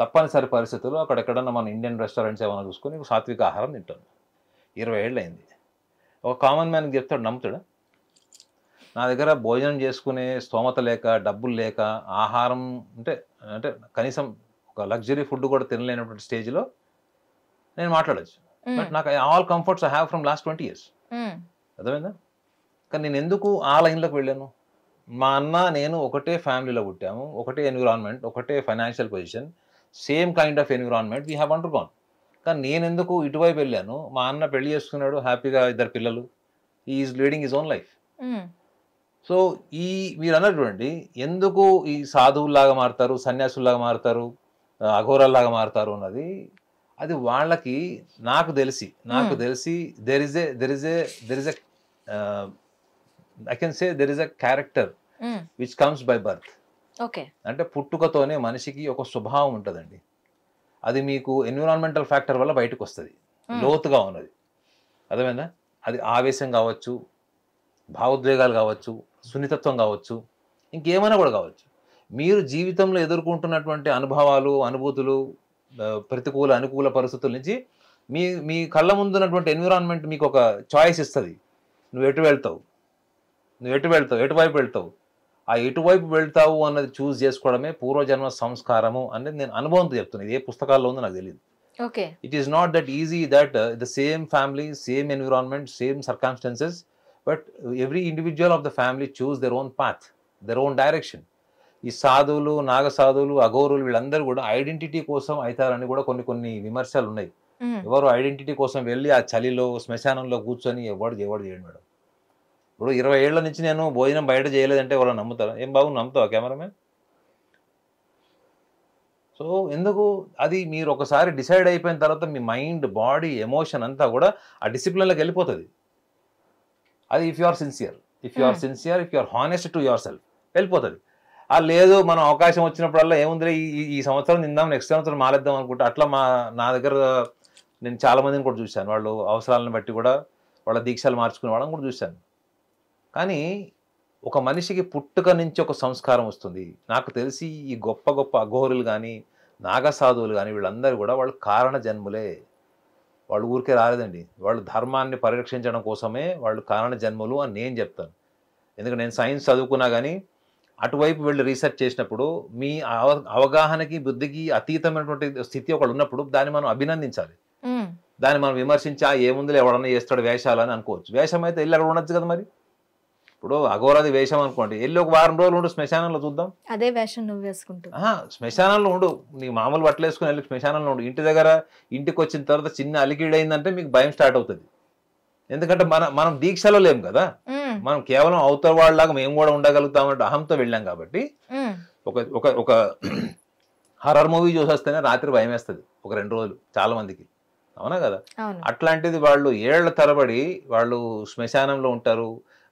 తప్పనిసరి పరిస్థితుల్లో అక్కడెక్కడన్నా మన ఇండియన్ రెస్టారెంట్స్ ఏమైనా చూసుకొని సాత్విక ఆహారం తింటాను. 20 ఏళ్ళు అయింది. ఒక కామన్ మ్యాన్కి చెప్తాడు, నమ్ముతాడా? నా దగ్గర భోజనం చేసుకునే స్తోమత లేక, డబ్బులు లేక, ఆహారం అంటే అంటే కనీసం ఒక లగ్జరీ ఫుడ్ కూడా తినలేనటువంటి స్టేజ్లో నేను మాట్లాడచ్చు. బట్ నాకు all comforts I have from last 20 years. అర్థమైందా? కానీ నేను ఎందుకు ఆ లైన్లోకి వెళ్ళాను? మా అన్న నేను ఒకటే ఫ్యామిలీలో పుట్టాము, ఒకటే ఎన్విరాన్మెంట్, ఒకటే financial position, same kind of environment we have undergone. కానీ నేను ఎందుకు ఇటువైపు వెళ్ళాను? మా అన్న పెళ్లి చేసుకున్నాడు, హ్యాపీగా 2 పిల్లలు, is leading his own life. So మీరు అన్నటువంటి ఎందుకు ఈ సాధువుల్లాగా మారుతారు, సన్యాసుల్లాగా మారుతారు, అఘోరాల్లాగా మారుతారు అన్నది అది వాళ్ళకి నాకు తెలిసి there is A I can say there is a character which comes by birth. అంటే పుట్టుకతోనే మనిషికి ఒక స్వభావం ఉంటుందండి. అది మీకు ఎన్విరాన్మెంటల్ ఫ్యాక్టర్ వల్ల బయటకు వస్తుంది, లోతుగా ఉన్నది. అర్థమైందా? అది ఆవేశం కావచ్చు, భావోద్వేగాలు కావచ్చు, సున్నితత్వం కావచ్చు, ఇంకేమైనా కూడా కావచ్చు. మీరు జీవితంలో ఎదుర్కొంటున్నటువంటి అనుభవాలు, అనుభూతులు, ప్రతికూల అనుకూల పరిస్థితుల నుంచి మీ కళ్ళ ముందున్నటువంటి ఎన్విరాన్మెంట్ మీకు ఒక చాయిస్ ఇస్తుంది. నువ్వు ఎటువైపు వెళ్తావు, ఆ ఎటువైపు వెళ్తావు అన్నది చూస్ చేసుకోవడమే పూర్వజన్మ సంస్కారము అనేది నేను అనుభవంతో చెప్తున్నాను. ఇది ఏ పుస్తకాల్లో ఉందో నాకు తెలియదు. It is not that easy that the same family, same environment, same circumstances, but every individual of the family choose there own path, there own direction. ఈ సాధువులు, నాగసాధువులు, అఘోరులు వీళ్ళందరూ కూడా ఐడెంటిటీ కోసం అవుతారని కూడా కొన్ని విమర్శలు ఉన్నాయి. ఎవరు ఐడెంటిటీ కోసం వెళ్ళి ఆ చలిలో శ్మశానంలో కూర్చొని ఎవడు చేయండి మేడం. ఇప్పుడు 20 ఏళ్ల నుంచి నేను భోజనం బయట చేయలేదంటే ఎవరు నమ్ముతారా? ఏం బాగుంది, నమ్ముతావా కెమెరామెన్? సో ఎందుకు అది మీరు ఒకసారి డిసైడ్ అయిపోయిన తర్వాత మీ మైండ్, బాడీ, ఎమోషన్ అంతా కూడా ఆ డిసిప్లిన్లోకి వెళ్ళిపోతుంది. అది if you are sincere, if you are honest to yourself వెళ్ళిపోతుంది. లేదు మనం అవకాశం వచ్చినప్పుడల్లా ఏముందిలే ఈ సంవత్సరం తిందాం, నెక్స్ట్ సంవత్సరం మాలేద్దాం అనుకుంటా. అట్లా నా దగ్గర నేను చాలా మందిని కూడా చూశాను. వాళ్ళు అవసరాలను బట్టి కూడా వాళ్ళ దీక్షలు మార్చుకునే వాళ్ళని కూడా చూశాను. కానీ ఒక మనిషికి పుట్టుక నుంచి ఒక సంస్కారం వస్తుంది. నాకు తెలిసి ఈ గొప్ప గొప్ప అఘోరులు కానీ, నాగసాధువులు కానీ వీళ్ళందరూ కూడా వాళ్ళు కారణ జన్ములే. వాళ్ళు ఊరికే రాలేదండి. వాళ్ళు ధర్మాన్ని పరిరక్షించడం కోసమే వాళ్ళు కారణ జన్ములు అని నేను చెప్తాను. ఎందుకంటే నేను సైన్స్ చదువుకున్నా కానీ అటువైపు వెళ్ళి రీసెర్చ్ చేసినప్పుడు మీ అవగాహనకి, బుద్ధికి అతీతమైనటువంటి స్థితి ఒకళ్ళు ఉన్నప్పుడు దాన్ని మనం అభినందించాలి. దాన్ని మనం విమర్శించా ఏముందిలే ఎవడన్నా చేస్తాడు వేషాలు అని అనుకోవచ్చు. వేషం అయితే వెళ్ళి అక్కడ ఉండొచ్చు కదా. మరి ఇప్పుడు అఘోరాది వేషం అనుకోండి, వెళ్ళి ఒక వారం రోజులు ఉండు శ్మశానంలో చూద్దాం. అదే వేషం నువ్వు వేసుకుంటూ శ్మశానంలో ఉండు, నీకు మామూలు బట్టలు వేసుకుని వెళ్ళి శ్మశానంలో ఉండు. ఇంటికి వచ్చిన తర్వాత చిన్న అలికిడైందంటే మీకు భయం స్టార్ట్ అవుతుంది. ఎందుకంటే మనం దీక్షలో లేం కదా, మనం కేవలం అవతల వాళ్ళలాగా మేము కూడా ఉండగలుగుతామంటే అహంతో వెళ్ళాం కాబట్టి ఒక హర్రర్ మూవీ చూసేస్తేనే రాత్రి భయం వేస్తుంది ఒక 2 రోజులు చాలా మందికి. అవునా కదా? అట్లాంటిది వాళ్ళు ఏళ్ల తరబడి వాళ్ళు శ్మశానంలో ఉంటారు.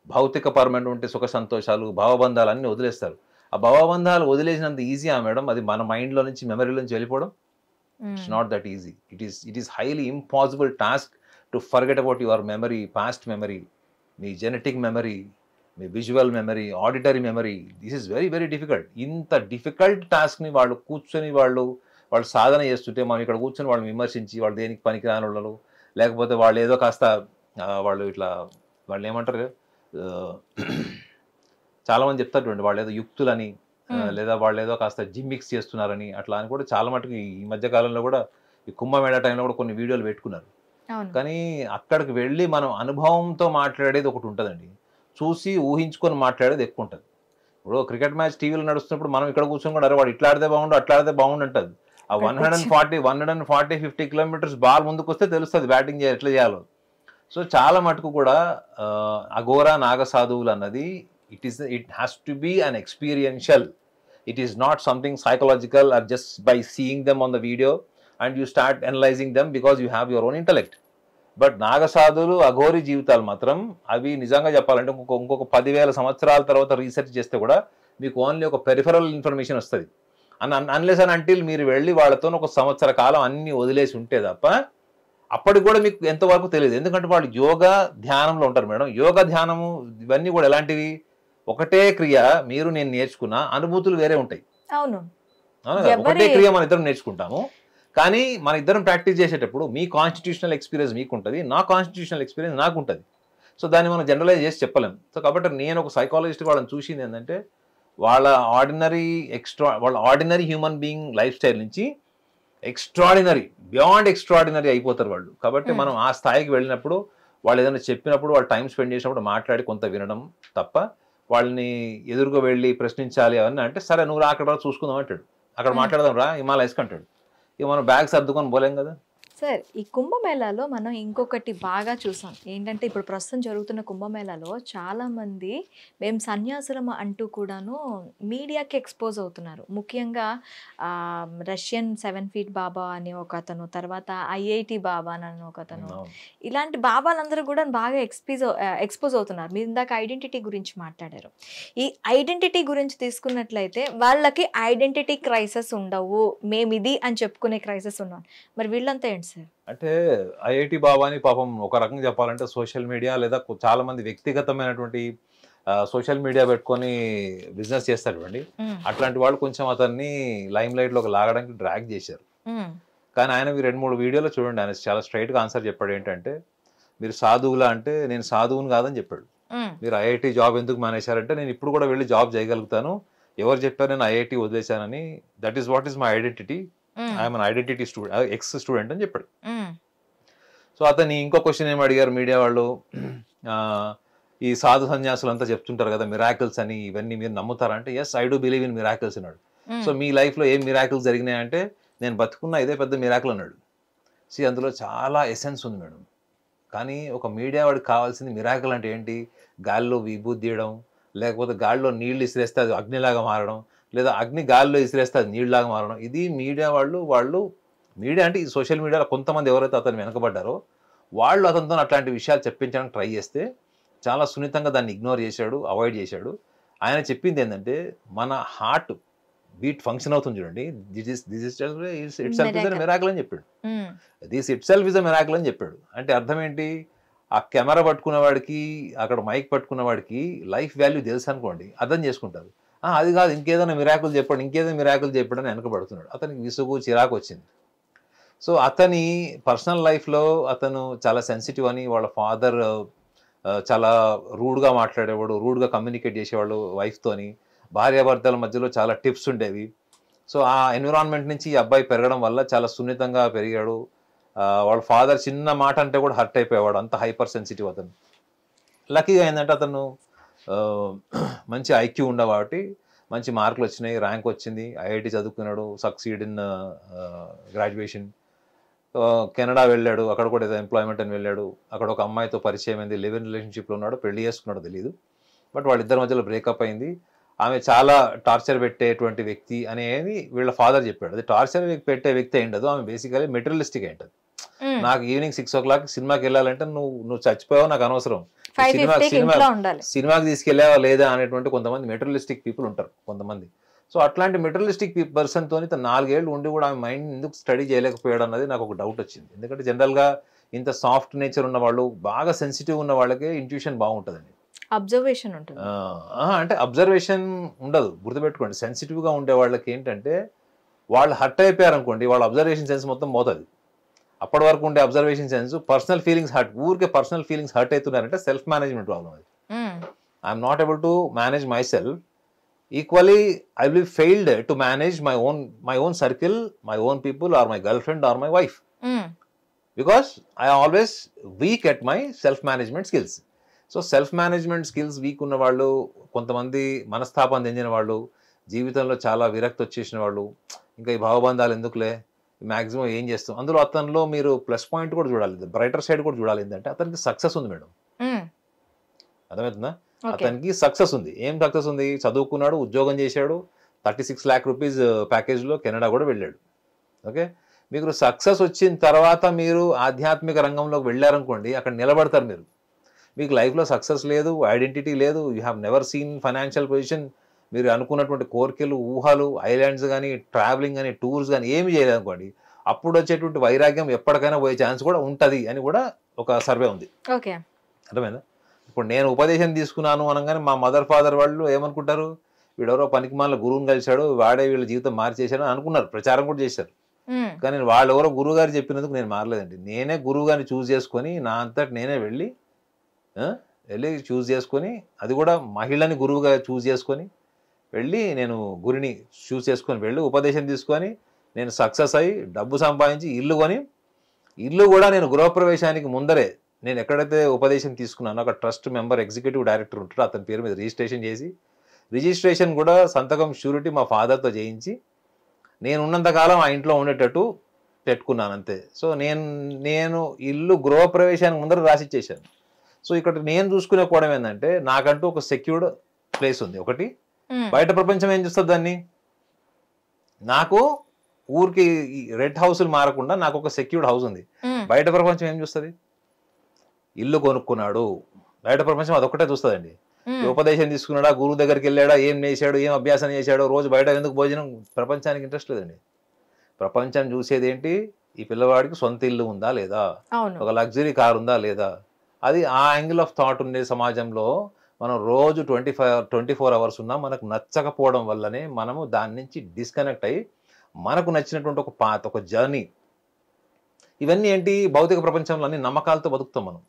భౌతిక పరమైనటువంటి సుఖ సంతోషాలు, భావబంధాలు అన్ని వదిలేస్తారు. ఆ భావబంధాలు వదిలేసినంత ఈజీయా మేడం అది మన మైండ్లో నుంచి, మెమరీలో నుంచి వెళ్ళిపోవడం? It's not that easy. It is highly impossible task to forget about your memory, past memory, me genetic memory, me visual memory, auditory memory. This is very very difficult. ఇంత డిఫికల్ట్ టాస్క్ని వాళ్ళు కూర్చొని వాళ్ళు సాధన చేస్తుంటే మనం ఇక్కడ కూర్చొని వాళ్ళని విమర్శించి వాళ్ళు దేనికి పనికిరాని వాళ్ళు, లేకపోతే వాళ్ళు ఏదో కాస్త వాళ్ళు ఏమంటారు, చాలామంది చెప్తారు చూడండి, వాళ్ళు ఏదో యుక్తులని, లేదా వాళ్ళు ఏదో కాస్త జిమ్మిక్స్ చేస్తున్నారని అట్లా అని కూడా చాలా మటుకు ఈ మధ్యకాలంలో కూడా ఈ కుంభమేళ టైంలో కూడా కొన్ని వీడియోలు పెట్టుకున్నారు. కానీ అక్కడికి వెళ్ళి మనం అనుభవంతో మాట్లాడేది ఒకటి ఉంటుందండి, చూసి ఊహించుకొని మాట్లాడేది ఎక్కువ ఉంటుంది. ఇప్పుడు క్రికెట్ మ్యాచ్ టీవీలో నడుస్తున్నప్పుడు మనం ఇక్కడ కూర్చొని కూడా అరే వాడు ఇట్లా ఆడితే బాగుండు, అట్లా ఆడితే బాగుండు అంటుంది. ఆ 140-150 కిలోమీటర్స్ బాల్ ముందుకు వస్తే తెలుస్తుంది బ్యాటింగ్ ఎట్లా చేయాలో. సో చాలా మటుకు కూడా అఘోరా నాగసాధువులు అన్నది it has to be an experiential. It is not something psychological or just by seeing them on the video and you start analyzing them because you have your own intellect. But నాగసాధువులు, అఘోరీ జీవితాలు మాత్రం అవి నిజంగా చెప్పాలంటే ఇంకొక 10,000 సంవత్సరాల తర్వాత research చేస్తే కూడా మీకు ఓన్లీ ఒక పెరిఫరల్ ఇన్ఫర్మేషన్ వస్తుంది. అన్లెస్ అండ్ అంటిల్ మీరు వెళ్ళి వాళ్ళతో ఒక సంవత్సర కాలం అన్ని వదిలేసి ఉంటే తప్ప అప్పటికి కూడా మీకు ఎంతవరకు తెలియదు, ఎందుకంటే వాళ్ళు యోగా ధ్యానంలో ఉంటారు మేడం. యోగా ధ్యానము ఇవన్నీ కూడా ఎలాంటివి, ఒకటే క్రియ మీరు నేను నేర్చుకున్న అనుభూతులు వేరే ఉంటాయి. అవును, అవునా కదా? ఒకటే క్రియ మన ఇద్దరం నేర్చుకుంటాము, కానీ మన ఇద్దరం ప్రాక్టీస్ చేసేటప్పుడు మీ కాన్స్టిట్యూషనల్ ఎక్స్పీరియన్స్ మీకు ఉంటుంది, నా కాన్స్టిట్యూషనల్ ఎక్స్పీరియన్స్ నాకు ఉంటుంది. సో దాన్ని మనం జనరలైజ్ చేసి చెప్పలేం. సో కాబట్టి నేను ఒక సైకాలజిస్ట్ వాళ్ళని చూసింది ఏంటంటే వాళ్ళ ordinary human being life style నుంచి ఎక్స్ట్రాడినరీ, బియాండ్ ఎక్స్ట్రాడినరీ అయిపోతారు వాళ్ళు. కాబట్టి మనం ఆ స్థాయికి వెళ్ళినప్పుడు వాళ్ళు ఏదైనా చెప్పినప్పుడు, వాళ్ళు టైం స్పెండ్ చేసినప్పుడు మాట్లాడి కొంత వినడం తప్ప, వాళ్ళని ఎదురుగా వెళ్ళి ప్రశ్నించాలి అవన్నీ అంటే, సరే నువ్వు రా అక్కడ చూసుకుందాం అంటాడు, అక్కడ మాట్లాడదాం రా హిమాలయస్కి అంటాడు. ఇక మనం బ్యాగ్ సర్దుకొని పోలేం కదా. సార్, ఈ కుంభమేళాలో మనం ఇంకొకటి బాగా చూసాం ఏంటంటే, ఇప్పుడు ప్రస్తుతం జరుగుతున్న కుంభమేళాలో చాలామంది మేము సన్యాసులం అంటూ కూడాను మీడియాకి ఎక్స్పోజ్ అవుతున్నారు. ముఖ్యంగా రష్యన్ 7 ఫీట్ బాబా అని ఒక అతను, తర్వాత ఐఐటి బాబా అని ఒక అతను, ఇలాంటి బాబాలందరూ కూడా బాగా ఎక్స్పోజ్ అవుతున్నారు. మీరు ఇందాక ఐడెంటిటీ గురించి మాట్లాడారు. ఈ ఐడెంటిటీ గురించి తీసుకున్నట్లయితే వాళ్ళకి ఐడెంటిటీ క్రైసిస్ ఉండవు, మేము ఇది అని చెప్పుకునే క్రైసిస్ ఉన్నాం. మరి వీళ్ళంతా ఏంటి సార్? అంటే ఐఐటి బాబాని పాపం ఒక రకంగా చెప్పాలంటే సోషల్ మీడియా లేదా చాలా మంది వ్యక్తిగతమైనటువంటి సోషల్ మీడియా పెట్టుకొని బిజినెస్ చేస్తారు చూడండి, అట్లాంటి వాళ్ళు కొంచెం అతన్ని లైమ్ లైట్ లోకి లాగడానికి డ్రాగ్ చేశారు. కానీ ఆయన 2-3 వీడియోలో చూడండి, ఆయన చాలా స్ట్రైట్ గా ఆన్సర్ చెప్పాడు. ఏంటంటే, మీరు సాధువులా అంటే నేను సాధువుని కాదని చెప్పాడు. మీరు ఐఐటి జాబ్ ఎందుకు మానేశారంటే, నేను ఇప్పుడు కూడా వెళ్ళి జాబ్ చేయగలుగుతాను, ఎవరు చెప్పారు నేను ఐఐటి వదిలేశానని, that is what is my identity, I'm an identity student, ex student అని చెప్పాడు. సో అతన్ని ఇంకో క్వశ్చన్ ఏమి అడిగారు మీడియా వాళ్ళు, ఈ సాధు సన్యాసులు అంతా చెప్తుంటారు కదా మిరాకిల్స్ అని, ఇవన్నీ మీరు నమ్ముతారా అంటే, yes I do believe in miracles అన్నాడు. సో మీ లైఫ్ లో ఏం మిరాకిల్స్ జరిగినాయంటే, నేను బతుకున్నా ఇదే పెద్ద మిరాకిల్ అన్నాడు. అందులో చాలా ఎసెన్స్ ఉంది మేడం. కానీ ఒక మీడియా వాడికి కావాల్సింది మిరాకిల్ అంటే ఏంటి, గాలిలో విభూతి తీయడం, లేకపోతే గాలిలో నీళ్లు ఇసిరేస్తే అది అగ్నిలాగా మారడం, లేదా అగ్ని గాలిలో ఇసిరేస్తే అది నీళ్ళలాగా మారడం. ఇది మీడియా వాళ్ళు మీడియా అంటే ఈ సోషల్ మీడియాలో కొంతమంది ఎవరైతే అతను వెనకబడ్డారో వాళ్ళు అతనితో అట్లాంటి విషయాలు చెప్పించడానికి ట్రై చేస్తే చాలా సున్నితంగా దాన్ని ఇగ్నోర్ చేశాడు, అవాయిడ్ చేశాడు. ఆయన చెప్పింది ఏంటంటే, మన హార్ట్ బీట్ ఫంక్షన్ అవుతుంది చూడండి, this itself is a miracle అని చెప్పాడు. This itself is a miracle అని చెప్పాడు. అంటే అర్థం ఏంటి, ఆ కెమెరా పట్టుకున్న వాడికి, అక్కడ మైక్ పట్టుకున్న వాడికి లైఫ్ వాల్యూ తెలుసు అనుకోండి, అర్థం చేసుకుంటారు. అది కాదు ఇంకేదైనా మిరాకిల్ చెప్పాడు, ఇంకేదైనా మిరాకిల్ చెప్పాడు అని వెనకబడుతున్నాడు. అతనికి విసుగు చిరాకు వచ్చింది. సో అతని పర్సనల్ లైఫ్లో అతను చాలా సెన్సిటివ్ అని, వాళ్ళ ఫాదర్ చాలా రూడ్గా మాట్లాడేవాడు, రూడ్గా కమ్యూనికేట్ చేసేవాళ్ళు వైఫ్తోని, భార్యాభర్తల మధ్యలో చాలా టిప్స్ ఉండేవి. సో ఆ ఎన్విరాన్మెంట్ నుంచి ఈ అబ్బాయి పెరగడం వల్ల చాలా సున్నితంగా పెరిగాడు. వాళ్ళ ఫాదర్ చిన్న మాట అంటే కూడా హర్ట్ అయిపోయేవాడు, అంత హైపర్ సెన్సిటివ్ అతను. లక్కీగా ఏంటంటే అతను మంచి ఐక్యూ ఉండే కాబట్టి మంచి మార్కులు వచ్చినాయి, ర్యాంక్ వచ్చింది, ఐఐటి చదువుకున్నాడు, సక్సీడ్ ఇన్ గ్రాడ్యుయేషన్. కెనడా వెళ్ళాడు, అక్కడ కూడా ఏదో ఎంప్లాయ్మెంట్ అని వెళ్ళాడు. అక్కడ ఒక అమ్మాయితో పరిచయం అయింది, లివ్ ఇన్ రిలేషన్షిప్లో ఉన్నాడు, పెళ్లి చేసుకున్నాడో తెలియదు. బట్ వాళ్ళిద్దరి మధ్యలో బ్రేకప్ అయింది. ఆమె చాలా టార్చర్ పెట్టేటువంటి వ్యక్తి అనేది వీళ్ళ ఫాదర్ చెప్పాడు. అది టార్చర్ పెట్టే వ్యక్తి అయిండదు, ఆమె బేసికలీ మెటీరియలిస్టిక్ అయింటది. నాకు ఈవినింగ్ 6 o'clock సినిమాకి వెళ్ళాలంటే నువ్వు చచ్చిపోయావు, నాకు అనవసరం, సినిమాకి తీసుకెళ్ళావా లేదా అనేటువంటి కొంతమంది మెటీరియలిస్టిక్ పీపుల్ ఉంటారు కొంతమంది. సో అట్లాంటి మెటీరియలిస్టిక్ పర్సన్ తోని 4 ఏళ్ళు ఉండి కూడా ఆమె మైండ్ ఎందుకు స్టడీ చేయలేకపోయాడు అన్నది నాకు ఒక డౌట్ వచ్చింది. ఎందుకంటే జనరల్గా ఇంత సాఫ్ట్ నేచర్ ఉన్న వాళ్ళు, బాగా సెన్సిటివ్ ఉన్న వాళ్ళకే ఇంట్యూషన్ బాగుంటుందండి, అబ్జర్వేషన్ ఉంటుంది. అంటే అబ్జర్వేషన్ ఉండదు, గుర్తుపెట్టుకోండి. సెన్సిటివ్గా ఉండే వాళ్ళకి ఏంటంటే, వాళ్ళు హర్ట్ అయిపోయారు అనుకోండి, వాళ్ళ అబ్జర్వేషన్ సెన్స్ మొత్తం పోతుంది. అప్పటి వరకు ఉండే observation sense, personal feelings hurt, ఊరికే పర్సనల్ ఫీలింగ్స్ హర్ట్ అవుతున్నారంటే సెల్ఫ్ మేనేజ్మెంట్ ప్రాబ్లం అది. I'm not able to manage myself. Equally I will be failed to manage my own circle, my own people, or my girlfriend, or my wife, because I always weak at my self management skills. So self management skills weak ఉన్న వాళ్ళు, కొంతమంది మనస్తాపం చెందిన వాళ్ళు, జీవితంలో చాలా విరక్తి వచ్చేసిన వాళ్ళు, ఇంకా ఈ భావబంధాలు ఎందుకులే, మ్యాక్సిమం ఏం చేస్తాం, అందులో అతనిలో మీరు ప్లస్ పాయింట్ కూడా చూడాలి, బ్రైటర్ సైడ్ కూడా చూడాలి. ఏంటంటే అతనికి సక్సెస్ ఉంది మేడం, అర్థమవుతుందా? అతనికి సక్సెస్ ఉంది. ఏం సక్సెస్ ఉంది? చదువుకున్నాడు, ఉద్యోగం చేశాడు, 36 lakh rupees ప్యాకేజ్లో కెనడా కూడా వెళ్ళాడు. ఓకే, మీకు సక్సెస్ వచ్చిన తర్వాత మీరు ఆధ్యాత్మిక రంగంలోకి వెళ్ళారనుకోండి, అక్కడ నిలబడతారు మీరు. మీకు లైఫ్లో సక్సెస్ లేదు, ఐడెంటిటీ లేదు, you have never seen financial position, మీరు అనుకున్నటువంటి కోరికలు, ఊహలు, ఐలాండ్స్ కానీ, ట్రావెలింగ్ కానీ, టూర్స్ కానీ ఏమి చేయలేదు అనుకోండి, అప్పుడు వచ్చేటువంటి వైరాగ్యం ఎప్పటికైనా పోయే ఛాన్స్ కూడా ఉంటుంది అని కూడా ఒక సర్వే ఉంది. ఓకే. అర్థమైందా? ఇప్పుడు నేను ఉపదేశం తీసుకున్నాను అనగానే మా మదర్ ఫాదర్ వాళ్ళు ఏమనుకుంటారు, వీడెవరో పనికిమాల గురువుని కలిశాడు, వాడే వీళ్ళ జీవితం మార్చేశాడు అని అనుకున్నారు, ప్రచారం కూడా చేశారు. కానీ వాళ్ళు ఎవరో గురువు గారు చెప్పినందుకు నేను మారలేదండి. నేనే గురువు గారిని చూస్ చేసుకొని నా అంతటి నేనే వెళ్ళి చూస్ చేసుకొని, అది కూడా మహిళని గురువుగా చూస్ చేసుకొని వెళ్ళి నేను గురిని చూస్ చేసుకొని వెళ్ళి ఉపదేశం తీసుకొని నేను సక్సెస్ అయ్యి డబ్బు సంపాదించి ఇల్లు కొని, ఇల్లు కూడా నేను గృహప్రవేశానికి ముందరే నేను ఎక్కడైతే ఉపదేశం తీసుకున్నానో అక్కడ ట్రస్ట్ మెంబర్ ఎగ్జిక్యూటివ్ డైరెక్టర్ ఉంటారో అతని పేరు మీద రిజిస్ట్రేషన్ చేసి, రిజిస్ట్రేషన్ కూడా సంతకం షూరిటీ మా ఫాదర్తో చేయించి నేను ఉన్నంతకాలం ఆ ఇంట్లో ఉండేటట్టు పెట్టుకున్నాను అంతే. సో నేను ఇల్లు గృహప్రవేశానికి ముందర రాసిచ్చేసాను. సో ఇక్కడ నేను చూసుకునే కోణం ఏంటంటే నాకంటూ ఒక సెక్యూర్డ్ ప్లేస్ ఉంది. ఒకటి బయట ప్రపంచం ఏం చూస్తుంది దాన్ని, నాకు ఊరికి రెడ్ హౌస్లు మారకుండా నాకు ఒక సెక్యూర్డ్ హౌస్ ఉంది. బయట ప్రపంచం ఏం చూస్తుంది, ఇల్లు కొనుక్కున్నాడు, బయట ప్రపంచం అదొక్కటే చూస్తుందండి. ఉపదేశం తీసుకున్నాడా, గురువు దగ్గరికి వెళ్ళాడా, ఏం చేశాడు, ఏం అభ్యాసం చేశాడో, రోజు బయట ఎందుకు భోజనం, ప్రపంచానికి ఇంట్రెస్ట్ లేదండి. ప్రపంచం చూసేది ఏంటి, ఈ పిల్లవాడికి సొంత ఇల్లు ఉందా లేదా, ఒక లగ్జరీ కార్ ఉందా లేదా, అది ఆ యాంగిల్ ఆఫ్ థాట్ ఉండే సమాజంలో మనం రోజు 24 అవర్స్ ఉన్నా మనకు నచ్చకపోవడం వల్లనే మనము దాని నుంచి డిస్కనెక్ట్ అయ్యి మనకు నచ్చినటువంటి ఒక పాత్, ఒక జర్నీ, ఇవన్నీ ఏంటి భౌతిక ప్రపంచంలో అన్ని నమ్మకాలతో బతుకుతాం మనం.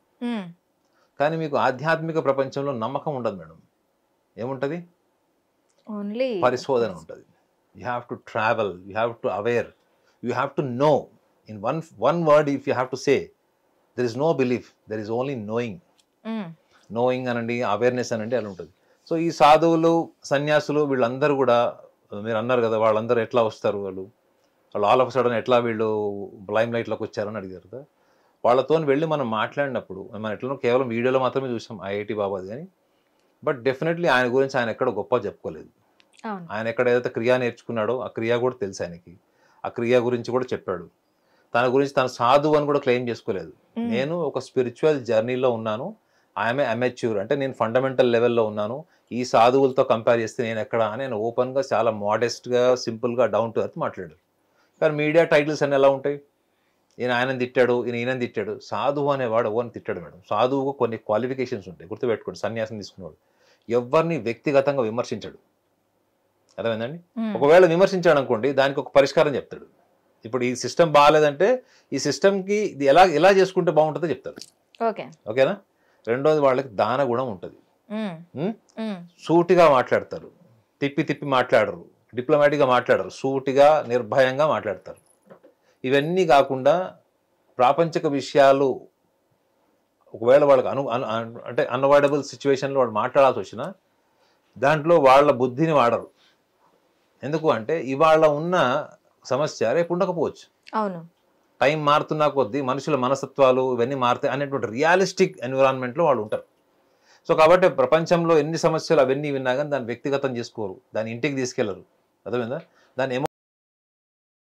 కానీ మీకు ఆధ్యాత్మిక ప్రపంచంలో నమ్మకం ఉండదు మేడం. ఏముంటుంది, ఓన్లీ పరిశోధన ఉంటుంది. You have to travel, you have to aware, you have to know. In one word if you have to say, there is no belief, there is only knowing. Knowing అనండి, awareness అనండి, అలా ఉంటుంది. So ఈ సాధువులు, సన్యాసులు వీళ్ళందరూ కూడా మీరు అన్నారు కదా, వాళ్ళందరూ ఎట్లా వస్తారు, వాళ్ళు ఆల్ ఆఫ్ సడన్ ఎట్లా వీళ్ళు లైమ్ లైట్లోకి వచ్చారని అడిగారు కదా. వాళ్ళతో వెళ్ళి మనం మాట్లాడినప్పుడు మనం ఎట్లనో కేవలం వీడియోలో మాత్రమే చూసాం ఐఐటి బాబాది, కానీ బట్ డెఫినెట్లీ ఆయన గురించి ఆయన ఎక్కడ గొప్ప చెప్పుకోలేదు. ఆయన ఎక్కడ ఏదైతే క్రియ నేర్చుకున్నాడో ఆ క్రియ కూడా తెలుసు ఆయనకి, ఆ క్రియ గురించి కూడా చెప్పాడు. తన గురించి తన సాధువు అని కూడా క్లెయిమ్ చేసుకోలేదు. నేను ఒక స్పిరిచువల్ జర్నీలో ఉన్నాను, ఐఎమ్ అమెచ్యూర్, అంటే నేను ఫండమెంటల్ లెవెల్లో ఉన్నాను, ఈ సాధువులతో కంపేర్ చేస్తే నేను ఎక్కడ అని నేను ఓపెన్గా చాలా మోడెస్ట్గా సింపుల్గా డౌన్ టు ఎర్త్ మాట్లాడాడు. కానీ మీడియా టైటిల్స్ అన్నీ ఎలా ఉంటాయి, ఈయన ఆయనని తిట్టాడు, ఈయనని తిట్టాడు. సాధువు అనేవాడు ఎవరిని తిట్టాడు మేడం. సాధువుకు కొన్ని క్వాలిఫికేషన్స్ ఉంటాయి, గుర్తుపెట్టుకోండి. సన్యాసం తీసుకునేవాడు ఎవరిని వ్యక్తిగతంగా విమర్శించాడు, అర్థమైందండి. ఒకవేళ విమర్శించాడు అనుకోండి, దానికి ఒక పరిష్కారం చెప్తాడు. ఇప్పుడు ఈ సిస్టమ్ బాగాలేదంటే ఈ సిస్టమ్కి ఇది ఎలా చేసుకుంటే బాగుంటుందో చెప్తాడు. ఓకేనా. రెండోది వాళ్ళకి దాన గుణం ఉంటుంది, సూటిగా మాట్లాడతారు, తిప్పి మాట్లాడరు, డిప్లొమాటిక్గా మాట్లాడరు, సూటిగా నిర్భయంగా మాట్లాడతారు. ఇవన్నీ కాకుండా ప్రాపంచిక విషయాలు ఒకవేళ వాళ్ళకి అంటే అన్అవాయిడబుల్ సిచ్యువేషన్లో వాళ్ళు మాట్లాడాల్సి వచ్చినా దాంట్లో వాళ్ళ బుద్ధిని వాడరు. ఎందుకు అంటే ఇవాళ ఉన్న సమస్య రేపు ఉండకపోవచ్చు. అవును, టైం మారుతున్నా కొద్దీ మనుషుల మనస్తత్వాలు ఇవన్నీ మారుతాయి అనేటువంటి రియాలిస్టిక్ ఎన్విరాన్మెంట్లో వాళ్ళు ఉంటారు. సో కాబట్టి ప్రపంచంలో ఎన్ని సమస్యలు అవన్నీ విన్నా కానీ దాన్ని వ్యక్తిగతం చేసుకోరు, దాన్ని ఇంటికి తీసుకెళ్లరు, అర్థమైందా. దాన్ని